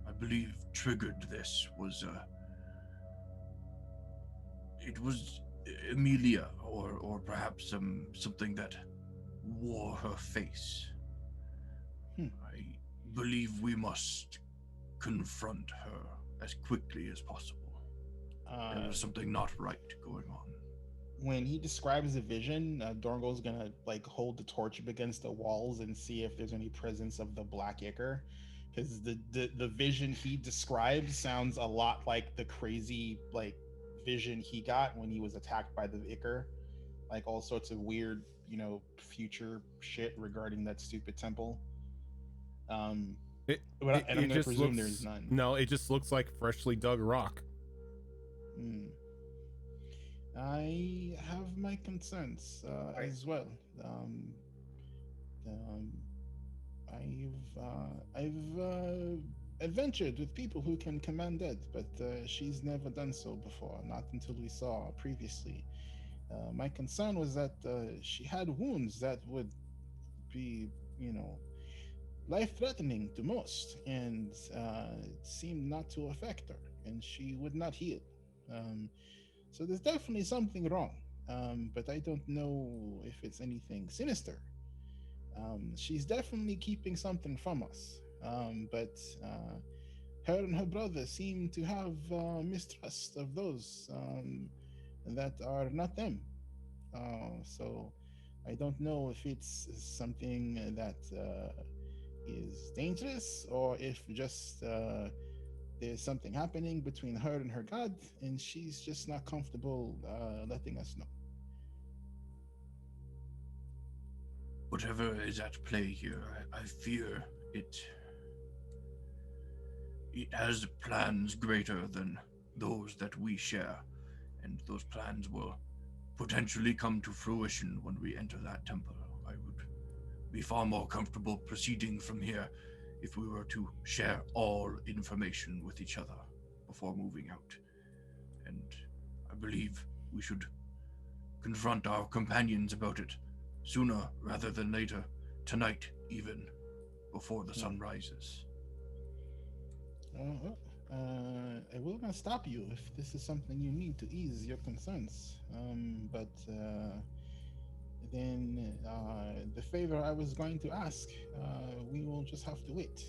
I believe triggered this was Emilia, or perhaps something that wore her face. I believe we must confront her as quickly as possible. There is something not right going on. When he describes the vision, Dorngo's gonna like hold the torch up against the walls and see if there's any presence of the black ichor, because the vision he describes sounds a lot like the crazy like vision he got when he was attacked by the ichor, like all sorts of weird, future shit regarding that stupid temple. I'm gonna presume there's none. No, it just looks like freshly dug rock. I have my concerns as well. I've adventured with people who can command dead, but she's never done so before, not until we saw previously. My concern was that she had wounds that would be, life-threatening to most, and it seemed not to affect her, and she would not heal. So there's definitely something wrong, but I don't know if it's anything sinister. She's definitely keeping something from us, but her and her brother seem to have mistrust of those that are not them. So I don't know if it's something that is dangerous, or if just there's something happening between her and her god, and she's just not comfortable letting us know. Whatever is at play here, I fear it has plans greater than those that we share, and those plans will potentially come to fruition when we enter that temple. I would be far more comfortable proceeding from here if we were to share all information with each other before moving out. And I believe we should confront our companions about it sooner rather than later, tonight even, before the sun rises. I will not stop you if this is something you need to ease your concerns. But then the favor I was going to ask, we will just have to wait.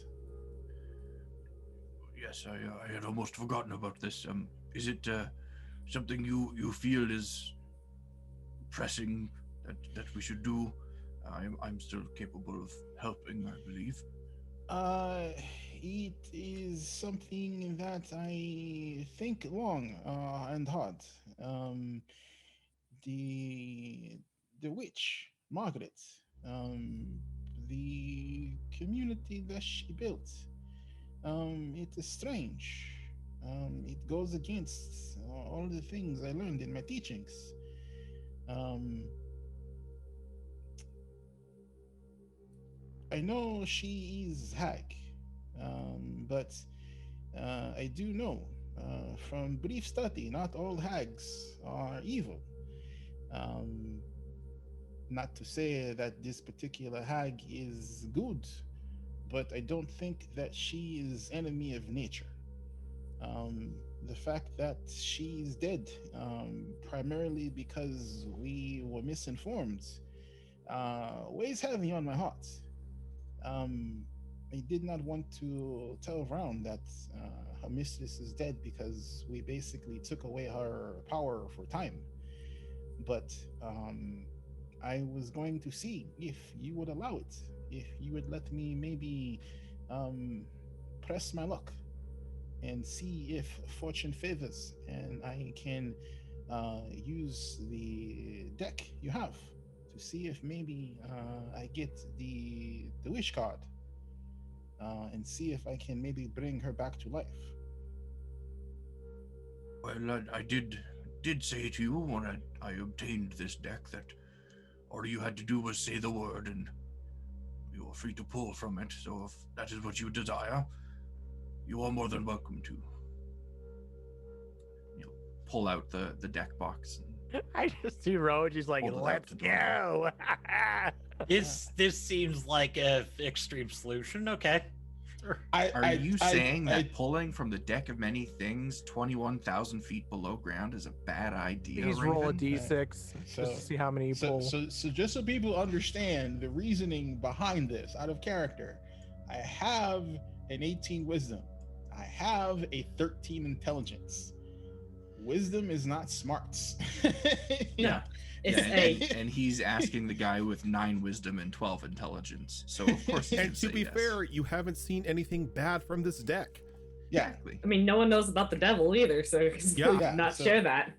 Yes, I had almost forgotten about this. Is it something you feel is pressing that we should do? I'm still capable of helping, I believe. It is something that I think long and hard. The witch, Margaret, the community that she built, it is strange. It goes against all the things I learned in my teachings. I know she is hag, but I do know from brief study, not all hags are evil. Not to say that this particular hag is good, but I don't think that she is enemy of nature. The fact that she is dead, primarily because we were misinformed, weighs heavy on my heart. I did not want to tell Brown that her mistress is dead because we basically took away her power for time. But I was going to see if you would allow it, if you would let me maybe press my luck and see if fortune favors, and I can use the deck you have to see if maybe I get the wish card and see if I can maybe bring her back to life. Well, I did say to you when I obtained this deck that all you had to do was say the word and you are free to pull from it. So if that is what you desire, you are more than welcome to. You'll pull out the deck box. I just see Roach. He's like, "Let's go." This seems like a extreme solution. Okay. Are you saying that pulling from the deck of many things 21,000 feet below ground is a bad idea? Please roll a Raven? d6 So- just to see how many you pull. So just so people understand the reasoning behind this, out of character, I have an 18 wisdom. I have a 13 intelligence. Wisdom is not smarts. No, it's Yeah, a. and he's asking the guy with 9 wisdom and 12 intelligence. So of course he And can to say be yes. fair, you haven't seen anything bad from this deck. Yeah. Exactly. I mean, no one knows about the devil either, so Yeah. Yeah, not so- share that.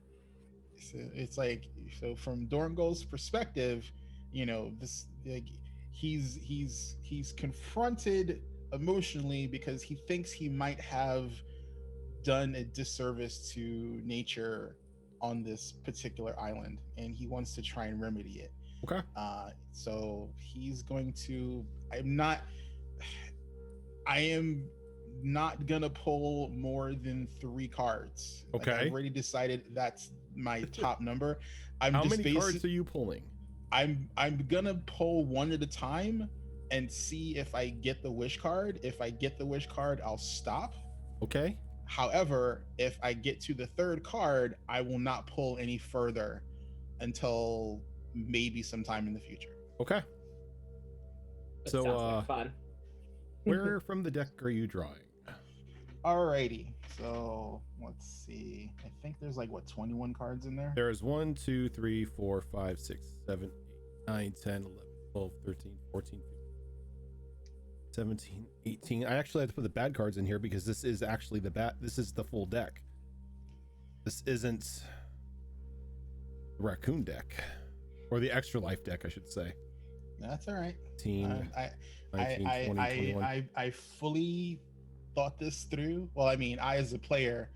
So it's like, so from Dorngol's perspective, you know, this, like, he's confronted emotionally because he thinks he might have done a disservice to nature on this particular island, and he wants to try and remedy it. Okay. So he's going to. I am not gonna pull more than 3 cards. Like, Okay. I've already decided that's my top number. I'm How just many cards are you pulling? I'm gonna pull one at a time and see if I get the wish card. If I get the wish card, I'll stop. Okay. However, if I get to the 3rd card, I will not pull any further until maybe sometime in the future. Okay. That So, sounds like fun. Where from the deck are you drawing? Alrighty, so let's see. I think there's like, what, 21 cards in there? There's 1, 2, 3, 4, 5, 6, 7, 8, 9, 10, 11, 12, 13, 14, 15, 17, 18. I actually had to put the bad cards in here because this is actually this is the full deck. This isn't the raccoon deck. Or the extra life deck, I should say. That's all right. 18, 19, 20, 21. I fully thought this through. Well, I mean, I as a player,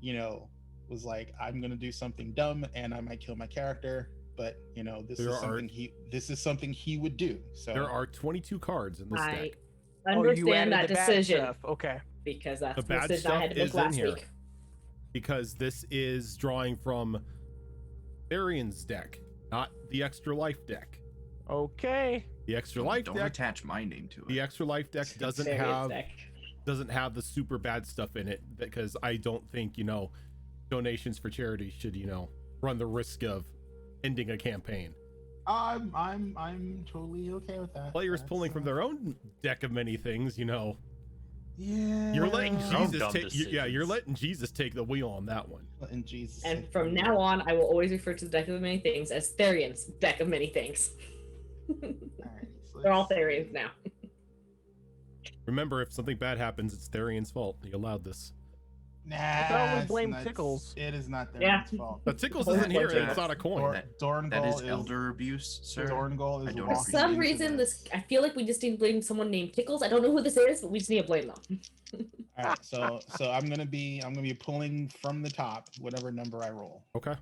you know, was like, I'm gonna do something dumb and I might kill my character, but you know, this is something he would do. So There are 22 cards in this I deck. understand that the bad decision stuff. Okay. because that's The the bad decision I had to stuff is make in last here. week. Because this is drawing from Arian's deck, not the extra life deck. Okay. The extra life Don't deck. attach my name to it. The extra life deck doesn't Various have deck. the super bad stuff in it, because I don't think, donations for charity should, run the risk of ending a campaign. I'm totally okay with that. Players That's, pulling from their own deck of many things, Yeah. you're letting Dumb Jesus take you're decisions. letting Jesus take the wheel on that one. Letting Jesus. And take from the now wheel. on, I will always refer to the deck of many things as Therian's deck of many things. Alright, so They're all let's see. Therians now. Remember, if something bad happens, it's Therian's fault. He allowed this. Nah, can always it's blame not- Tickles. It is not their Yeah. fault. But Tickles Or isn't here, Tickles. and it's not a coin. Dorngol That is elder abuse, sir. Dorngol I is don't For walking some into reason, this. I feel like we just need to blame someone named Tickles. I don't know who this is, but we just need to blame them. All right, so I'm gonna be pulling from the top, whatever number I roll. Okay.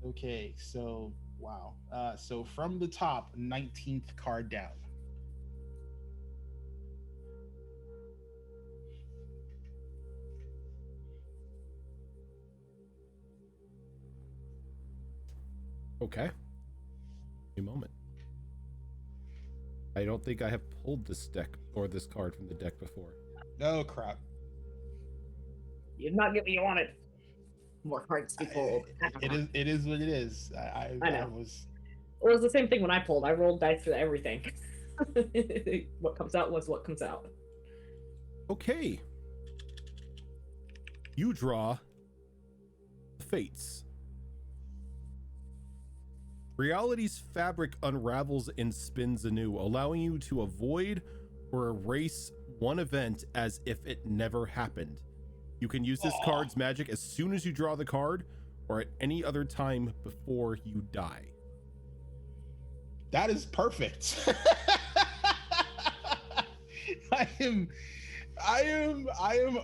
Okay, so wow. So from the top, 19th card down. Okay. A moment. I don't think I have pulled this deck or this card from the deck before. Oh crap. You did not get what you wanted. More cards to be pulled. It is what it is. I know. was It was the same thing when I pulled. I rolled dice for everything. What comes out was what comes out. Okay. You draw the Fates. Reality's fabric unravels and spins anew, allowing you to avoid or erase one event as if it never happened. You can use this card's magic as soon as you draw the card or at any other time before you die. That is perfect. I am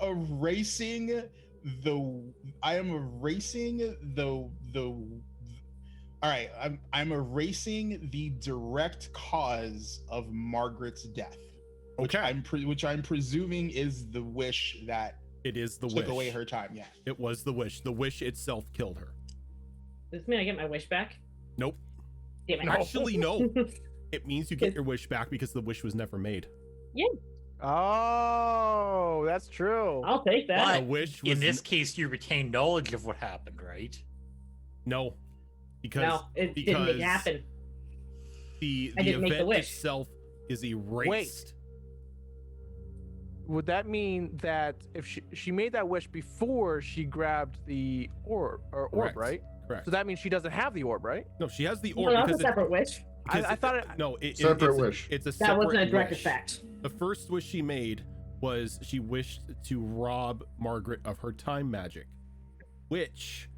erasing the all right, I'm erasing the direct cause of Margaret's death. Which Okay. which I'm presuming is the wish that It is the took wish. away her time. Yeah. It was the wish. The wish itself killed her. Does this mean I get my wish back? Nope. Damn it. Actually, no. It means you get your wish back because the wish was never made. Oh, that's true. I'll take that. A wish was In this case, you retain knowledge of what happened, right? no, because No, it didn't make it happen. the I didn't make the event wish. itself is erased. Would that mean that if she made that wish before she grabbed the orb, Correct. right? Correct. So that means she doesn't have the orb, right? No, she has the No, orb that's a because separate wish. I thought it. no, Separate wish. It's a That separate wasn't a direct wish. effect. The first wish she made was she wished to rob Margaret of her time magic, which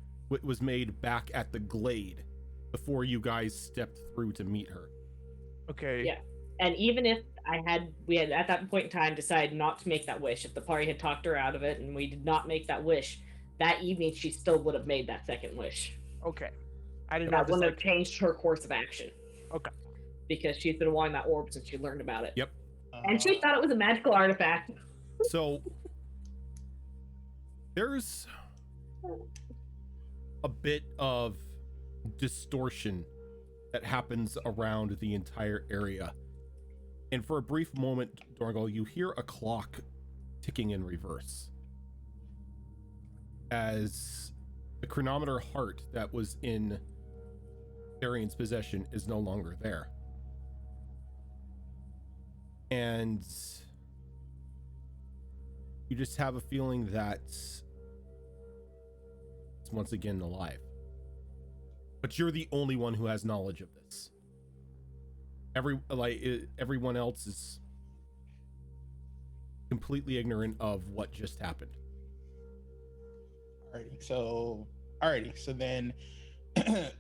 was made back at the glade before you guys stepped through to meet her. Okay. Yeah. And even if we had at that point in time decided not to make that wish, if the party had talked her out of it and we did not make that wish, that evening she still would have made that second wish. Okay. I did That not wouldn't have changed her course of action. Okay. Because she's been wanting that orb since she learned about it. Yep. And she thought it was a magical artifact. So there's a bit of distortion that happens around the entire area. And for a brief moment, Dorgal, you hear a clock ticking in reverse as the chronometer heart that was in Darian's possession is no longer there. And you just have a feeling that it's once again alive. But you're the only one who has knowledge of this. Everyone else is completely ignorant of what just happened. Alrighty, so then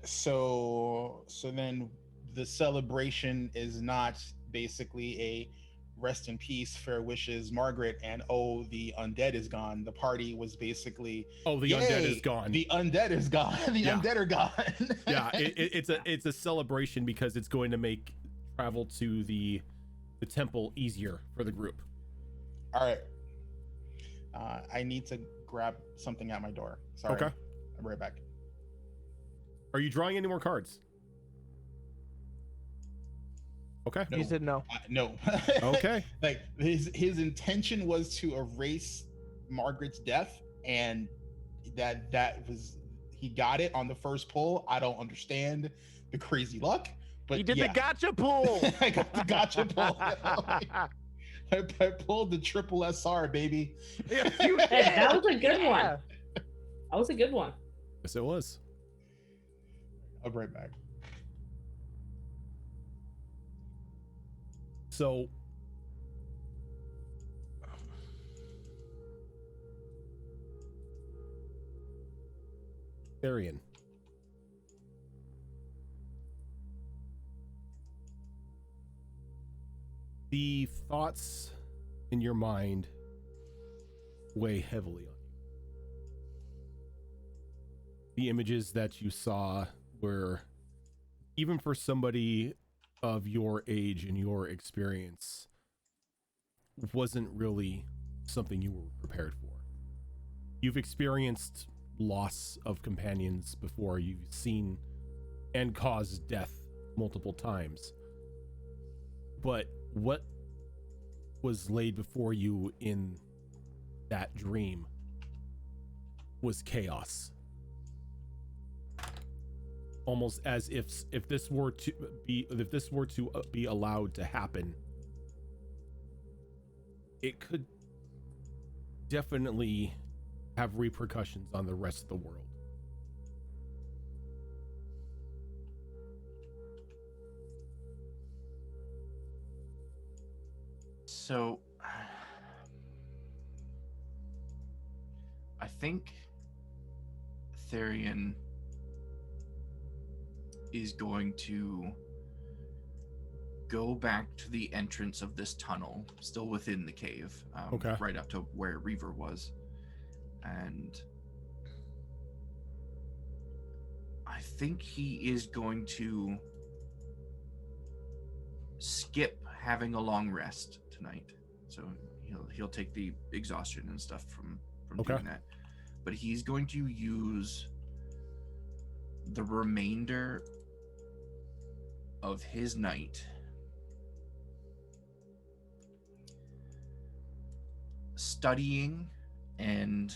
so then the celebration is not basically a rest in peace, fair wishes, Margaret, and oh, the undead is gone. The party was basically, Oh, the yay, undead is gone. The undead is gone. The undead are gone. Yeah, it's a celebration because it's going to make travel to the temple easier for the group. All right. I need to grab something at my door. Sorry. Okay. I'm right back. Are you drawing any more cards? Okay. No. He said no. No. Okay. Like his intention was to erase Margaret's death, and that was, he got it on the first pull. I don't understand the crazy luck, but He did yeah. the gotcha pull. I got the gotcha pull. I pulled the triple SR, baby. You Hey, that was a good Yeah. one. That was a good one. Yes, it was. I'll be right back. So Arian. The thoughts in your mind weigh heavily on you. The images that you saw were, even for somebody of your age and your experience, wasn't really something you were prepared for. You've experienced loss of companions before. You've seen and caused death multiple times. But what was laid before you in that dream was chaos. Almost as if this were to be allowed to happen, it could definitely have repercussions on the rest of the world. So, I think Therian is going to go back to the entrance of this tunnel, still within the cave, Okay. right up to where Reaver was, and I think he is going to skip having a long rest tonight. So he'll take the exhaustion and stuff from Okay. doing that, but he's going to use the remainder of his night studying and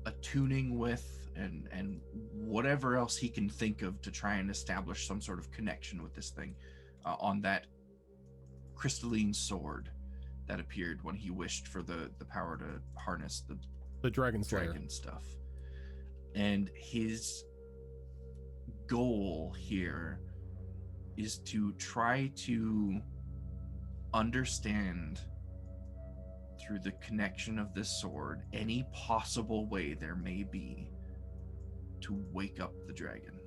attuning with and whatever else he can think of to try and establish some sort of connection with this thing on that crystalline sword that appeared when he wished for the power to harness The Dragon Slayer. dragon stuff. And his goal here is to try to understand through the connection of this sword any possible way there may be to wake up the dragon.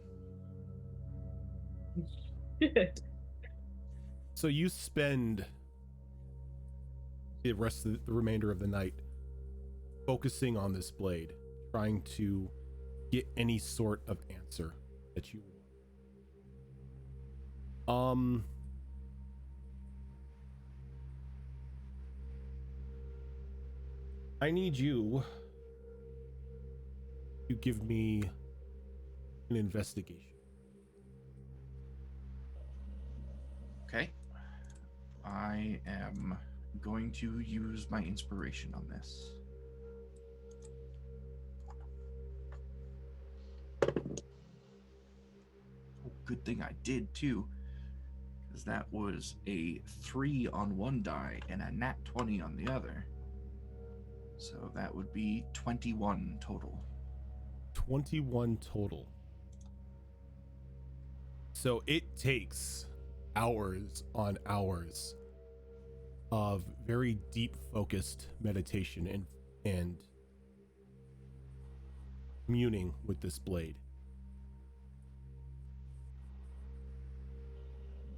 So you spend the rest of the remainder of the night focusing on this blade, trying to get any sort of answer that you want. I need you to give me an investigation. Okay. I am going to use my inspiration on this. Oh, good thing I did too, because that was a 3 on one die and a nat 20 on the other. So that would be 21 total. 21 total. So it takes hours on hours of very deep focused meditation and communing with this blade.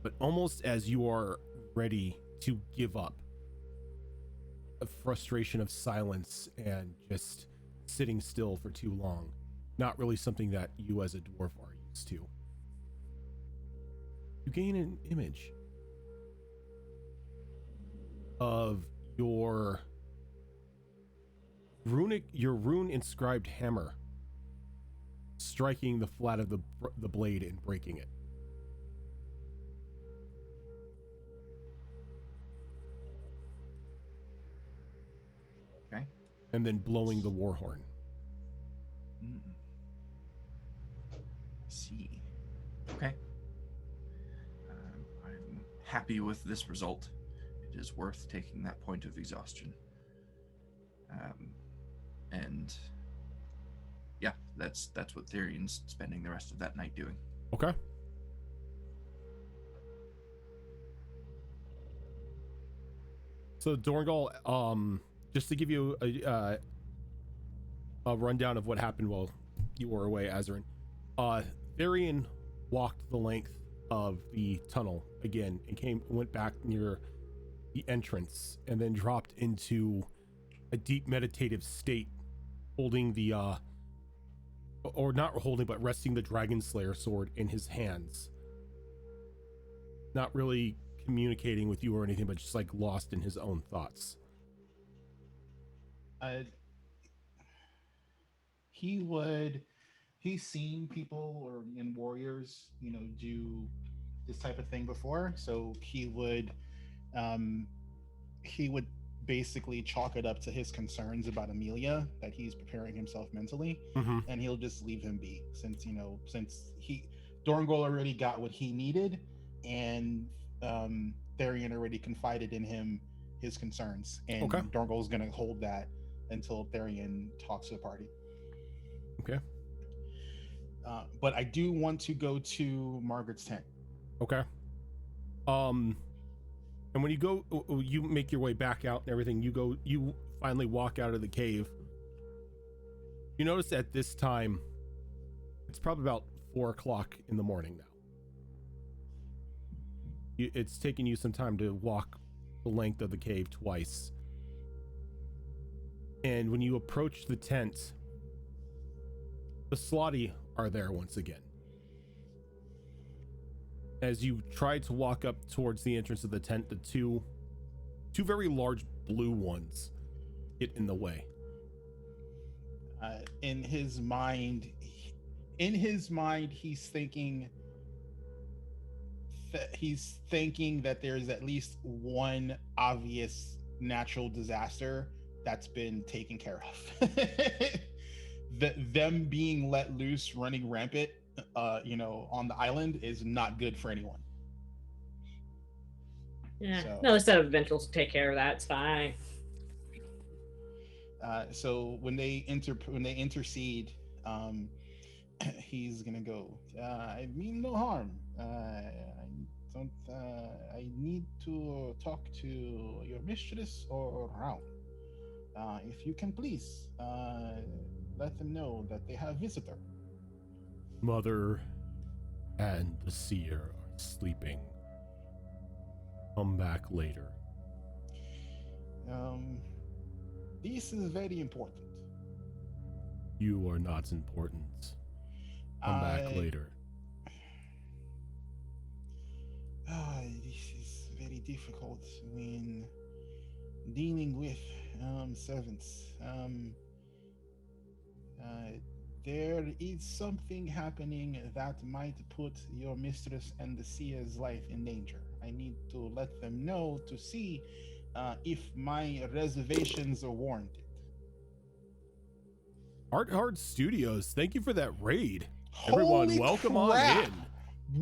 But almost as you are ready to give up, a frustration of silence and just sitting still for too long, not really something that you as a dwarf are used to, you gain an image of your rune inscribed hammer striking the flat of the blade and breaking it. Okay. And then blowing the war horn. See. Okay. I'm happy with this result. It is worth taking that point of exhaustion. And yeah, that's what Therian's spending the rest of that night doing. Okay. So Dorngal, just to give you a rundown of what happened while you were away, Azarin, Therian walked the length of the tunnel again and went back near the entrance and then dropped into a deep meditative state, holding the or not holding but resting the Dragon Slayer sword in his hands, not really communicating with you or anything, but just like lost in his own thoughts. He's seen people or in warriors, do this type of thing before, so he would basically chalk it up to his concerns about Amelia, that he's preparing himself mentally, and he'll just leave him be, since Dorngal already got what he needed, and Therian already confided in him his concerns, and Dorngal's gonna hold that until Therian talks to the party. Okay. But I do want to go to Margaret's tent. Okay. And when you go, you make your way back out and everything, you finally walk out of the cave. You notice at this time, it's probably about 4 o'clock in the morning now. It's taken you some time to walk the length of the cave twice. And when you approach the tent, the Slotty are there once again. As you try to walk up towards the entrance of the tent, the two very large blue ones get in the way. In his mind, he's thinking that there's at least one obvious natural disaster that's been taken care of. Them being let loose, running rampant, on the island is not good for anyone. Yeah. So- No, let's have Ventrals take care of that. It's fine. So when they intercede, he's gonna go. I mean no harm. I need to talk to your mistress or Round. If you can please let them know that they have visitor. Mother and the seer are sleeping. Come back later. This is very important. You are not important. Come back later. This is very difficult when dealing with servants. There is something happening that might put your mistress and the seer's life in danger. I need to let them know to see if my reservations are warranted. Art Hard Studios, thank you for that raid. Everyone, Holy welcome crap. on in.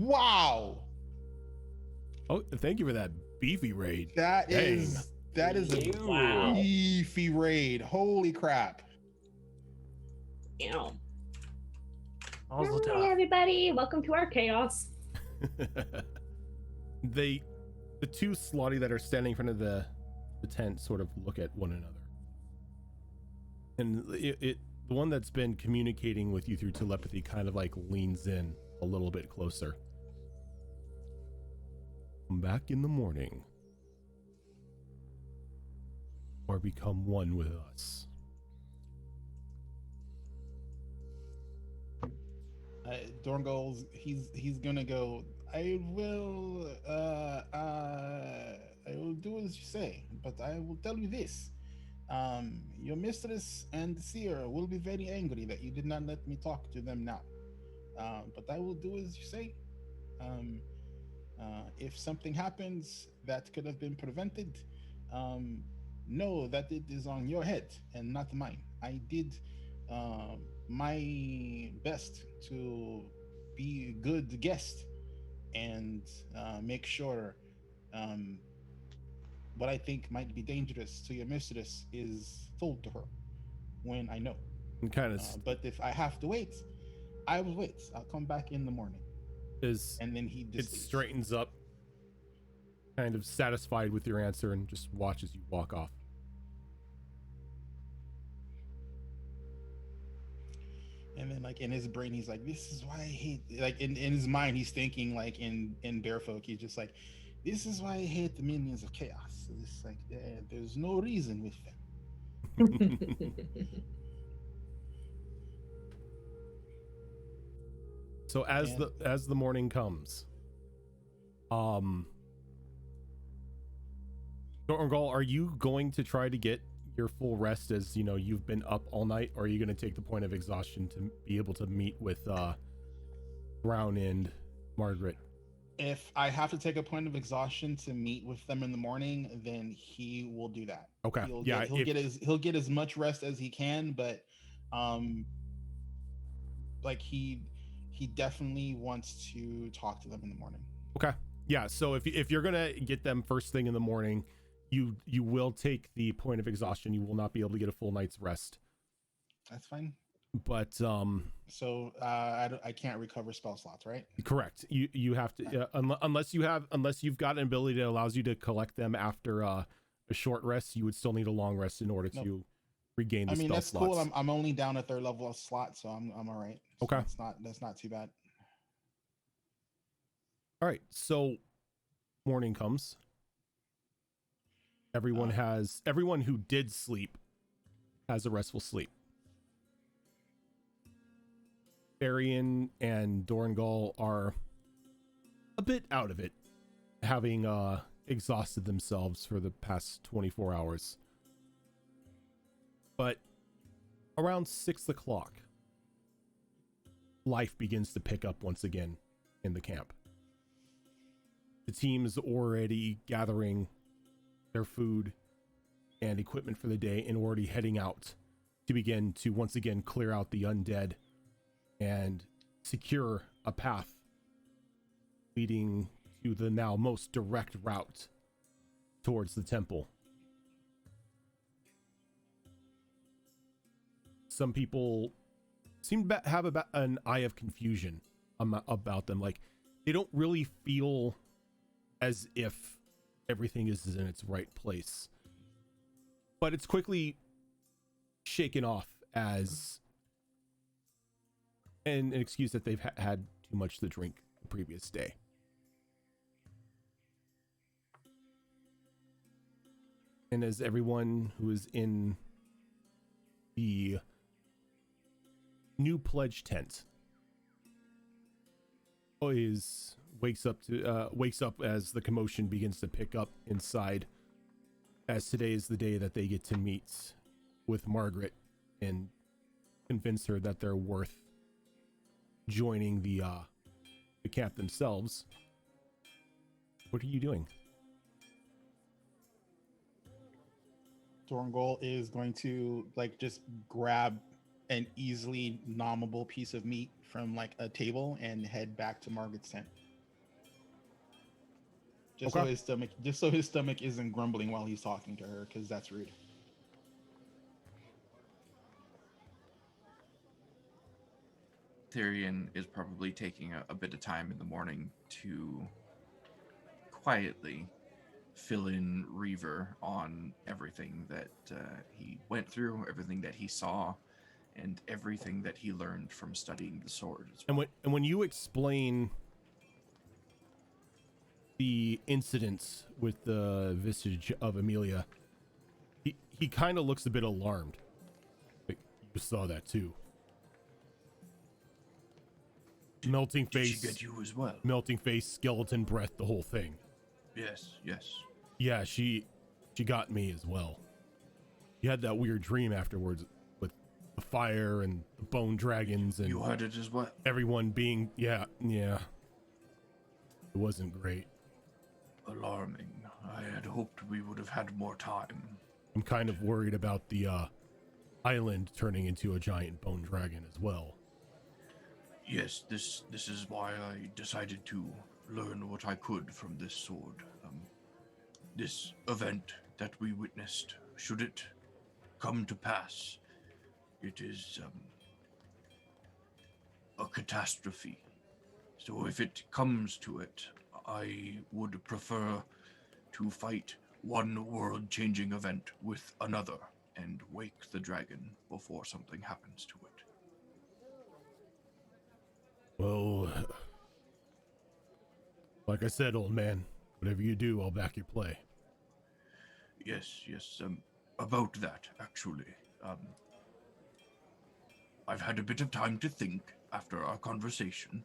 Wow, Oh, thank you for that beefy raid. that Dang. is a Wow. beefy raid. Holy crap. Ew. Also Hi, tough. everybody. Welcome to our chaos. The two slotty that are standing in front of the tent sort of look at one another. And the one that's been communicating with you through telepathy kind of like leans in a little bit closer. Come back in the morning. Or become one with us. Dorngol's he's gonna go. I will do as you say, but I will tell you this. Your mistress and the seer will be very angry that you did not let me talk to them now. But I will do as you say. If something happens that could have been prevented, know that it is on your head and not mine. I did my best to be a good guest and make sure what I think might be dangerous to your mistress is told to her when I know. And kind of But if I have to wait, I will wait. I'll come back in the morning. And then he it just leaves. straightens up, kind of satisfied with your answer, and just watches you walk off. And then, like, in his brain, he's like, "This is why I hate." Like, in his mind, he's thinking, like, in Bearfolk, he's just like, "This is why I hate the minions of chaos." It's like, there's no reason with them. So as the morning comes, Dorngal, are you going to try to get your full rest, as you know you've been up all night, or are you going to take the point of exhaustion to be able to meet with Brown and Margaret? If I have to take a point of exhaustion to meet with them in the morning, then he will do that. Okay. He'll get as much rest as he can, but like he definitely wants to talk to them in the morning. Okay. Yeah. So if you're gonna get them first thing in the morning, you will take the point of exhaustion. You will not be able to get a full night's rest. That's fine. But so I can't recover spell slots, right? correct. You have to unless you've got an ability that allows you to collect them after a short rest. You would still need a long rest in order to regain the spell that's slots. cool. I'm only down a third level of slot, so I'm all right. So Okay. that's not too bad. All right. So morning comes. Everyone who did sleep has a restful sleep. Arian and Dorngal are a bit out of it, having exhausted themselves for the past 24 hours. But around 6 o'clock, life begins to pick up once again in the camp. The team's already gathering their food, and equipment for the day and already heading out to begin to once again clear out the undead and secure a path leading to the now most direct route towards the temple. Some people seem to have about an eye of confusion about them. Like, they don't really feel as if everything is in its right place. But it's quickly shaken off as an excuse that they've had too much to drink the previous day. And as everyone who is in the new pledge tent wakes up as the commotion begins to pick up inside, as today is the day that they get to meet with Margaret and convince her that they're worth joining the camp themselves. What are you doing? Dorngol is going to like just grab an easily nommable piece of meat from like a table and head back to Margaret's tent. Just Okay. so his stomach isn't grumbling while he's talking to her, because that's rude. Therian is probably taking a bit of time in the morning to quietly fill in Reaver on everything that he went through, everything that he saw, and everything that he learned from studying the sword as well. And when you explain the incidents with the visage of Amelia, he kind of looks a bit alarmed. Like, you saw that too. Melting Did face. she get you as well? Melting face, skeleton breath, the whole thing. Yes, yes. Yeah, she got me as well. She had that weird dream afterwards with the fire and the bone dragons and You had it as well. everyone being yeah. It wasn't great. Alarming. I had hoped we would have had more time. I'm kind of worried about the island turning into a giant bone dragon as well. Yes, this is why I decided to learn what I could from this sword. This event that we witnessed, should it come to pass, it is a catastrophe. So if it comes to it, I would prefer to fight one world-changing event with another and wake the dragon before something happens to it. Well, like I said, old man, whatever you do, I'll back your play. Yes, about that, actually. I've had a bit of time to think after our conversation.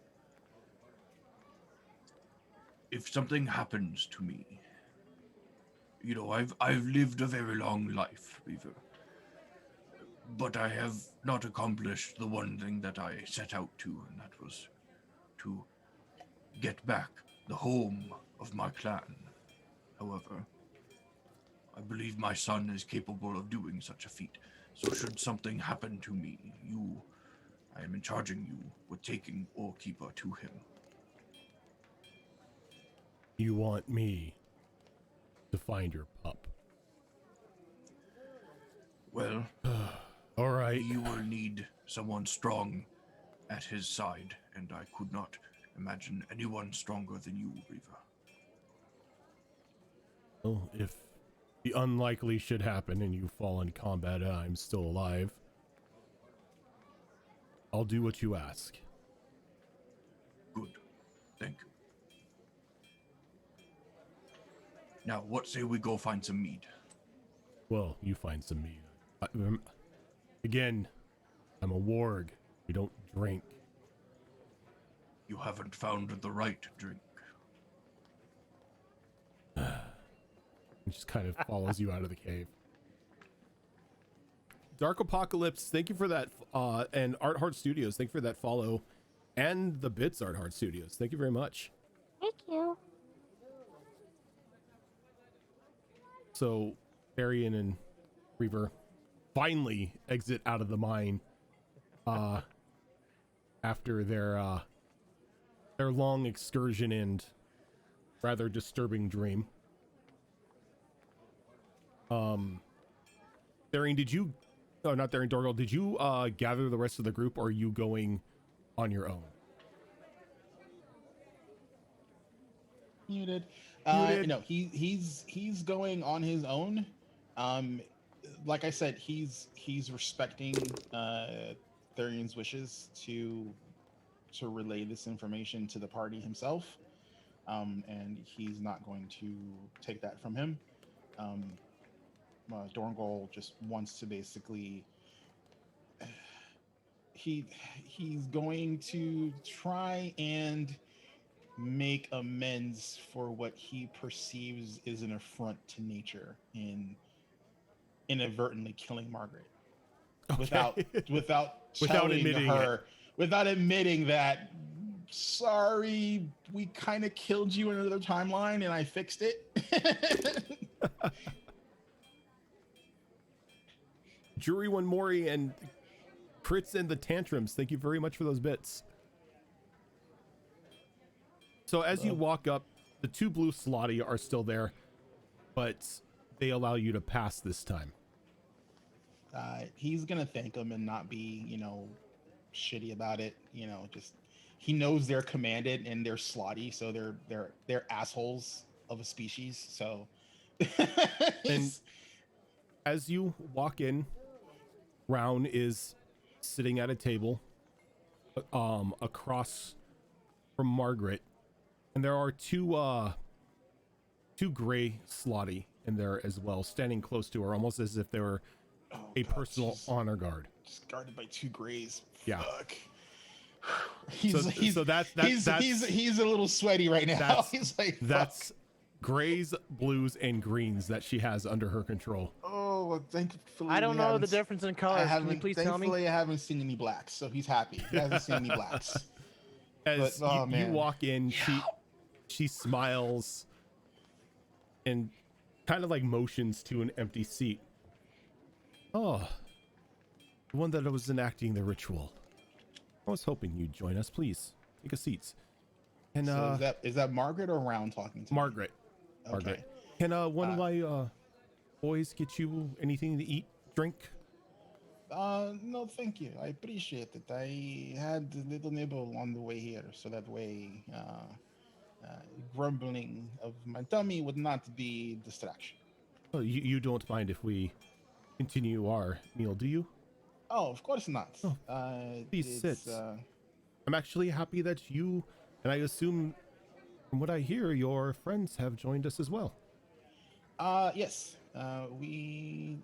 If something happens to me, you know, I've lived a very long life, Beaver. But I have not accomplished the one thing that I set out to, and that was to get back the home of my clan. However, I believe my son is capable of doing such a feat. So should something happen to me, I am charging you with taking Orkeeper to him. You want me to find your pup? Well, all right. he will need someone strong at his side, and I could not imagine anyone stronger than you, Reaver. Well, if the unlikely should happen and you fall in combat and I'm still alive, I'll do what you ask. Good. Thank you. Now, what say we go find some meat? Well, you find some meat. Again, I'm a warg. We don't drink. You haven't found the right drink. He just kind of follows you out of the cave. Dark Apocalypse, thank you for that. And Art Heart Studios, thank you for that follow. And the Bits Art Heart Studios, thank you very much. Thank you. So, Arian and Reaver finally exit out of the mine after their long excursion and rather disturbing dream. Therian, did you not Therian, Dorgal, did you gather the rest of the group, or are you going on your own? Muted. Muted. No, he's going on his own. Like I said, he's respecting Therian's wishes to relay this information to the party himself, and he's not going to take that from him. Dorngol just wants to basically he's going to try and make amends for what he perceives is an affront to nature in inadvertently killing Margaret. Okay. without Without telling admitting her, without admitting that, sorry, we kind of killed you in another timeline and I fixed it. Jury One Mori and Crits and the Tantrums, thank you very much for those bits. So as you walk up, the two blue Slotty are still there, but they allow you to pass this time. He's gonna thank them and not be, shitty about it. Just he knows they're commanded and they're slotty, so they're assholes of a species. So, and as you walk in, Round is sitting at a table, across from Margaret, and there are two gray Slotty in there as well, standing close to her, almost as if they were personal honor guard. Just guarded by two grays. Yeah. Fuck. So that's he's a little sweaty right now. He's like, that's fuck. grays, blues, and greens that she has under her control. Oh, well, thankfully I don't know the difference in colors. Can you please tell me? Thankfully, I haven't seen any blacks, so he's happy. He hasn't seen any blacks. As you walk in, she smiles and kind of like motions to an empty seat. Oh, the one that was enacting the ritual. I was hoping you'd join us. Please take a seat. And so is that Margaret or Round talking to Margaret? Me? Margaret. Can one of my boys get you anything to eat, drink? No, thank you. I appreciate it. I had a little nibble on the way here, so that way grumbling of my tummy would not be distraction. Oh, you don't mind if we continue our meal, do you? Oh, of course not. Oh, please sit. I'm actually happy that you, and I assume from what I hear, your friends have joined us as well. Yes. We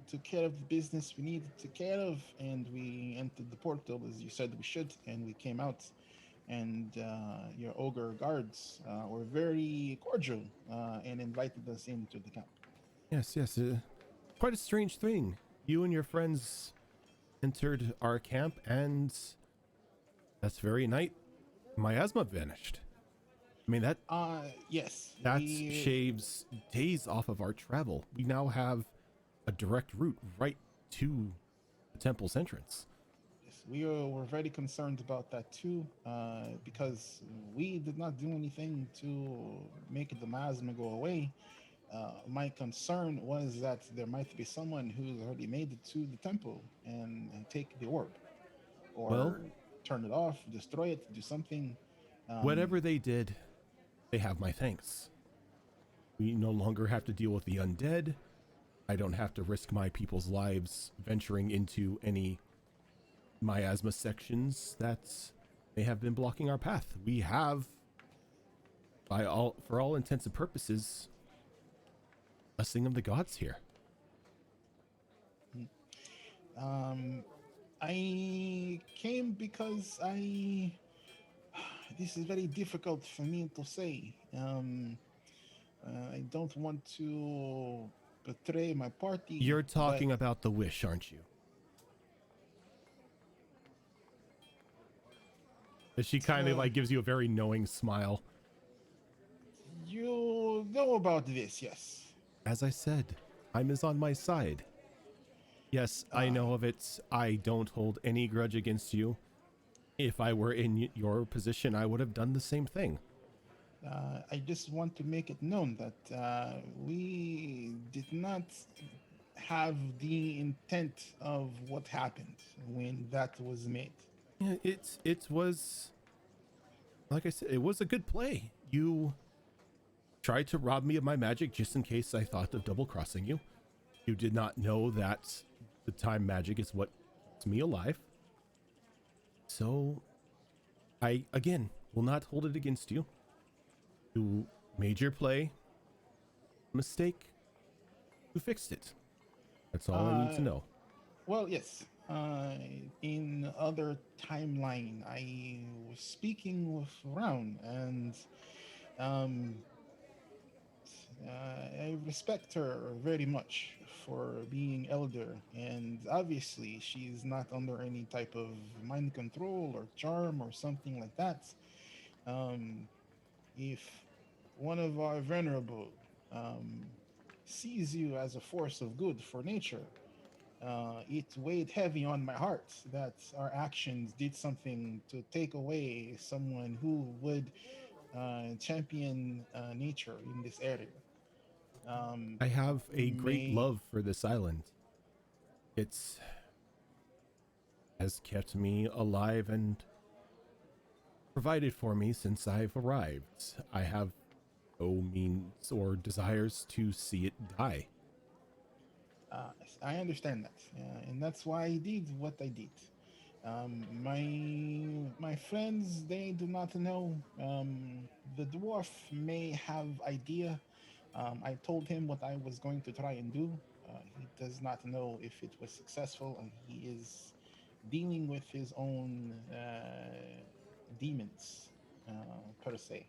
took care of the business we needed to take care of, and we entered the portal as you said we should, and we came out, and your ogre guards were very cordial and invited us into the camp. Yes. Quite a strange thing. You and your friends entered our camp, and that very night, my asthma vanished. I mean, that yes, shaves days off of our travel. We now have a direct route right to the temple's entrance. Yes, we were very concerned about that too, because we did not do anything to make the miasma go away. My concern was that there might be someone who's already made it to the temple and take the orb, or turn it off, destroy it, do something. Whatever they did, they have my thanks. We no longer have to deal with the undead. I don't have to risk my people's lives venturing into any miasma sections that may have been blocking our path. We have, for all intents and purposes, blessing of the gods here. I came because this is very difficult for me to say. I don't want to betray my party. You're talking about the wish, aren't you? She kind of like gives you a very knowing smile. You know about this, yes. As I said, time is on my side. Yes, I know of it. I don't hold any grudge against you. If I were in your position, I would have done the same thing. I just want to make it known that we did not have the intent of what happened when that was made. Yeah, it was, like I said, it was a good play. You tried to rob me of my magic just in case I thought of double crossing you. You did not know that the time magic is what keeps me alive. So I, again, will not hold it against you. You made your play. Mistake. You fixed it. That's all I need to know. Well, yes. In other timeline, I was speaking with Round, and um, I respect her very much for being elder, and obviously she's not under any type of mind control or charm or something like that. Um, if one of our venerable um, sees you as a force of good for nature, it weighed heavy on my heart that our actions did something to take away someone who would champion nature in this area. I have a great May love for this island. It's has kept me alive and provided for me since I've arrived. I have no means or desires to see it die. I understand that, and that's why I did what I did. My friends, they do not know. The dwarf may have idea. I told him what I was going to try and do. He does not know if it was successful, and he is dealing with his own demons, per se.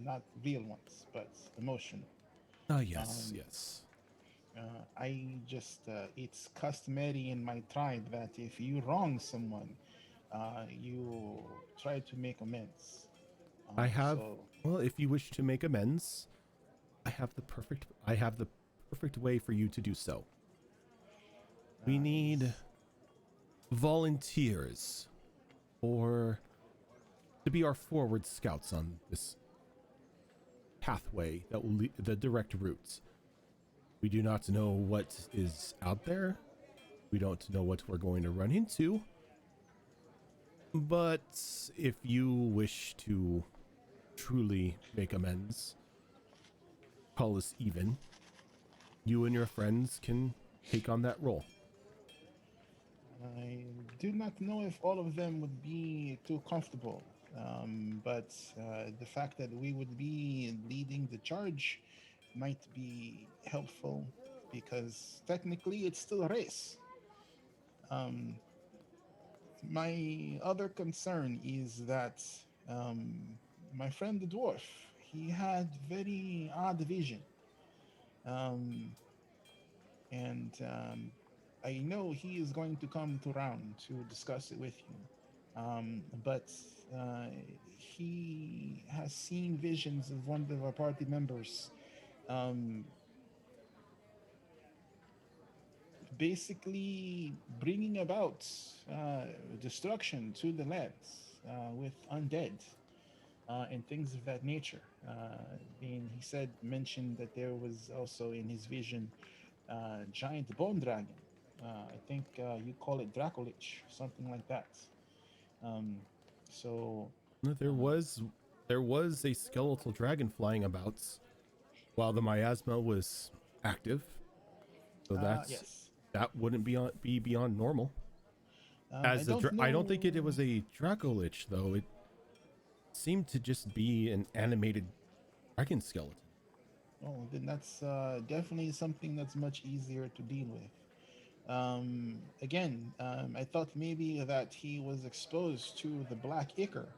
Not real ones, but emotional. Ah, yes, Um, yes. I just, it's customary in my tribe that if you wrong someone, you try to make amends. I have, So, well, if you wish to make amends, I have the perfect way for you to do so. We need is- volunteers or to be our forward scouts on this pathway that will lead the direct route. We do not know what is out there. We don't know what we're going to run into. But if you wish to truly make amends, call us even. You and your friends can take on that role. I do not know if all of them would be too comfortable, but the fact that we would be leading the charge might be helpful because technically it's still a race. Um, my other concern is that um, my friend the dwarf, he had very odd vision, um, and I know he is going to come to round to discuss it with you, but he has seen visions of one of our party members um, basically bringing about destruction to the lands with undead and things of that nature. And he mentioned that there was also in his vision giant bone dragon. I think you call it Dracolich, something like that. Um, so, There uh, was there was a skeletal dragon flying about while the miasma was active. So yes. that wouldn't be beyond normal. I don't I don't think it know. was a Dracolich though. It seemed to just be an animated dragon skeleton. Oh, then that's definitely something that's much easier to deal with. Again, I thought maybe that he was exposed to the black ichor,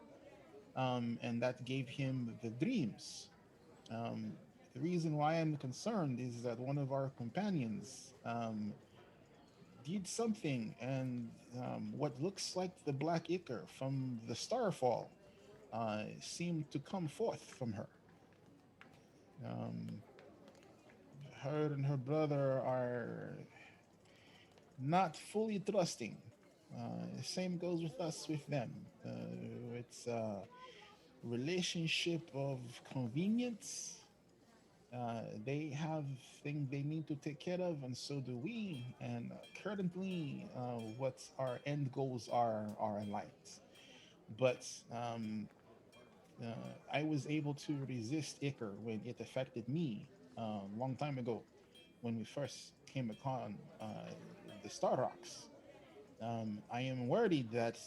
and that gave him the dreams. The reason why I'm concerned is that one of our companions did something, and what looks like the black ichor from the starfall seemed to come forth from her. Um, her and her brother are not fully trusting. Same goes with us with them. It's a relationship of convenience. They have things they need to take care of, and so do we. And currently, what our end goals are aligned. But I was able to resist Iker when it affected me a long time ago when we first came upon the Star Rocks. I am worried that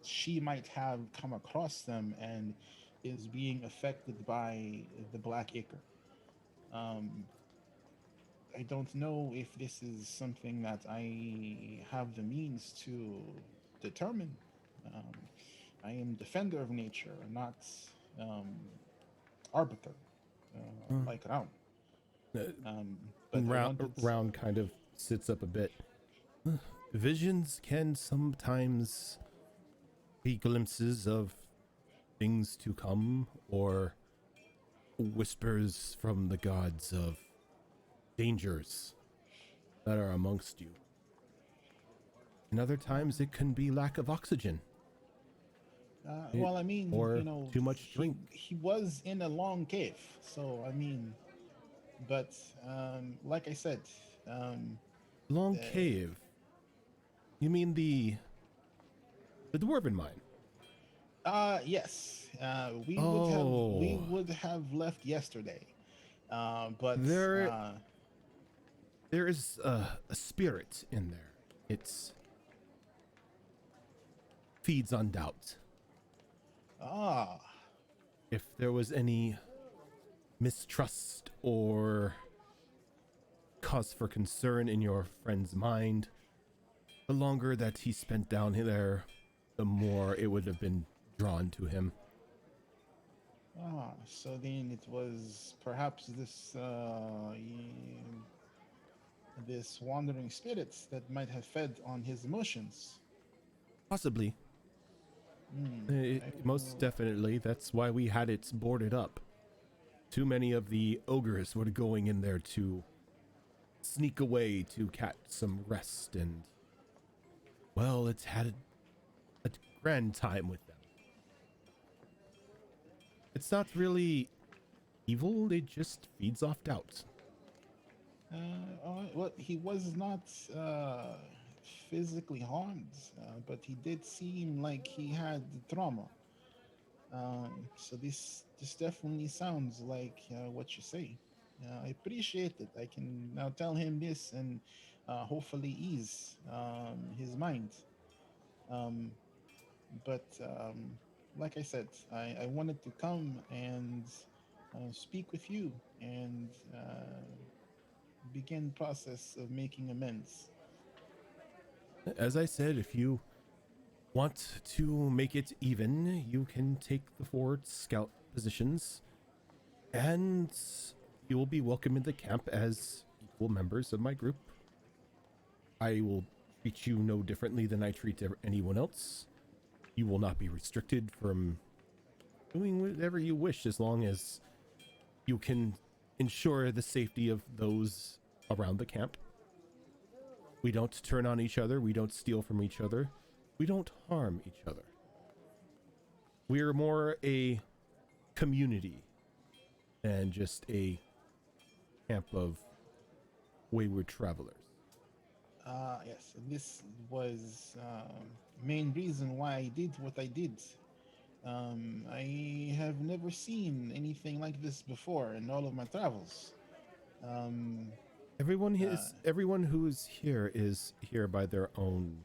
she might have come across them and is being affected by the Black Iker. Um, I don't know if this is something that I have the means to determine. Um, I am defender of nature, not um, arbiter, Hmm. like Raun. Uh, But I wanted. Round kind of sits up a bit. Visions can sometimes be glimpses of things to come, or whispers from the gods of dangers that are amongst you. And other times it can be lack of oxygen. Well, I mean, Or too much drink. he was in a long cave, so I mean, but like I said, um, Long uh, cave. You mean the dwarven mine? yes, Oh, we would have left yesterday, but there there is a spirit in there. It's feeds on doubt. ah, If there was any mistrust or cause for concern in your friend's mind, the longer that he spent down there, the more it would have been drawn to him. so then it was perhaps this wandering spirits that might have fed on his emotions. Possibly. I Most will- definitely. That's why we had it boarded up. Too many of the ogres were going in there to sneak away to catch some rest, and, well, it's had a grand time with them. It's not really evil, it just feeds off doubt. well, he was not physically harmed, but he did seem like he had trauma. So this definitely sounds like what you say. I appreciate it. I can now tell him this and hopefully ease his mind. Um, but like I said, I wanted to come and speak with you and begin process of making amends. As I said, if you want to make it even, you can take the forward scout positions, and you will be welcome in the camp as equal members of my group. I will treat you no differently than I treat anyone else. You will not be restricted from doing whatever you wish, as long as you can ensure the safety of those around the camp. We don't turn on each other. We don't steal from each other. We don't harm each other. We're more a community than just a camp of wayward travelers. Yes, this was main reason why I did what I did. I have never seen anything like this before in all of my travels. Um, Everyone who is here by their own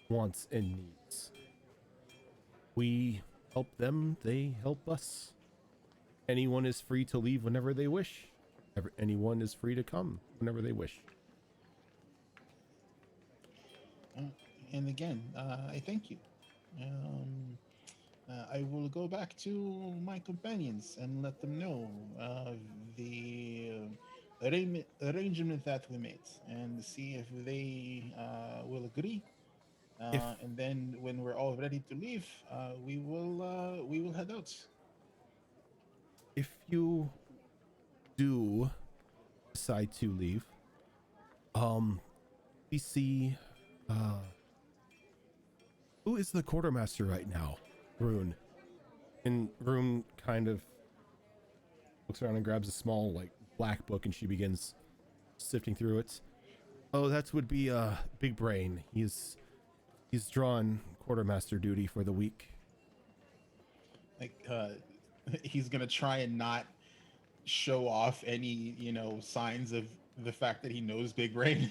wants and needs. We help them, they help us. Anyone is free to leave whenever they wish. Anyone is free to come whenever they wish. and again, I thank you. I will go back to my companions and let them know the arrangement that we made and see if they will agree. If And then when we're all ready to leave, we will head out. if you do decide to leave, We see, who is the quartermaster right now? Rune. And Rune kind of looks around and grabs a small, like, black book, and she begins sifting through it. Oh, that would be, Big Brain. He's drawn quartermaster duty for the week. Like, he's gonna try and not show off any, signs of the fact that he knows Big Brain.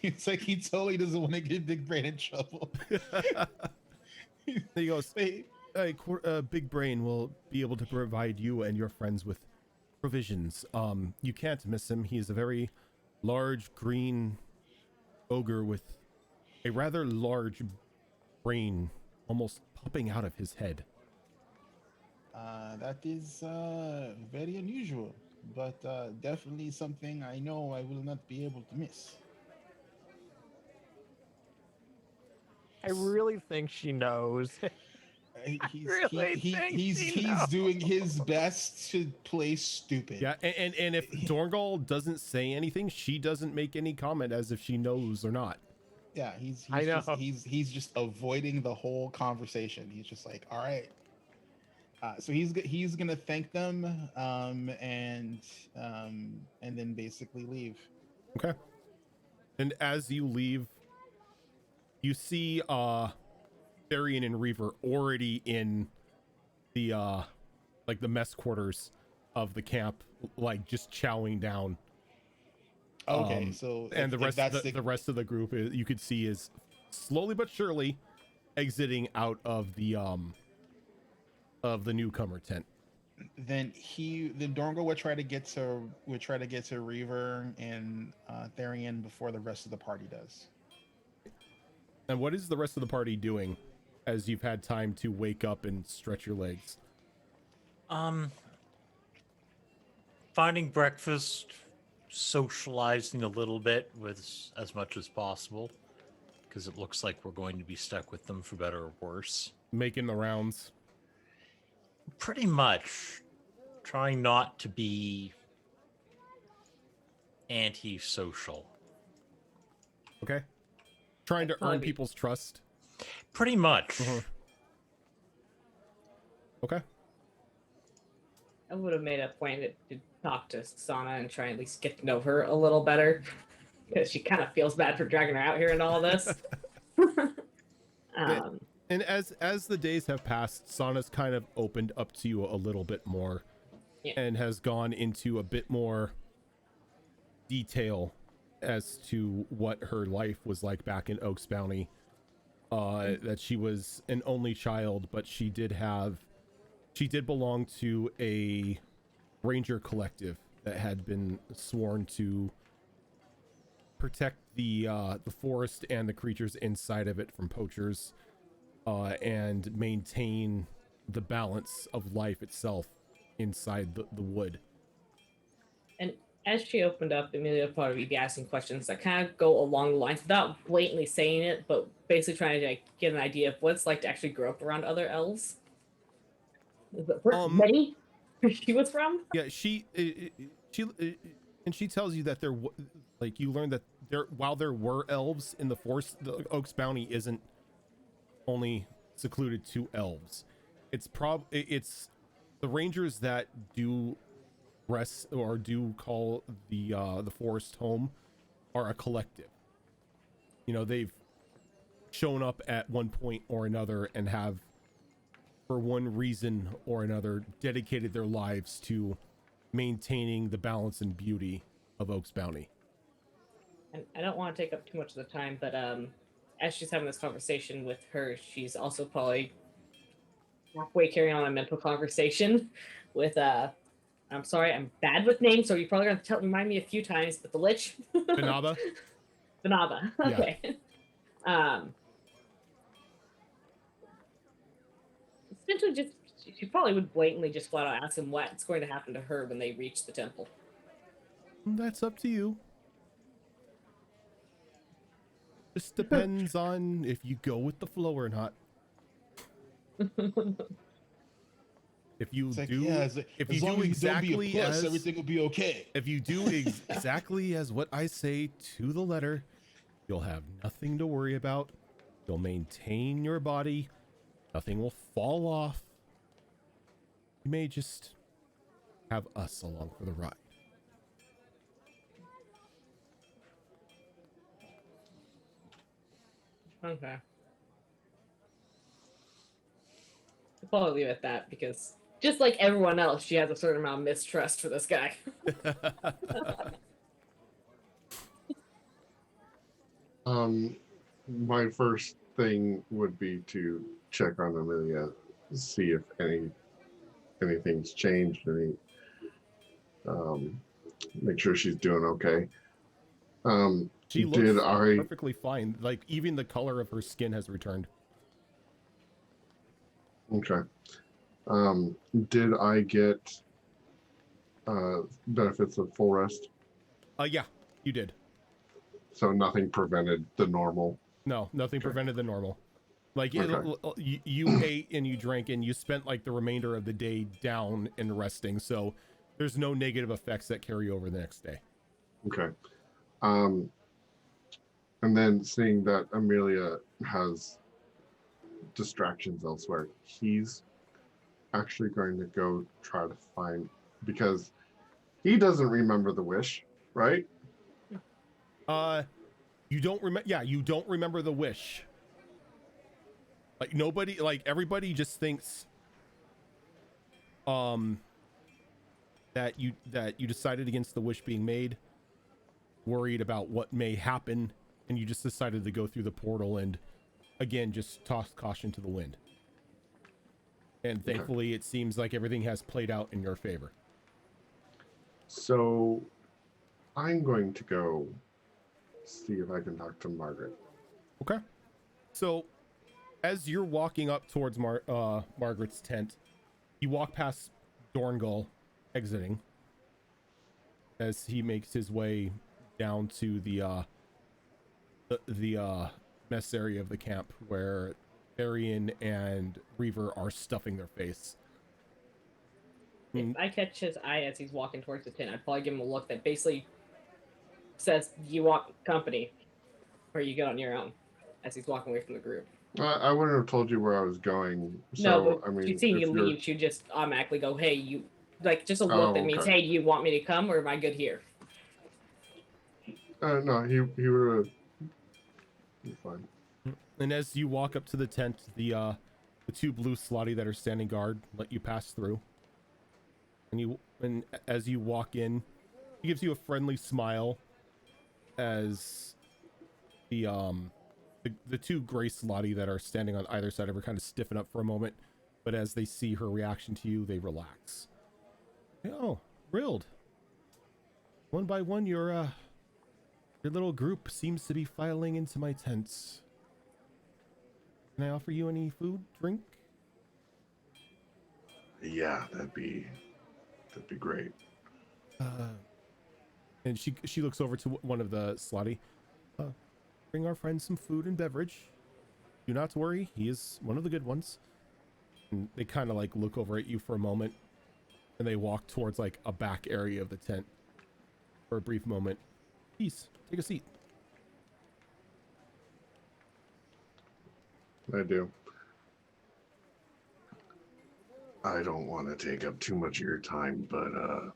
It's like he totally doesn't want to get Big Brain in trouble. He goes, Big Brain will be able to provide you and your friends with provisions. You can't miss him. He is a very large green ogre with a rather large brain almost popping out of his head. That is very unusual, but definitely something I know I will not be able to miss. I really think she knows. He's doing his best to play stupid. Yeah, and if Dorngal doesn't say anything, she doesn't make any comment as if she knows or not. Yeah, he's I know. he's just avoiding the whole conversation. He's just like, all right. So he's gonna thank them, and then basically leave. Okay. And as you leave, you see Therian and Reaver already in the like the mess quarters of the camp, like just chowing down. Okay, so and the rest of the group, you could see, is slowly but surely exiting out of the newcomer tent. Then Dorngal would try to get to Reaver and Therian before the rest of the party does. And what is the rest of the party doing as you've had time to wake up and stretch your legs? Finding breakfast, socializing a little bit with as much as possible, because it looks like we're going to be stuck with them for better or worse. Making the rounds. Pretty much. Trying not to be anti-social. Okay. Trying to earn people's trust. Pretty much. Okay. I would have made a point to talk to Sana and try and at least get to know her a little better, because she kind of feels bad for dragging her out here and all this. And as the days have passed, Sana's kind of opened up to you a little bit more, and has gone into a bit more detail as to what her life was like back in Oaks Bounty. That she was an only child, but she did belong to a ranger collective that had been sworn to protect the forest and the creatures inside of it from poachers, and maintain the balance of life itself inside the wood. And as she opened up, Amelia would probably be asking questions that kind of go along the lines, without blatantly saying it, but basically trying to get an idea of what it's like to actually grow up around other elves. Where many she was from? Yeah, she tells you that you learned that while there were elves in the forest, the Oaks Bounty isn't only secluded to elves. It's the rangers that do rest or do call the forest home are a collective. They've shown up at one point or another and have, for one reason or another, dedicated their lives to maintaining the balance and beauty of Oaks Bounty. And I don't want to take up too much of the time, but as she's having this conversation with her, she's also probably halfway carrying on a mental conversation with I'm sorry, I'm bad with names, so you're probably going to remind me a few times, but the Lich. Benaba? Benaba, okay. Yeah. Essentially, just she probably would blatantly just flat out ask him what's going to happen to her when they reach the temple. That's up to you. Just depends on if you go with the flow or not. If you It's like, do, yeah, it's like, if as you long do as you don't exactly be a puss, as everything will be okay. if you do exactly as what I say to the letter, you'll have nothing to worry about. You'll maintain your body. Nothing will fall off. You may just have us along for the ride. Okay. I'll probably leave it at that because just like everyone else, she has a certain amount of mistrust for this guy. My first thing would be to check on Amelia, see if anything's changed, make sure she's doing okay. She Did looks I perfectly fine. Like even the color of her skin has returned. okay? Did I get benefits of full rest? Yeah, you did. So nothing prevented the normal. No, nothing Okay. prevented the normal. Like Okay. you ate and you drank and you spent like the remainder of the day down and resting. So there's no negative effects that carry over the next day. Okay. And then seeing that Amelia has distractions elsewhere, he's actually going to go try to find, because he doesn't remember the wish, right? You don't remember. Yeah, you don't remember the wish. Like nobody, like everybody just thinks, that you decided against the wish being made, worried about what may happen, and you just decided to go through the portal and again just toss caution to the wind. And thankfully, it seems like everything has played out in your favor. So I'm going to go see if I can talk to Margaret. Okay. So as you're walking up towards Margaret's tent, you walk past Dorngull exiting as he makes his way down to the mess area of the camp where Arian and Reaver are stuffing their face. If I catch his eye as he's walking towards the tent, I'd probably give him a look that basically says, "You want company, or you go on your own," as he's walking away from the group. I wouldn't have told you where I was going. So, No, but I mean, she's seen if you you're- leave, she just automatically go, "Hey, you," like just a look Oh, that means, okay. "Hey, do you want me to come, or am I good here?" No, he would have. He's fine. And as you walk up to the tent, the two blue slotty that are standing guard let you pass through. And as you walk in, he gives you a friendly smile as the two gray slotty that are standing on either side of her kind of stiffen up for a moment, but as they see her reaction to you, they relax. Oh, Rilled. One by one, your little group seems to be filing into my tents. Can I offer you any food, drink? Yeah, that'd be great. And she looks over to one of the slotty. Bring our friend some food and beverage. Do not worry, he is one of the good ones. And they kind of like look over at you for a moment, and they walk towards like a back area of the tent for a brief moment. Please take a seat. I do. I don't want to take up too much of your time, but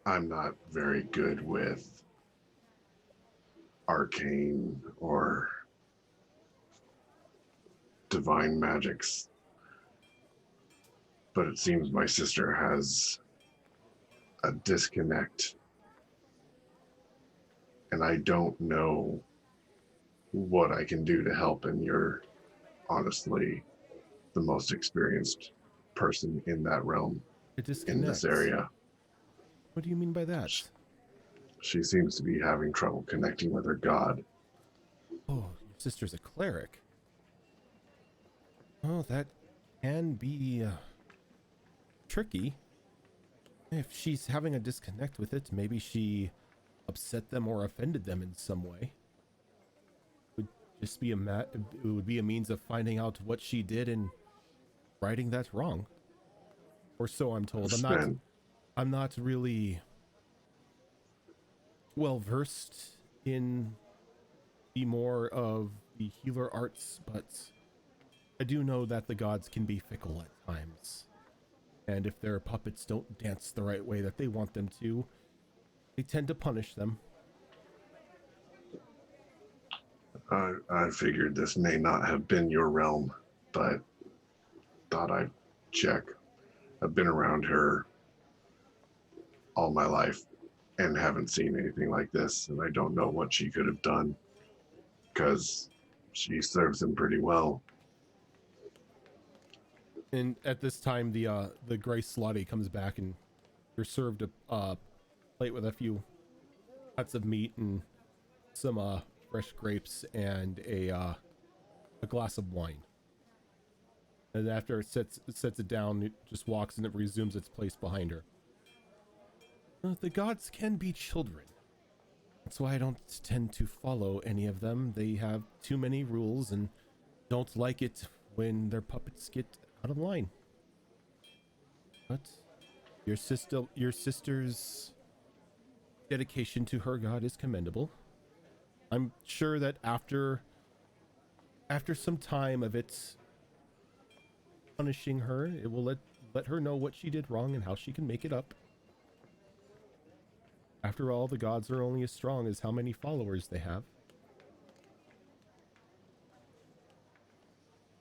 I'm not very good with arcane or divine magics. But it seems my sister has a disconnect. And I don't know what I can do to help, and you're honestly the most experienced person in that realm A disconnect. in this area. What do you mean by that? She seems to be having trouble connecting with her god. Oh, your sister's a cleric. Oh, that can be tricky. If she's having a disconnect with it, maybe she upset them or offended them in some way. Would just be it would be a means of finding out what she did and righting that wrong. or so I'm told. Spend. I'm not really well versed in the more of the healer arts, but I do know that the gods can be fickle at times. And if their puppets don't dance the right way that they want them to, they tend to punish them. I figured this may not have been your realm, but thought I'd check. I've been around her all my life and haven't seen anything like this, and I don't know what she could have done because she serves him pretty well. And at this time, the gray slotty comes back, and you're served a plate with a few cuts of meat and some fresh grapes and a glass of wine. And after it sets it down, it just walks and it resumes its place behind her. The gods can be children. That's why I don't tend to follow any of them. They have too many rules and don't like it when their puppets get out of line. But your sister's dedication to her god is commendable. I'm sure that after some time of it punishing her, it will let her know what she did wrong and how she can make it up. After all, the gods are only as strong as how many followers they have.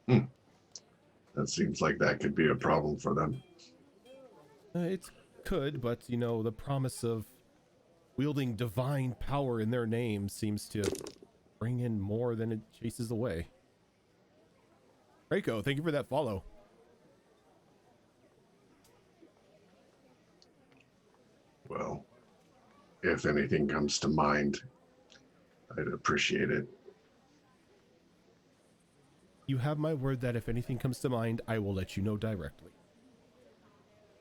That seems like that could be a problem for them. It could, but you know, the promise of wielding divine power in their name seems to bring in more than it chases away. Reiko, thank you for that follow. Well, if anything comes to mind, I'd appreciate it. You have my word that if anything comes to mind, I will let you know directly.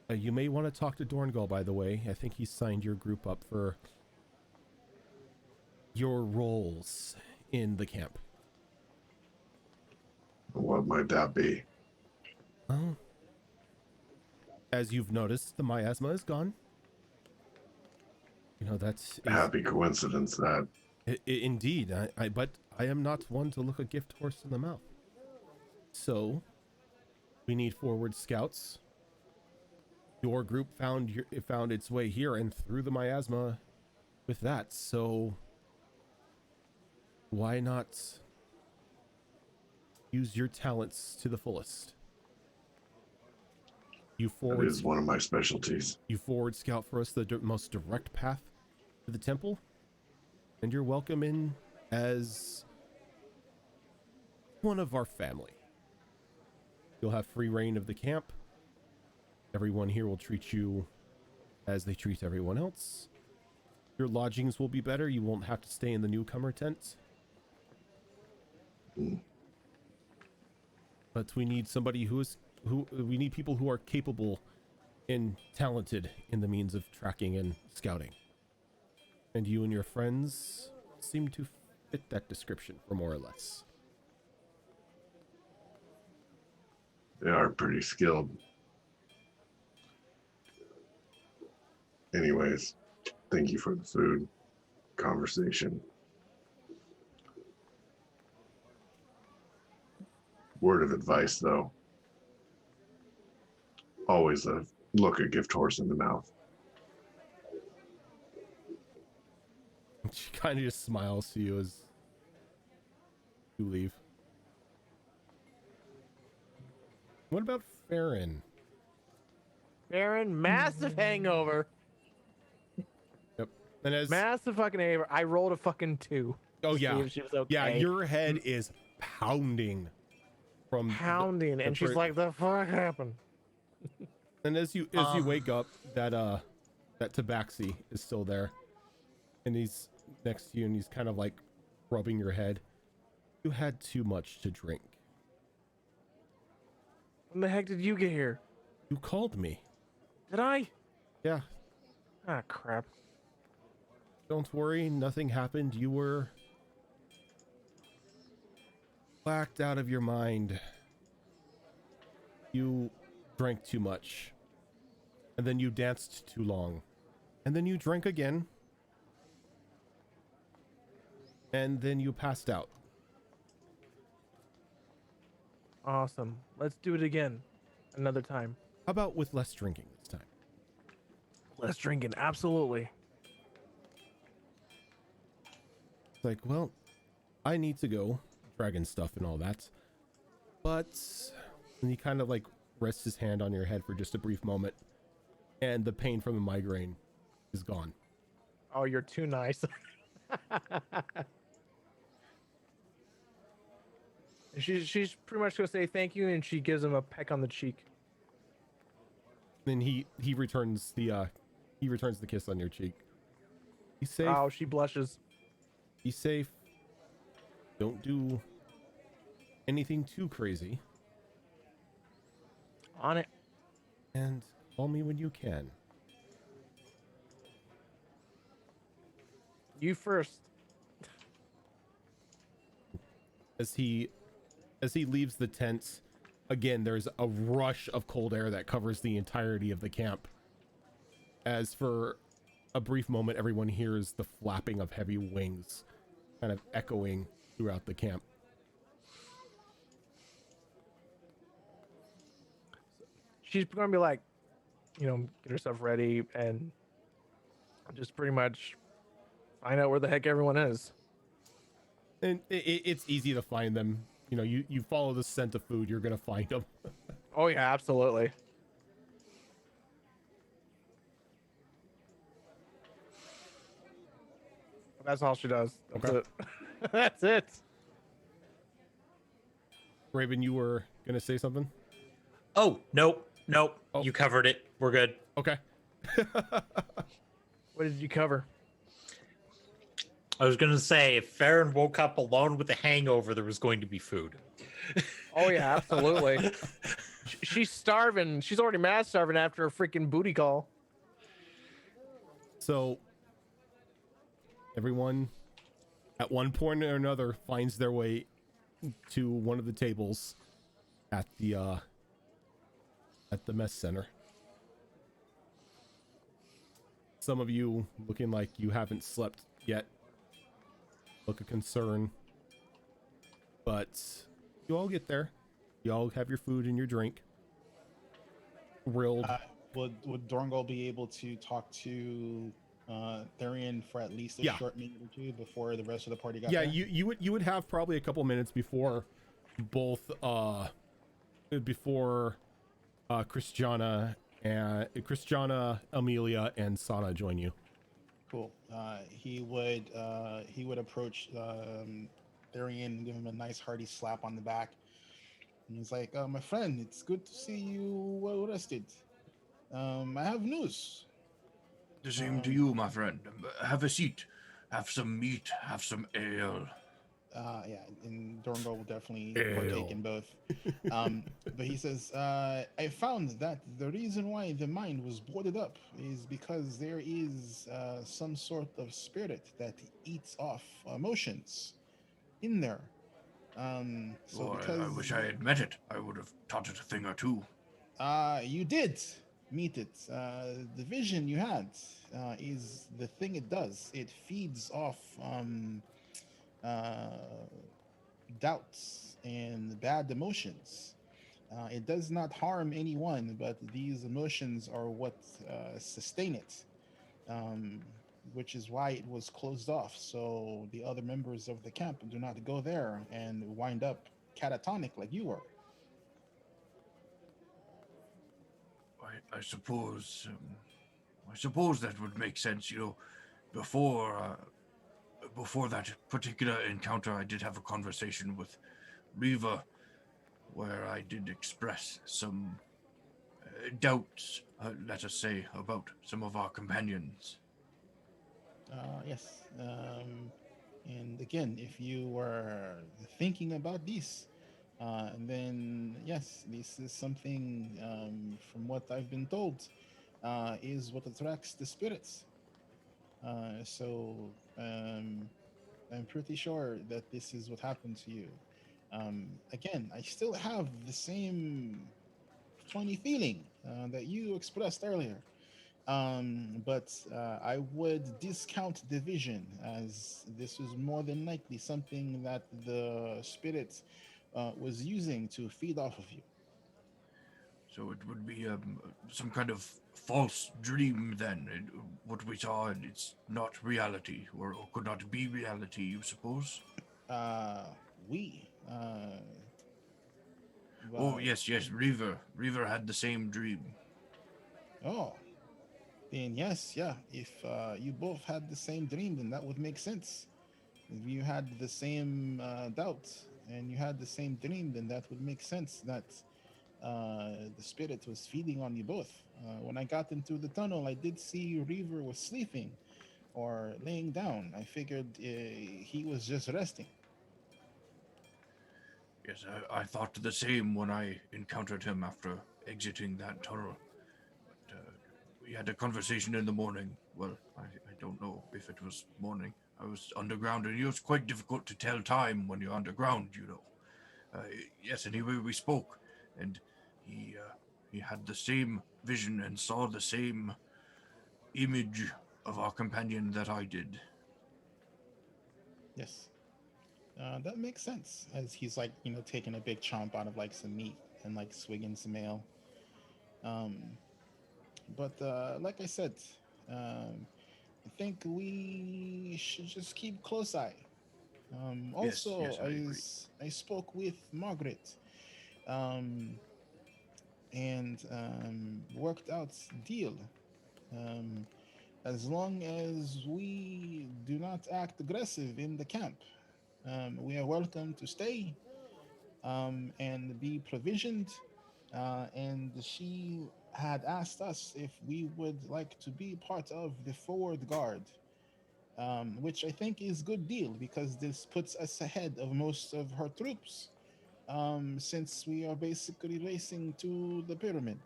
You may want to talk to Dorngal, by the way. I think he signed your group up for your roles in the camp. What might that be? Well, as you've noticed, the miasma is gone. You know, that's Happy coincidence that. Indeed. But I am not one to look a gift horse in the mouth. So, we need forward scouts. Your group found its way here and through the miasma with that. So, why not use your talents to the fullest? That is one of my specialties. You forward scout for us the most direct path to the temple, and you're welcome in as one of our family. You'll have free reign of the camp. Everyone here will treat you as they treat everyone else. Your lodgings will be better. You won't have to stay in the newcomer tent. But we need somebody we need people who are capable and talented in the means of tracking and scouting. And you and your friends seem to fit that description, for more or less. They are pretty skilled. Anyways, thank you for the food conversation. Word of advice, though. Always look a gift horse in the mouth. She kind of just smiles to you as you leave. What about Farron? Farron, massive hangover. Yep. And as Massive fucking hangover. I rolled a fucking 2. oh to yeah, see if she was okay. yeah, your head is pounding from pounding, and she's like, "The fuck happened?" And as you wake up, that tabaxi is still there, and he's next to you, and he's kind of like rubbing your head. You had too much to drink. When the heck did you get here? You called me. Did I? Yeah. Ah, crap. Don't worry, nothing happened. You were blacked out of your mind. You drank too much. And then you danced too long. And then you drank again. And then you passed out. Awesome. Let's do it again. Another time. How about with less drinking this time? Less drinking. Absolutely. It's like, well, I need to go. Dragon stuff and all that. But and he kind of like rests his hand on your head for just a brief moment. And the pain from the migraine is gone. Oh, you're too nice. She's pretty much gonna say thank you, and she gives him a peck on the cheek. Then he returns the kiss on your cheek. Be safe. Oh, she blushes. Be safe. Don't do anything too crazy. On it. And call me when you can. You first. As he leaves the tent, again, there's a rush of cold air that covers the entirety of the camp. As for a brief moment, everyone hears the flapping of heavy wings kind of echoing throughout the camp. She's gonna be like, get herself ready and just pretty much find out where the heck everyone is. And it's easy to find them. You follow the scent of food, you're gonna find them. Oh yeah, absolutely. That's all she does. That's Okay. it. That's it. Raven, you were gonna say something? Oh, nope. Oh. You covered it. We're good. Okay. What did you cover? I was going to say, if Farron woke up alone with a hangover, there was going to be food. Oh yeah, absolutely. She's starving. She's already mad starving after a freaking booty call. So everyone at one point or another finds their way to one of the tables at the mess center. Some of you looking like you haven't slept yet. Look of concern. But you all get there. You all have your food and your drink. Rilled. Would Dorngal be able to talk to Therian for at least a Yeah. short minute or two before the rest of the party got Yeah, there? you would have probably a couple minutes before both Christiana, Amelia, and Sana join you. Cool. He would approach Therian and give him a nice hearty slap on the back. And he's like, my friend, it's good to see you well rested. I have news. The same to you, my friend. Have a seat. Have some meat. Have some ale. Yeah, and Dorngal will definitely Ale. partake in both. But he says, I found that the reason why the mine was boarded up is because there is some sort of spirit that eats off emotions in there. I wish I had met it. I would have taught it a thing or two. You did meet it. The vision you had is the thing it does. It feeds off doubts and bad emotions. It does not harm anyone, but these emotions are what sustain it, which is why it was closed off. So the other members of the camp do not go there and wind up catatonic like you were. I suppose that would make sense. Before that particular encounter, I did have a conversation with Riva, where I did express some doubts, let us say, about some of our companions. Yes. And again, if you were thinking about this, then yes, this is something, from what I've been told, is what attracts the spirits. I'm pretty sure that this is what happened to you. Again, I still have the same funny feeling that you expressed earlier. But I would discount the vision, as this was more than likely something that the spirit was using to feed off of you. So it would be some kind of false dream then. What we saw, and it's not reality, or could not be reality, you suppose? Uh, we. Oh, Well, yes, yes, Reaver. Reaver had the same dream. oh, then yes, yeah. If you both had the same dream, then that would make sense. If you had the same doubt and you had the same dream, then that would make sense that the spirit was feeding on you both. When I got into the tunnel, I did see Reaver was sleeping or laying down. I figured he was just resting. Yes, I thought the same when I encountered him after exiting that tunnel. But we had a conversation in the morning. Well, I don't know if it was morning. I was underground, and it was quite difficult to tell time when you're underground, you know. Yes, anyway, we spoke, and he had the same vision and saw the same image of our companion that I did. Yes. That makes sense. As he's like, taking a big chomp out of like some meat and like swigging some ale. But like I said, I think we should just keep close eye. Yes, Also, yes, I agree. I spoke with Margaret, um, and worked out deal. Um, as long as we do not act aggressive in the camp, we are welcome to stay and be provisioned. And she had asked us if we would like to be part of the forward guard, which I think is good deal because this puts us ahead of most of her troops, since we are basically racing to the pyramid.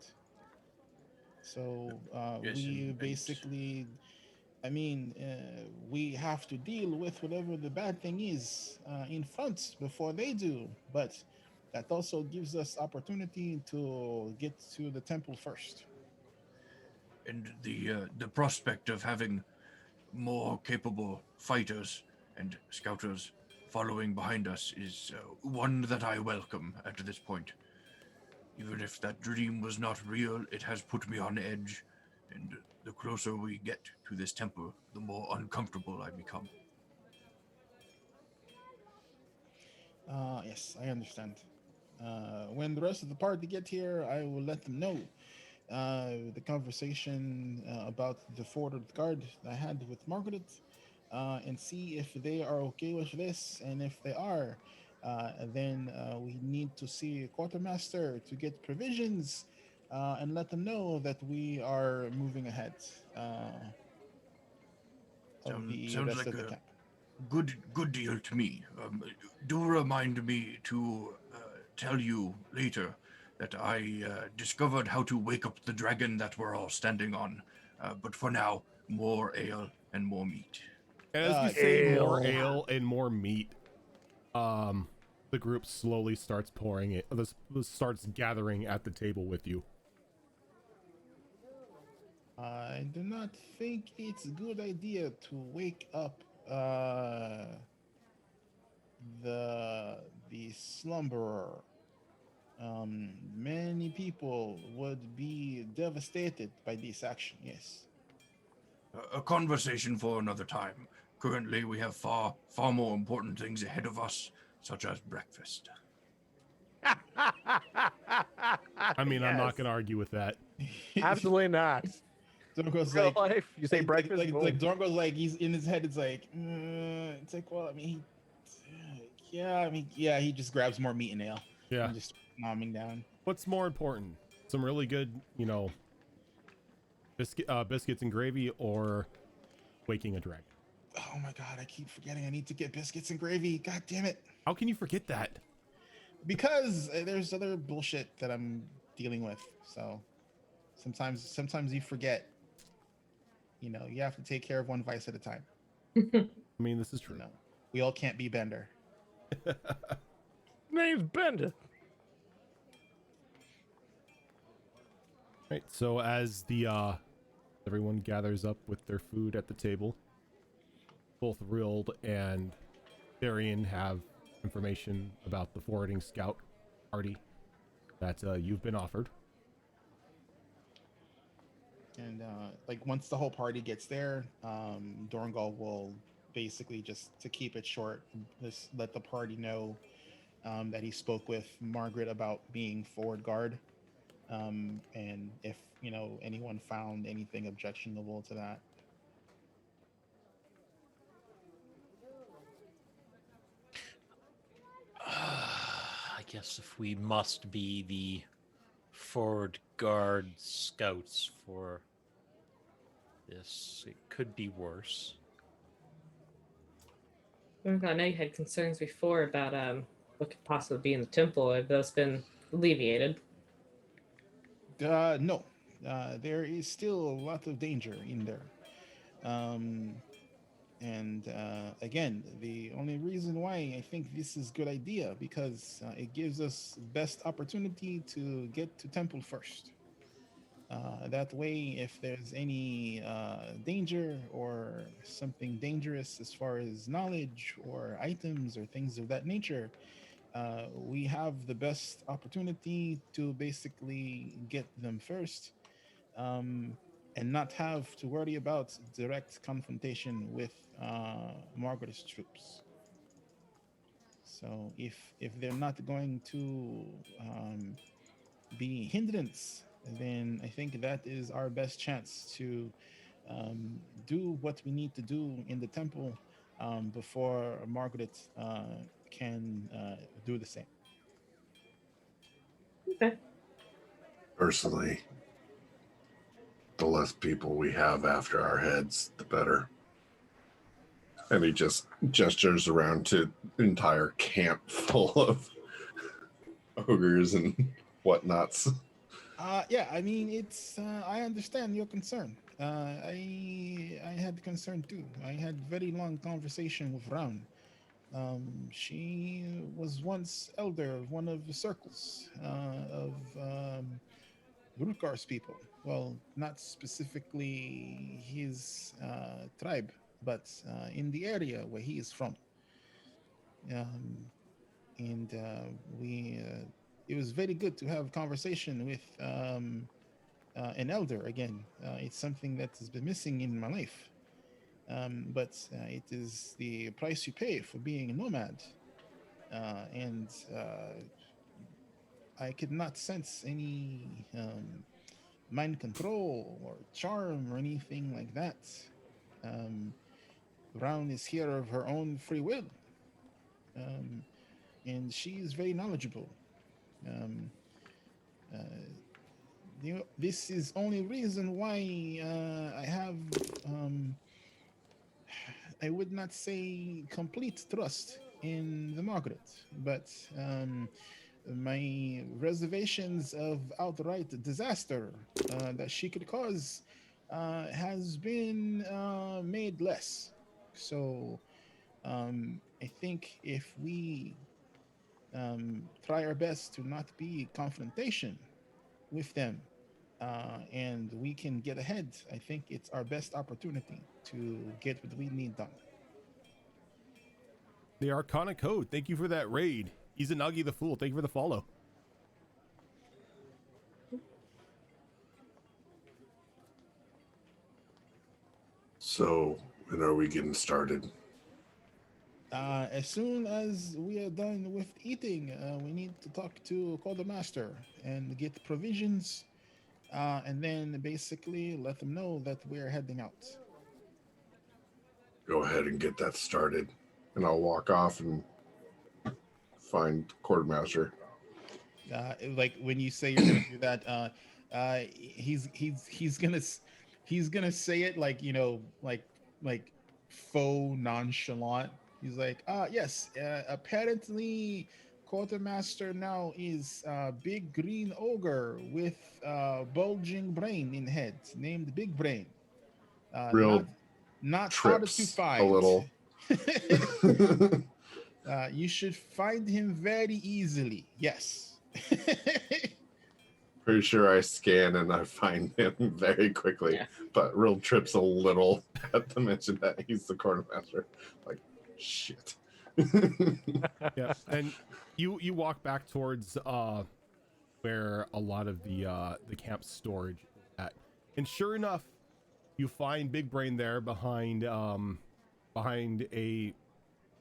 So Yes, we and basically, I mean, we have to deal with whatever the bad thing is in front before they do. But that also gives us opportunity to get to the temple first. the prospect of having more capable fighters and scouters following behind us is one that I welcome at this point. Even if that dream was not real, it has put me on edge, and the closer we get to this temple, the more uncomfortable I become. Yes, I understand. When the rest of the party get here, I will let them know the conversation about the forward guard I had with Margaret, and see if they are okay with this. And if they are, then we need to see a quartermaster to get provisions and let them know that we are moving ahead of the Sounds rest like of the a camp. good deal to me. Do remind me to tell you later that I discovered how to wake up the dragon that we're all standing on. But for now, more ale and more meat. As you say more ale and more meat, the group slowly starts pouring it. This starts gathering at the table with you. I do not think it's a good idea to wake up the slumberer. Many people would be devastated by this action. Yes. A conversation for another time. Currently, we have far more important things ahead of us, such as breakfast. I mean, I'm not going to argue with that. Absolutely not. Zorgo's Real like, life, you say breakfast. like Zorgo's like, he's in his head. It's like, well, I mean, he just grabs more meat and ale. Yeah. And just nomming down. What's more important? Some really good, biscuits and gravy, or waking a dragon? Oh my god, I keep forgetting I need to get biscuits and gravy. God damn it. How can you forget that? Because there's other bullshit that I'm dealing with. So sometimes you forget. You have to take care of one vice at a time. I mean, this is true. We all can't be Bender. Name's Bender. Right. So as the Everyone gathers up with their food at the table. Both Rild and Darian have information about the forwarding scout party that you've been offered. And like once the whole party gets there, Dorngal will basically, just to keep it short, just let the party know that he spoke with Margaret about being forward guard, and if anyone found anything objectionable to that. I guess if we must be the forward guard scouts for this, it could be worse. I know you had concerns before about what could possibly be in the temple. Have those been alleviated? No, there is still a lot of danger in there. And again, the only reason why I think this is a good idea, because it gives us best opportunity to get to temple first. That way, if there's any danger or something dangerous as far as knowledge or items or things of that nature, we have the best opportunity to basically get them first, and not have to worry about direct confrontation with Margaret's troops. So if they're not going to be hindrance, then I think that is our best chance to do what we need to do in the temple before Margaret can do the same. Okay. Personally, the less people we have after our heads, the better. And he just gestures around to an entire camp full of ogres and whatnots. Yeah, I mean, it's I understand your concern. I had concern too. I had very long conversation with Ram. She was once elder of one of the circles of Rukar's people. Well, not specifically his tribe, but in the area where he is from. And we it was very good to have a conversation with an elder again. It's something that has been missing in my life, but it is the price you pay for being a nomad. And I could not sense any mind control or charm or anything like that. Brown is here of her own free will, and she is very knowledgeable. This is only reason why I have, I would not say complete trust in the Margaret, but my reservations of outright disaster that she could cause has been made less. So I think if we try our best to not be confrontation with them, and we can get ahead, I think it's our best opportunity to get what we need done. The Arcana Code, thank you for that raid. Izanagi the Fool, thank you for the follow. So, when are we getting started? As soon as we are done with eating, we need to talk to Quartermaster and get provisions, and then basically let them know that we're heading out. Go ahead and get that started, and I'll walk off and find Quartermaster. Like when you say you're gonna do that, he's gonna say it like like faux nonchalant. He's like, yes, apparently Quartermaster now is a big green ogre with bulging brain in head, named Big Brain. Real not harder to trips find. a little. You should find him very easily. Yes. Pretty sure I scan and I find him very quickly, Yeah. but Real trips a little at the mention that he's the quartermaster. Like, shit. Yeah, and you walk back towards where a lot of the camp storage is at, and sure enough, you find Big Brain there behind a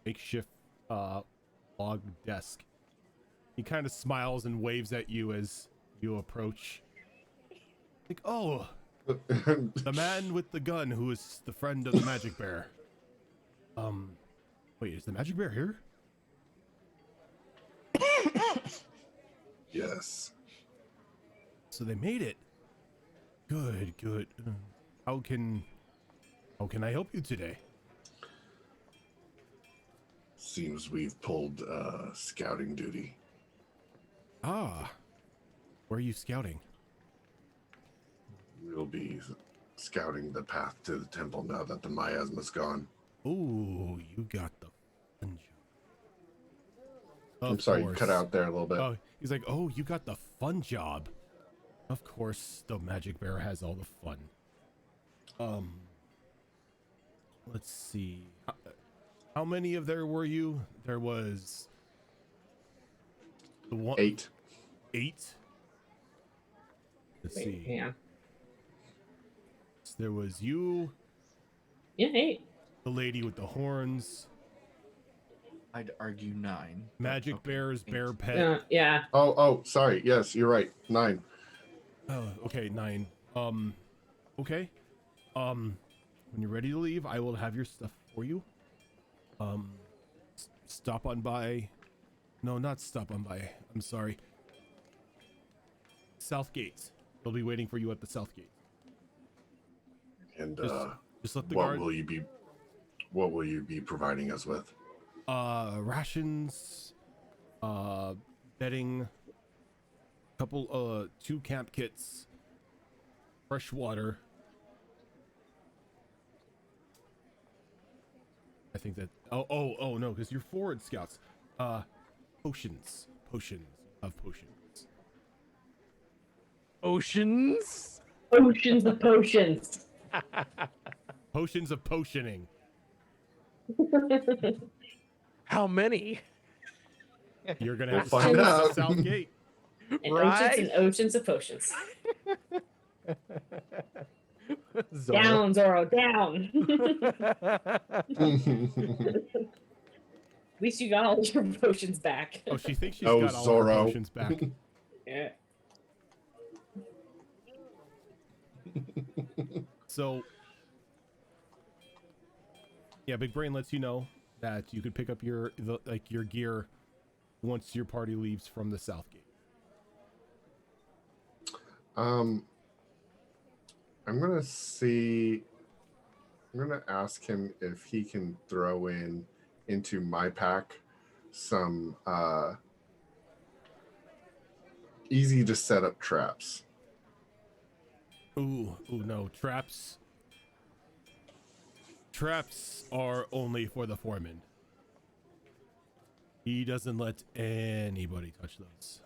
makeshift log desk. He kind of smiles and waves at you as you approach. Like, oh, the man with the gun who is the friend of the magic bear. Wait, is the magic bear here? Yes. So they made it. Good, good. How can I help you today? Seems we've pulled scouting duty. Ah, where are you scouting? We'll be scouting the path to the temple now that the miasma's gone. Oh, you got the fun job. I'm sorry, you cut out there a little bit. Oh, he's like, oh, you got the fun job. Of course, the magic bear has all the fun. Let's see. How many of there were you? There was the one. 8. 8. Let's see. Yeah. So there was you, Yeah, 8. the lady with the horns, I'd argue 9. magic Okay, bear's 8. bear pet. Yeah. Oh, sorry. Yes, you're right. 9. Oh, okay, 9. Okay. When you're ready to leave, I will have your stuff for you. Stop on by. No, not stop on by. I'm sorry. South Gate. They'll be waiting for you at the South Gate. And Just let the what guard. will you be providing us with? Rations, bedding, couple, 2 camp kits, fresh water. I think that. Oh no, because you're forward scouts. Potions. Of potions. Oceans. Oceans of potions. Potions of potioning. How many? You're gonna have to We'll find find out at out. the South Gate. And Right? oceans of potions. Zoro. Down, Zoro, down. At least you got all your potions back. Oh, she thinks she's Oh, got all her Zorro. potions back. Yeah. So, yeah, Big Brain lets you know that you could pick up your gear once your party leaves from the South Gate. I'm gonna ask him if he can throw into my pack some easy to set up traps. Ooh, no, traps. Traps are only for the foreman. He doesn't let anybody touch those.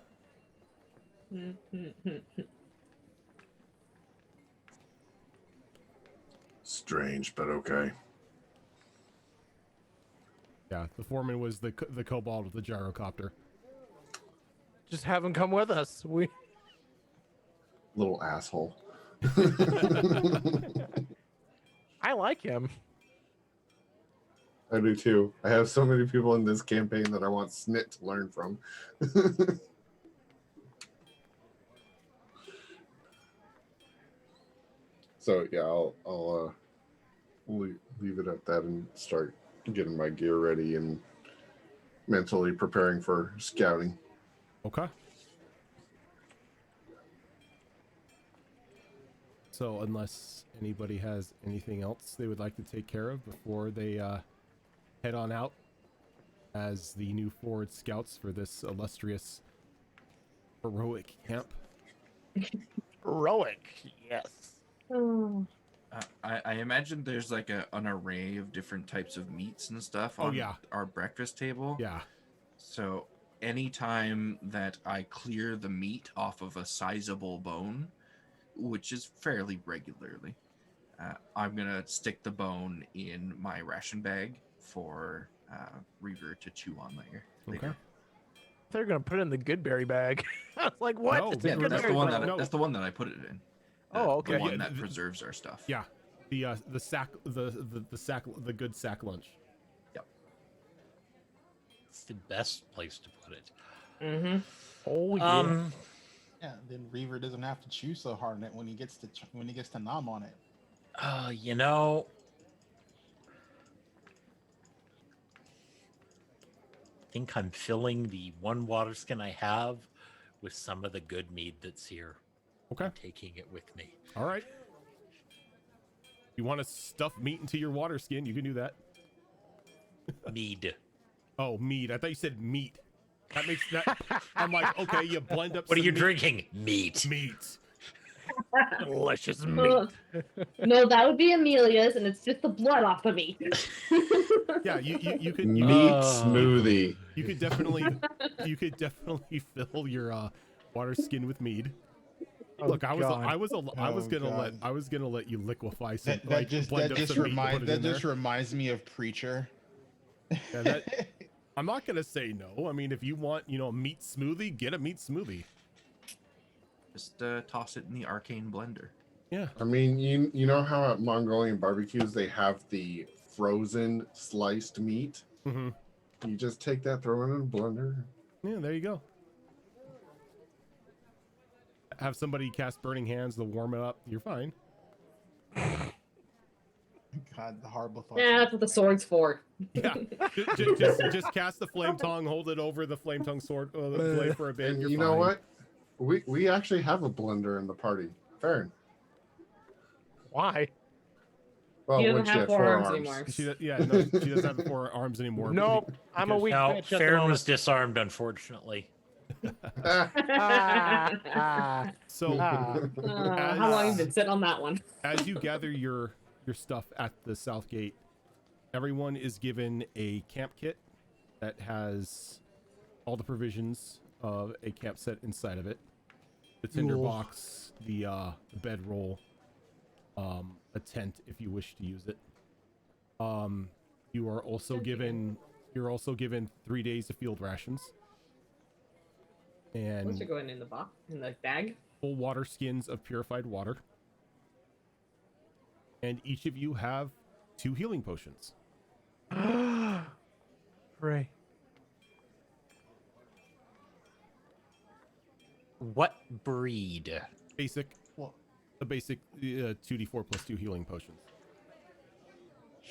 Strange, but okay. Yeah, the foreman was the kobold with the gyrocopter. Just have him come with us. We Little asshole. I like him. I do too. I have so many people in this campaign that I want Snit to learn from. So yeah, I'll leave it at that and start getting my gear ready and mentally preparing for scouting. Okay. So unless anybody has anything else they would like to take care of before they head on out as the new forward scouts for this illustrious heroic camp. Heroic, yes. Oh. I imagine there's like an array of different types of meats and stuff Oh, on yeah. our breakfast table. Yeah. So anytime that I clear the meat off of a sizable bone, which is fairly regularly, I'm gonna stick the bone in my ration bag for Reaver to chew on later. Okay. They're gonna put it in the Goodberry bag. I was like, what? No, It's a Yeah, that's the Goodberry one bag. that that's the one that I put it in. Oh, okay. The one Yeah, that preserves our stuff. Yeah, the sack, the good sack lunch. It's the best place to put it. Mm-hmm. Oh yeah. Yeah, then Reaver doesn't have to chew so hard on it when he gets to nom on it. You know, I think I'm filling the one water skin I have with some of the good mead that's here. Okay. I'm taking it with me. All right. You want to stuff meat into your water skin? You can do that. Mead. Oh, meat. I thought you said meat. That makes that. I'm like, okay, you blend up. What are some you meat. drinking? Meat. Meat. Delicious meat. No, that would be Amelia's, and it's just the blood off of me. Yeah, you could Meat smoothie. you could definitely fill your water skin with mead. Oh, Look, I was Oh, gonna let you liquefy some That like just blend up some meat and put it in there. reminds me of Preacher. Yeah, that, I'm not gonna say no. I mean, if you want, a meat smoothie, get a meat smoothie. Just toss it in the arcane blender. Yeah. I mean, you know how at Mongolian barbecues they have the frozen sliced meat? Mm-hmm. You just take that, throw it in a blender. Yeah, there you go. Have somebody cast Burning Hands to warm it up. You're fine. God, the horrible thoughts. Yeah, that's what the sword's for. Yeah. just cast the flame tongue, hold it over the flame tongue sword the blade for a bit. And You're you know fine. what? We actually have a blender in the party. Farron. Why? Well, He doesn't when she have had 4 4 arms arms. anymore. She doesn't have 4 arms anymore. Nope. I'm a weak No, bitch. at the Farron moment. was disarmed, unfortunately. So How long have you been sitting on that one? as you gather your stuff at the south gate, everyone is given a camp kit that has all the provisions of a camp set inside of it. The tinder Cool. box, the bedroll, a tent if you wish to use it. You are also given 3 days of field rations. Those And are going in the box, in the bag. full water skins of purified water. And each of you have 2 healing potions. Hooray. What breed? Basic, Well, the basic 2d4 plus 2 healing potions.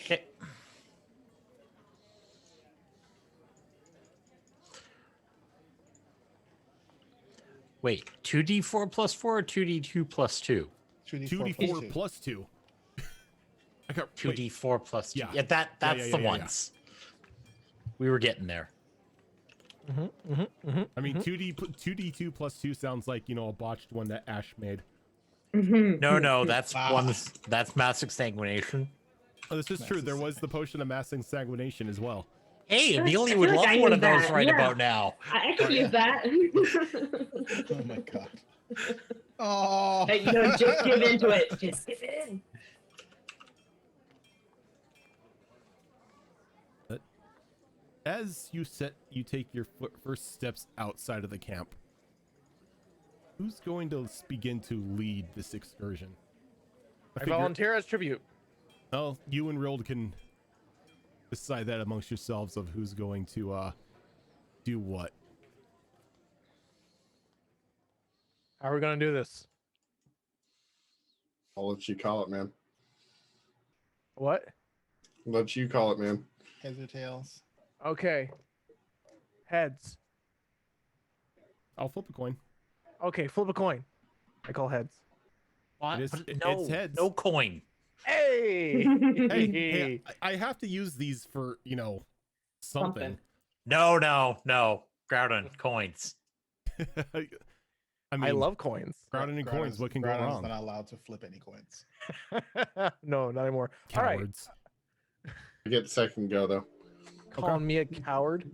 Okay. Wait, 2d4 plus 4 or 2d2 plus 2? 2d4 plus 2. I got 2d4 plus 2. Yeah. Yeah, that's yeah, the yeah. ones. We were getting there. I mean, 2d2 plus 2 sounds like, a botched one that Ash made. No, that's Wow. that's mass exsanguination. Oh, this is true. There was the potion of mass exsanguination as well. Hey, I Amelia feel would like love I one knew of those that, right yeah. about now. I could use that. Oh my god. Oh. Hey, just give into it. Just give in. As you take your first steps outside of the camp, who's going to begin to lead this excursion? I volunteer as tribute. Well, you and Rild can decide that amongst yourselves of who's going to do what. How are we gonna do this? I'll let you call it, man. What? Let you call it, man. Heads or tails? Okay. Heads. I'll flip a coin. Okay, flip a coin. I call heads. What? It is- no, it's heads. no coin. Hey! Hey, I have to use these for, something. No. Groudon, coins. I mean, I love coins. Groudon and coins. What can go Groudon's wrong? not allowed to flip any coins. No, not anymore. All right. Cowards. I get second go though. Calling me a coward.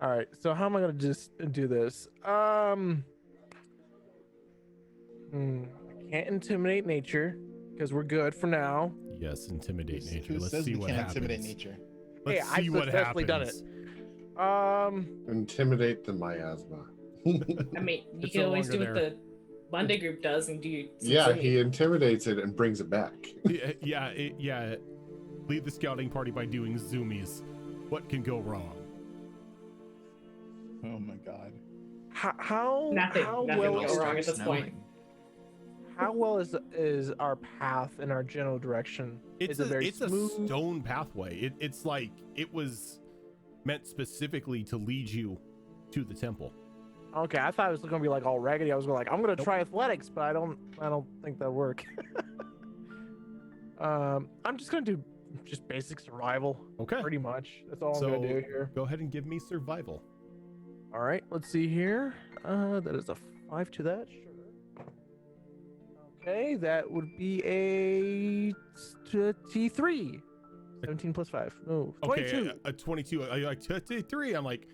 All right. So how am I gonna just do this? I can't intimidate nature because we're good for now. Yes, intimidate nature. Who Let's says see we what can't happens. intimidate nature? Let's Hey, see I've what successfully happens. done it. Intimidate the miasma. I mean, you It's can no always do longer what the Monday group does and do some Yeah, zooming. he intimidates it and brings it back. yeah. Lead the scouting party by doing zoomies. What can go wrong? Oh my god. How Nothing how will well go is, wrong at this point. how well is our path in our general direction? It's Is it very a smooth? stone pathway. It's like it was meant specifically to lead you to the temple. Okay, I thought it was gonna be like all raggedy. I was like, I'm gonna Nope. try athletics, but I don't think that'll work. I'm just gonna do just basic survival, Okay. pretty much. That's all So I'm gonna do here. go ahead and give me survival. All right, let's see here. That is a 5 to that. Sure. Okay, that would be a T3. 17 plus 5. No, 22. Okay, a 22. I like 33. I'm like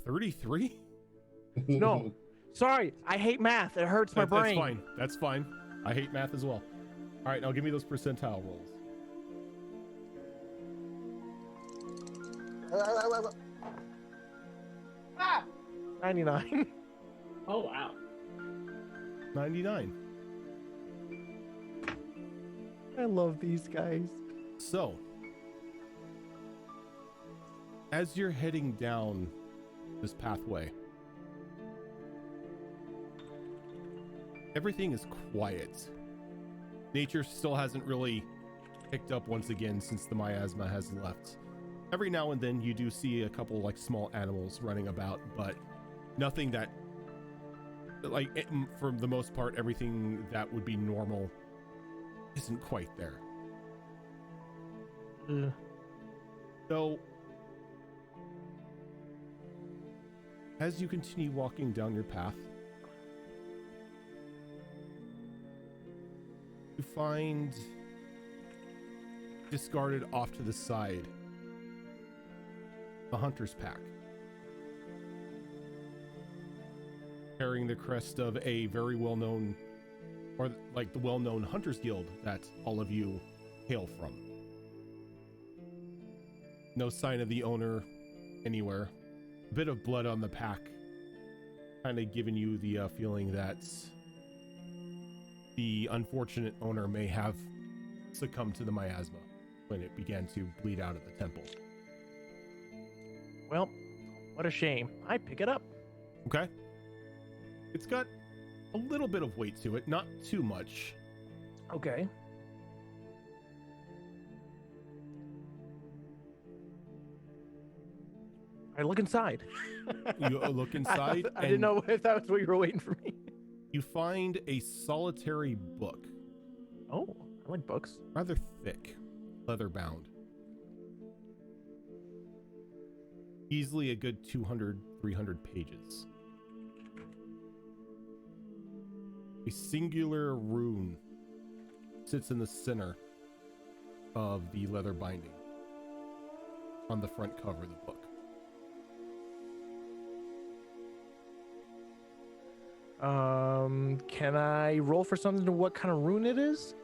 33. No, sorry, I hate math. It hurts my brain. That's fine. That's fine. I hate math as well. All right, now give me those percentile rolls. 99. Oh wow. 99. I love these guys. So, as you're heading down this pathway, everything is quiet. Nature still hasn't really picked up once again since the miasma has left. Every now and then you do see a couple like small animals running about, but nothing that, like, for the most part, everything that would be normal isn't quite there. So, as you continue walking down your path, you find discarded off to the side a hunter's pack, carrying the crest of a very well-known, or like the well-known Hunters Guild that all of you hail from. No sign of the owner anywhere. A bit of blood on the pack, kind of giving you the feeling that the unfortunate owner may have succumbed to the miasma when it began to bleed out of the temple. Well, what a shame. I pick it up. Okay. It's got a little bit of weight to it, not too much. Okay. I look inside. You look inside. I didn't know if that was what you were waiting for me. You find a solitary book, Oh, I like books. rather thick, leather bound. Easily a good 200, 300 pages. A singular rune sits in the center of the leather binding on the front cover of the book. Can I roll for something to what kind of rune it is?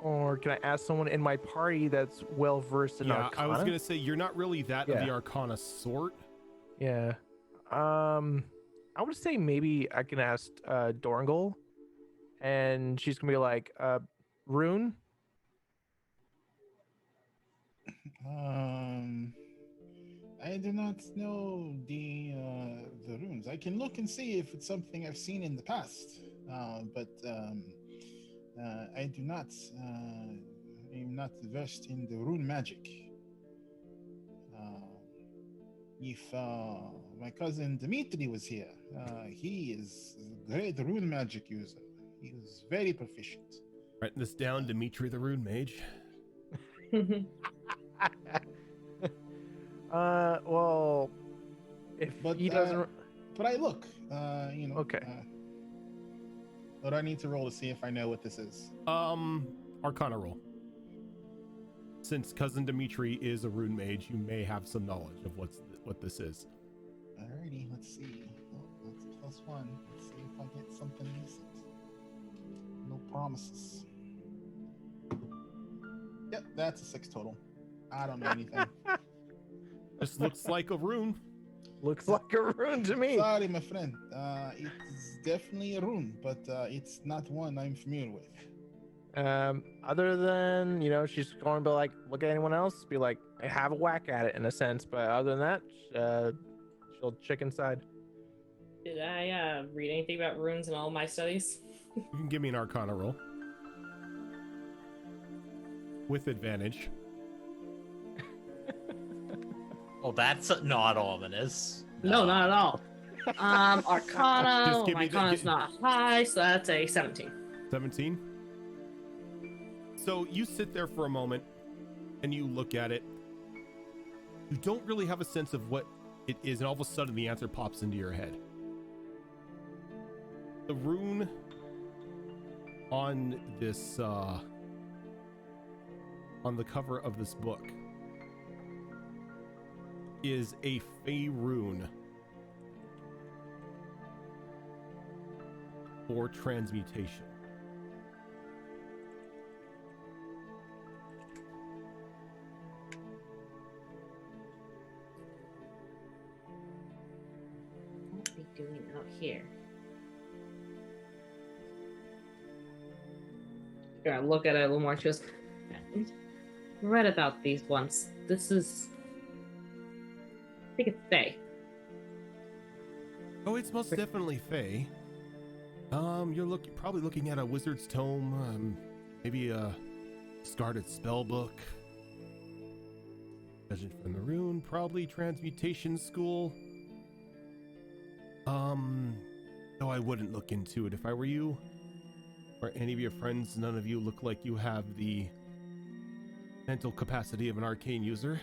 Or can I ask someone in my party that's well versed in Yeah, Arcana? I was gonna say you're not really that of Yeah. the Arcana sort. Yeah. I would say maybe I can ask Dorngal, and she's gonna be like, rune. I do not know the runes. I can look and see if it's something I've seen in the past, but I do not. I'm not versed in the rune magic. If my cousin Dimitri was here, he is a great rune magic user. He was very proficient. Writing this down, Dimitri the Rune Mage. Well, if But, he doesn't, But I look, Okay. But I need to roll to see if I know what this is. Arcana roll. since cousin Dimitri is a rune mage, you may have some knowledge of what this is. Alrighty, let's see. Oh, that's +1. Let's see if I get something decent. No promises. Yep, that's a 6 total. I don't know anything. This looks like a rune. Looks like a rune to me. Sorry, my friend. It's definitely a rune, but it's not one I'm familiar with. Other than, she's going to be like, look at anyone else, be like, I have a whack at it in a sense, but other than that, she'll check inside. Did I read anything about runes in all my studies? You can give me an Arcana roll with advantage. Oh, that's not ominous. No, not at all. Arcana. Just give My me the- Arcana's not high, so that's a 17. 17. So you sit there for a moment and you look at it. You don't really have a sense of what it is, and all of a sudden the answer pops into your head. The rune on this on the cover of this book is a Fey rune for transmutation. What are they doing out here? Gonna look at it a little more. She goes, I read about these once. This is, I think it's Fae. Oh, it's most definitely Fey. You're probably looking at a wizard's tome, maybe a discarded spell book. Judging from the rune, probably transmutation school. No, I wouldn't look into it if I were you. Or any of your friends, none of you look like you have the mental capacity of an arcane user.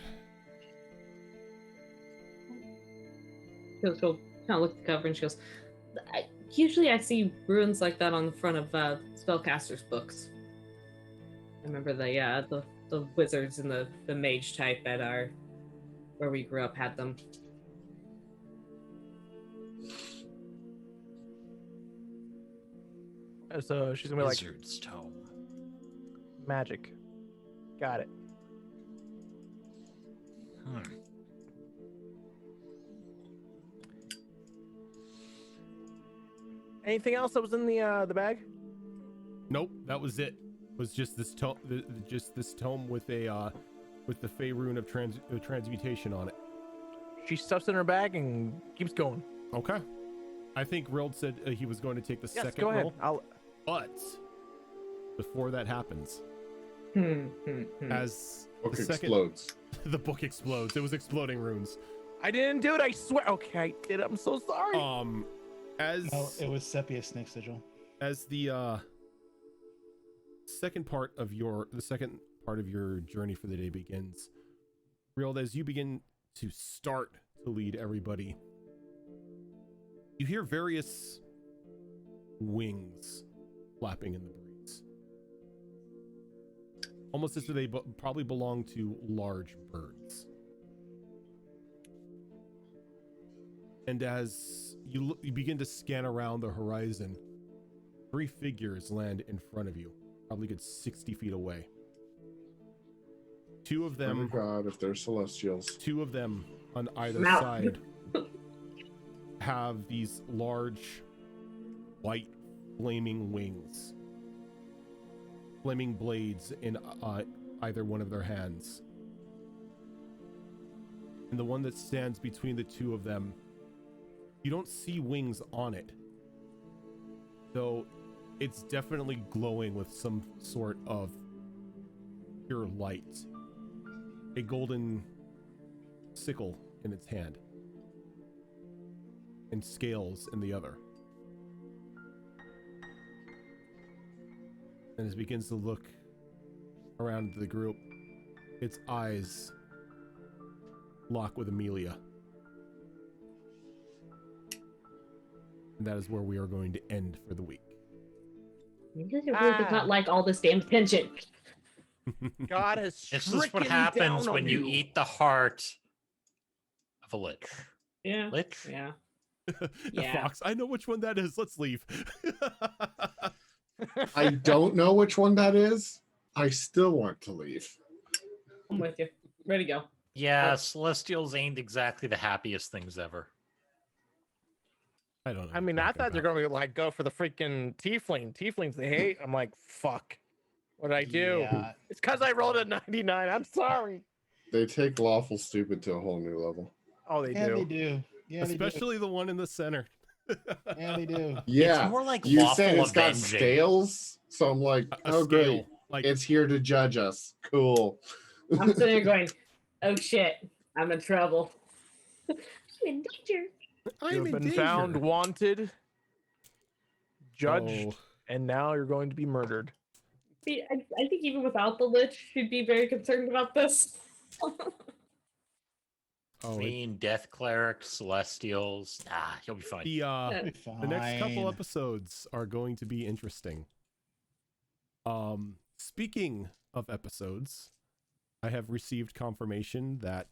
She'll kind of look at the cover and she goes, usually I see runes like that on the front of spellcasters' books. I remember the wizards and the mage type at where we grew up had them. So she's gonna be like, Wizard's tome. magic. Got it. Anything else that was in the bag? Nope, that was it. Was just this tome, just this tome with a with the Fey rune of transmutation on it. She stuffs it in her bag and keeps going. Okay. I think Rild said he was going to take the Yes, second go ahead. roll. But before that happens, as Book the second explodes. the book explodes. It was exploding runes. I didn't do it. I swear. Okay, I did. I'm so sorry. As No, it was Sepia Snake Sigil. as the second part of your journey for the day begins, Rild, as you begin to start to lead everybody, you hear various wings flapping in the breeze, almost as if they probably belong to large birds. And as you begin to scan around the horizon, 3 figures land in front of you, probably good 60 feet away. 2 of Oh them, my God, if they're celestials. 2 of them on either Mouth. side have these large white flaming wings, flaming blades in either one of their hands. And the one that stands between the 2 of them, you don't see wings on it, though it's definitely glowing with some sort of pure light. A golden sickle in its hand and scales in the other. And as it begins to look around the group, its eyes lock with Amelia. And that is where we are going to end for the week. Maybe the really does not like all this damn attention. God has This is what stricken happens down when on you eat the heart of a lich. Yeah. Lich? Yeah. Yeah. Fox, I know which one that is. Let's leave. I don't know which one that is. I still want to leave. I'm with you. Ready to go. Yeah, Celestials ain't exactly the happiest things ever. I don't know. I mean, I thought they're gonna be like go for the freaking tiefling. Tieflings they hate. I'm like, fuck. What did I do? Yeah. It's because I rolled a 99. I'm sorry. They take lawful stupid to a whole new level. Oh, they Yeah, do. they do. Yeah, Especially the one in the center. Yeah, they do. Yeah, It's more like you lawful said it's got avenging. scales, so I'm like, A oh scale. great, Like, it's here to judge us. Cool. I'm sitting here going, oh shit, I'm in trouble. I'm in danger. I'm You've in been danger. found wanted, judged, Oh, and now you're going to be murdered. See, I think even without the lich, she'd be very concerned about this. oh, Me and Death Cleric, Celestials. Nah, you'll be fine. the next couple episodes are going to be interesting. Speaking of episodes, I have received confirmation that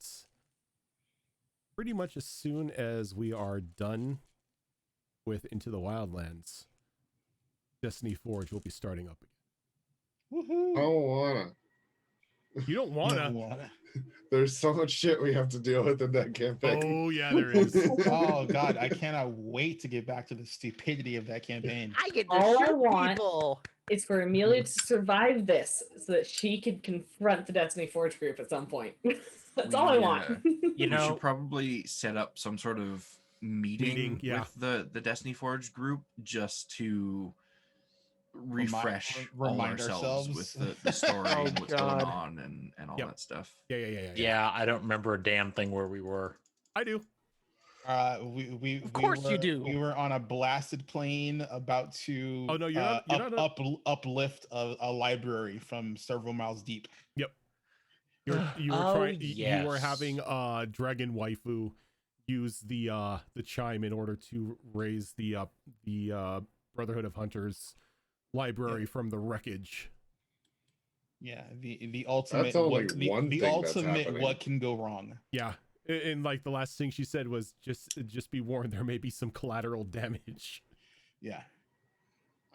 pretty much as soon as we are done with Into the Wildlands, Destiny Forge will be starting up again. Woohoo. I don't wanna. You don't wanna. There's so much shit we have to deal with in that campaign. Oh yeah, there is. Oh god, I cannot wait to get back to the stupidity of that campaign. I get All I shoot want- people. It's for Amelia to survive this so that she can confront the Destiny Forge group at some point. That's all I want. You We know, should probably set up some sort of meeting yeah. with the Destiny Forge group just to refresh all remind ourselves ourselves. with the story Oh, and what's God. going on and all Yep. that stuff. Yeah. yeah, I don't remember a damn thing where we were. I do. Of course you do. We were on a blasted plane about to Oh, no, you're not uplift a library from several miles deep. You were Oh, trying. You were yes. having Dragon Waifu use the chime in order to raise the Brotherhood of Hunters library from the wreckage. Yeah, the ultimate. That's only the one thing that's ultimate. happening. What can go wrong? Yeah, and like the last thing she said was just be warned, there may be some collateral damage. Yeah.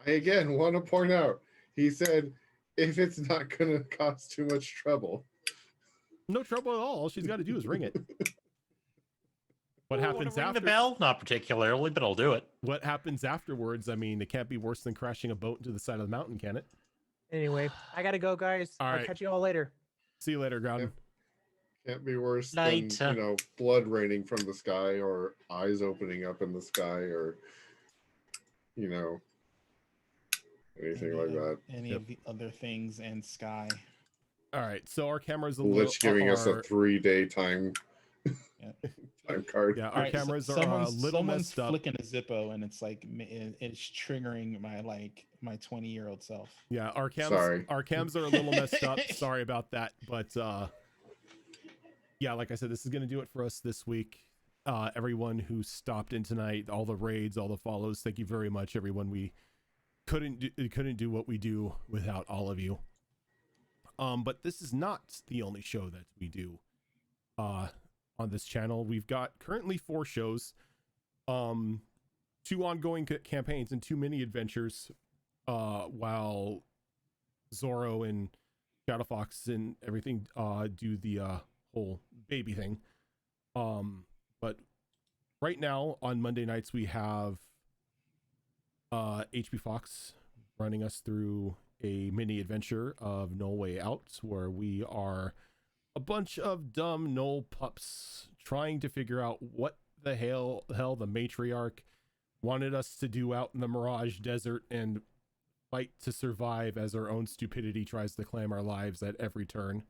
I again want to point out, he said, if it's not going to cause too much trouble. No trouble at all. All she's got to do is ring it. What Wanna happens ring after? the bell? Not particularly, but I'll do it. What happens afterwards? I mean, it can't be worse than crashing a boat into the side of the mountain, can it? Anyway, I gotta go, guys. All I'll right. catch you all later. See you later, Groudon. Can't be worse Night. than, blood raining from the sky or eyes opening up in the sky or, anything like that. Any of the other things and sky. All right, so our cameras Lich giving us a are 3-day time time card. yeah, our Alright, so cameras are a someone's little messed up. flicking a Zippo, and it's like it's triggering my 20-year-old self. Yeah, our Sorry. cams are a little messed up. Sorry about that, but yeah, like I said, this is gonna do it for us this week. Everyone who stopped in tonight, all the raids, all the follows, thank you very much, everyone. We couldn't do what we do without all of you. But this is not the only show that we do on this channel. We've got currently 4 shows, 2 ongoing campaigns and 2 mini adventures, while Zorro and Shadowfox and everything do the whole baby thing. But right now on Monday nights we have HB Fox running us through a mini adventure of No Way Out, where we are a bunch of dumb Knoll pups trying to figure out what the hell the matriarch wanted us to do out in the Mirage Desert and fight to survive as our own stupidity tries to claim our lives at every turn.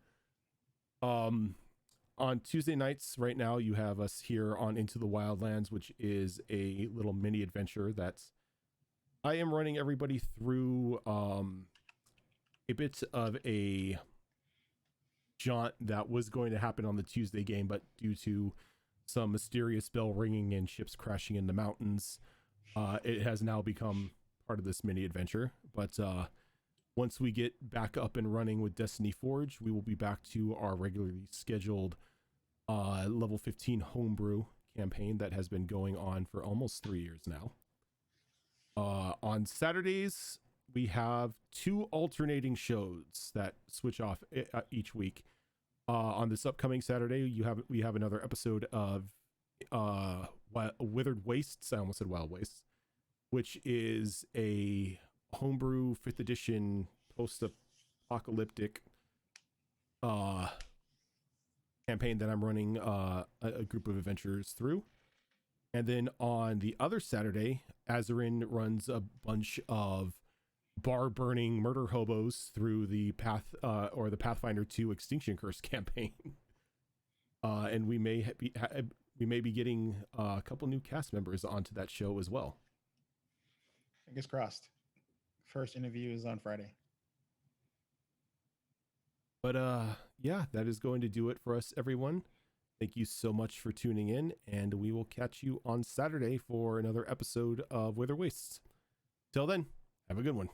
On Tuesday nights right now you have us here on Into the Wildlands, which is a little mini adventure that's I am running everybody through a bit of a jaunt that was going to happen on the Tuesday game, but due to some mysterious bell ringing and ships crashing in the mountains, it has now become part of this mini adventure. But once we get back up and running with Destiny Forge, we will be back to our regularly scheduled level 15 homebrew campaign that has been going on for almost 3 years now. On Saturdays, we have 2 alternating shows that switch off each week. On this upcoming Saturday, we have another episode of Withered Wastes. I almost said Wild Wastes, which is a homebrew 5th edition post-apocalyptic campaign that I'm running a group of adventurers through. And then on the other Saturday, Azarin runs a bunch of bar burning murder hobos through the the Pathfinder 2 Extinction Curse campaign. And we may be getting a couple new cast members onto that show as well. Fingers crossed. First interview is on Friday. But yeah, that is going to do it for us, everyone. Thank you so much for tuning in, and we will catch you on Saturday for another episode of Wither Wastes. Till then, have a good one.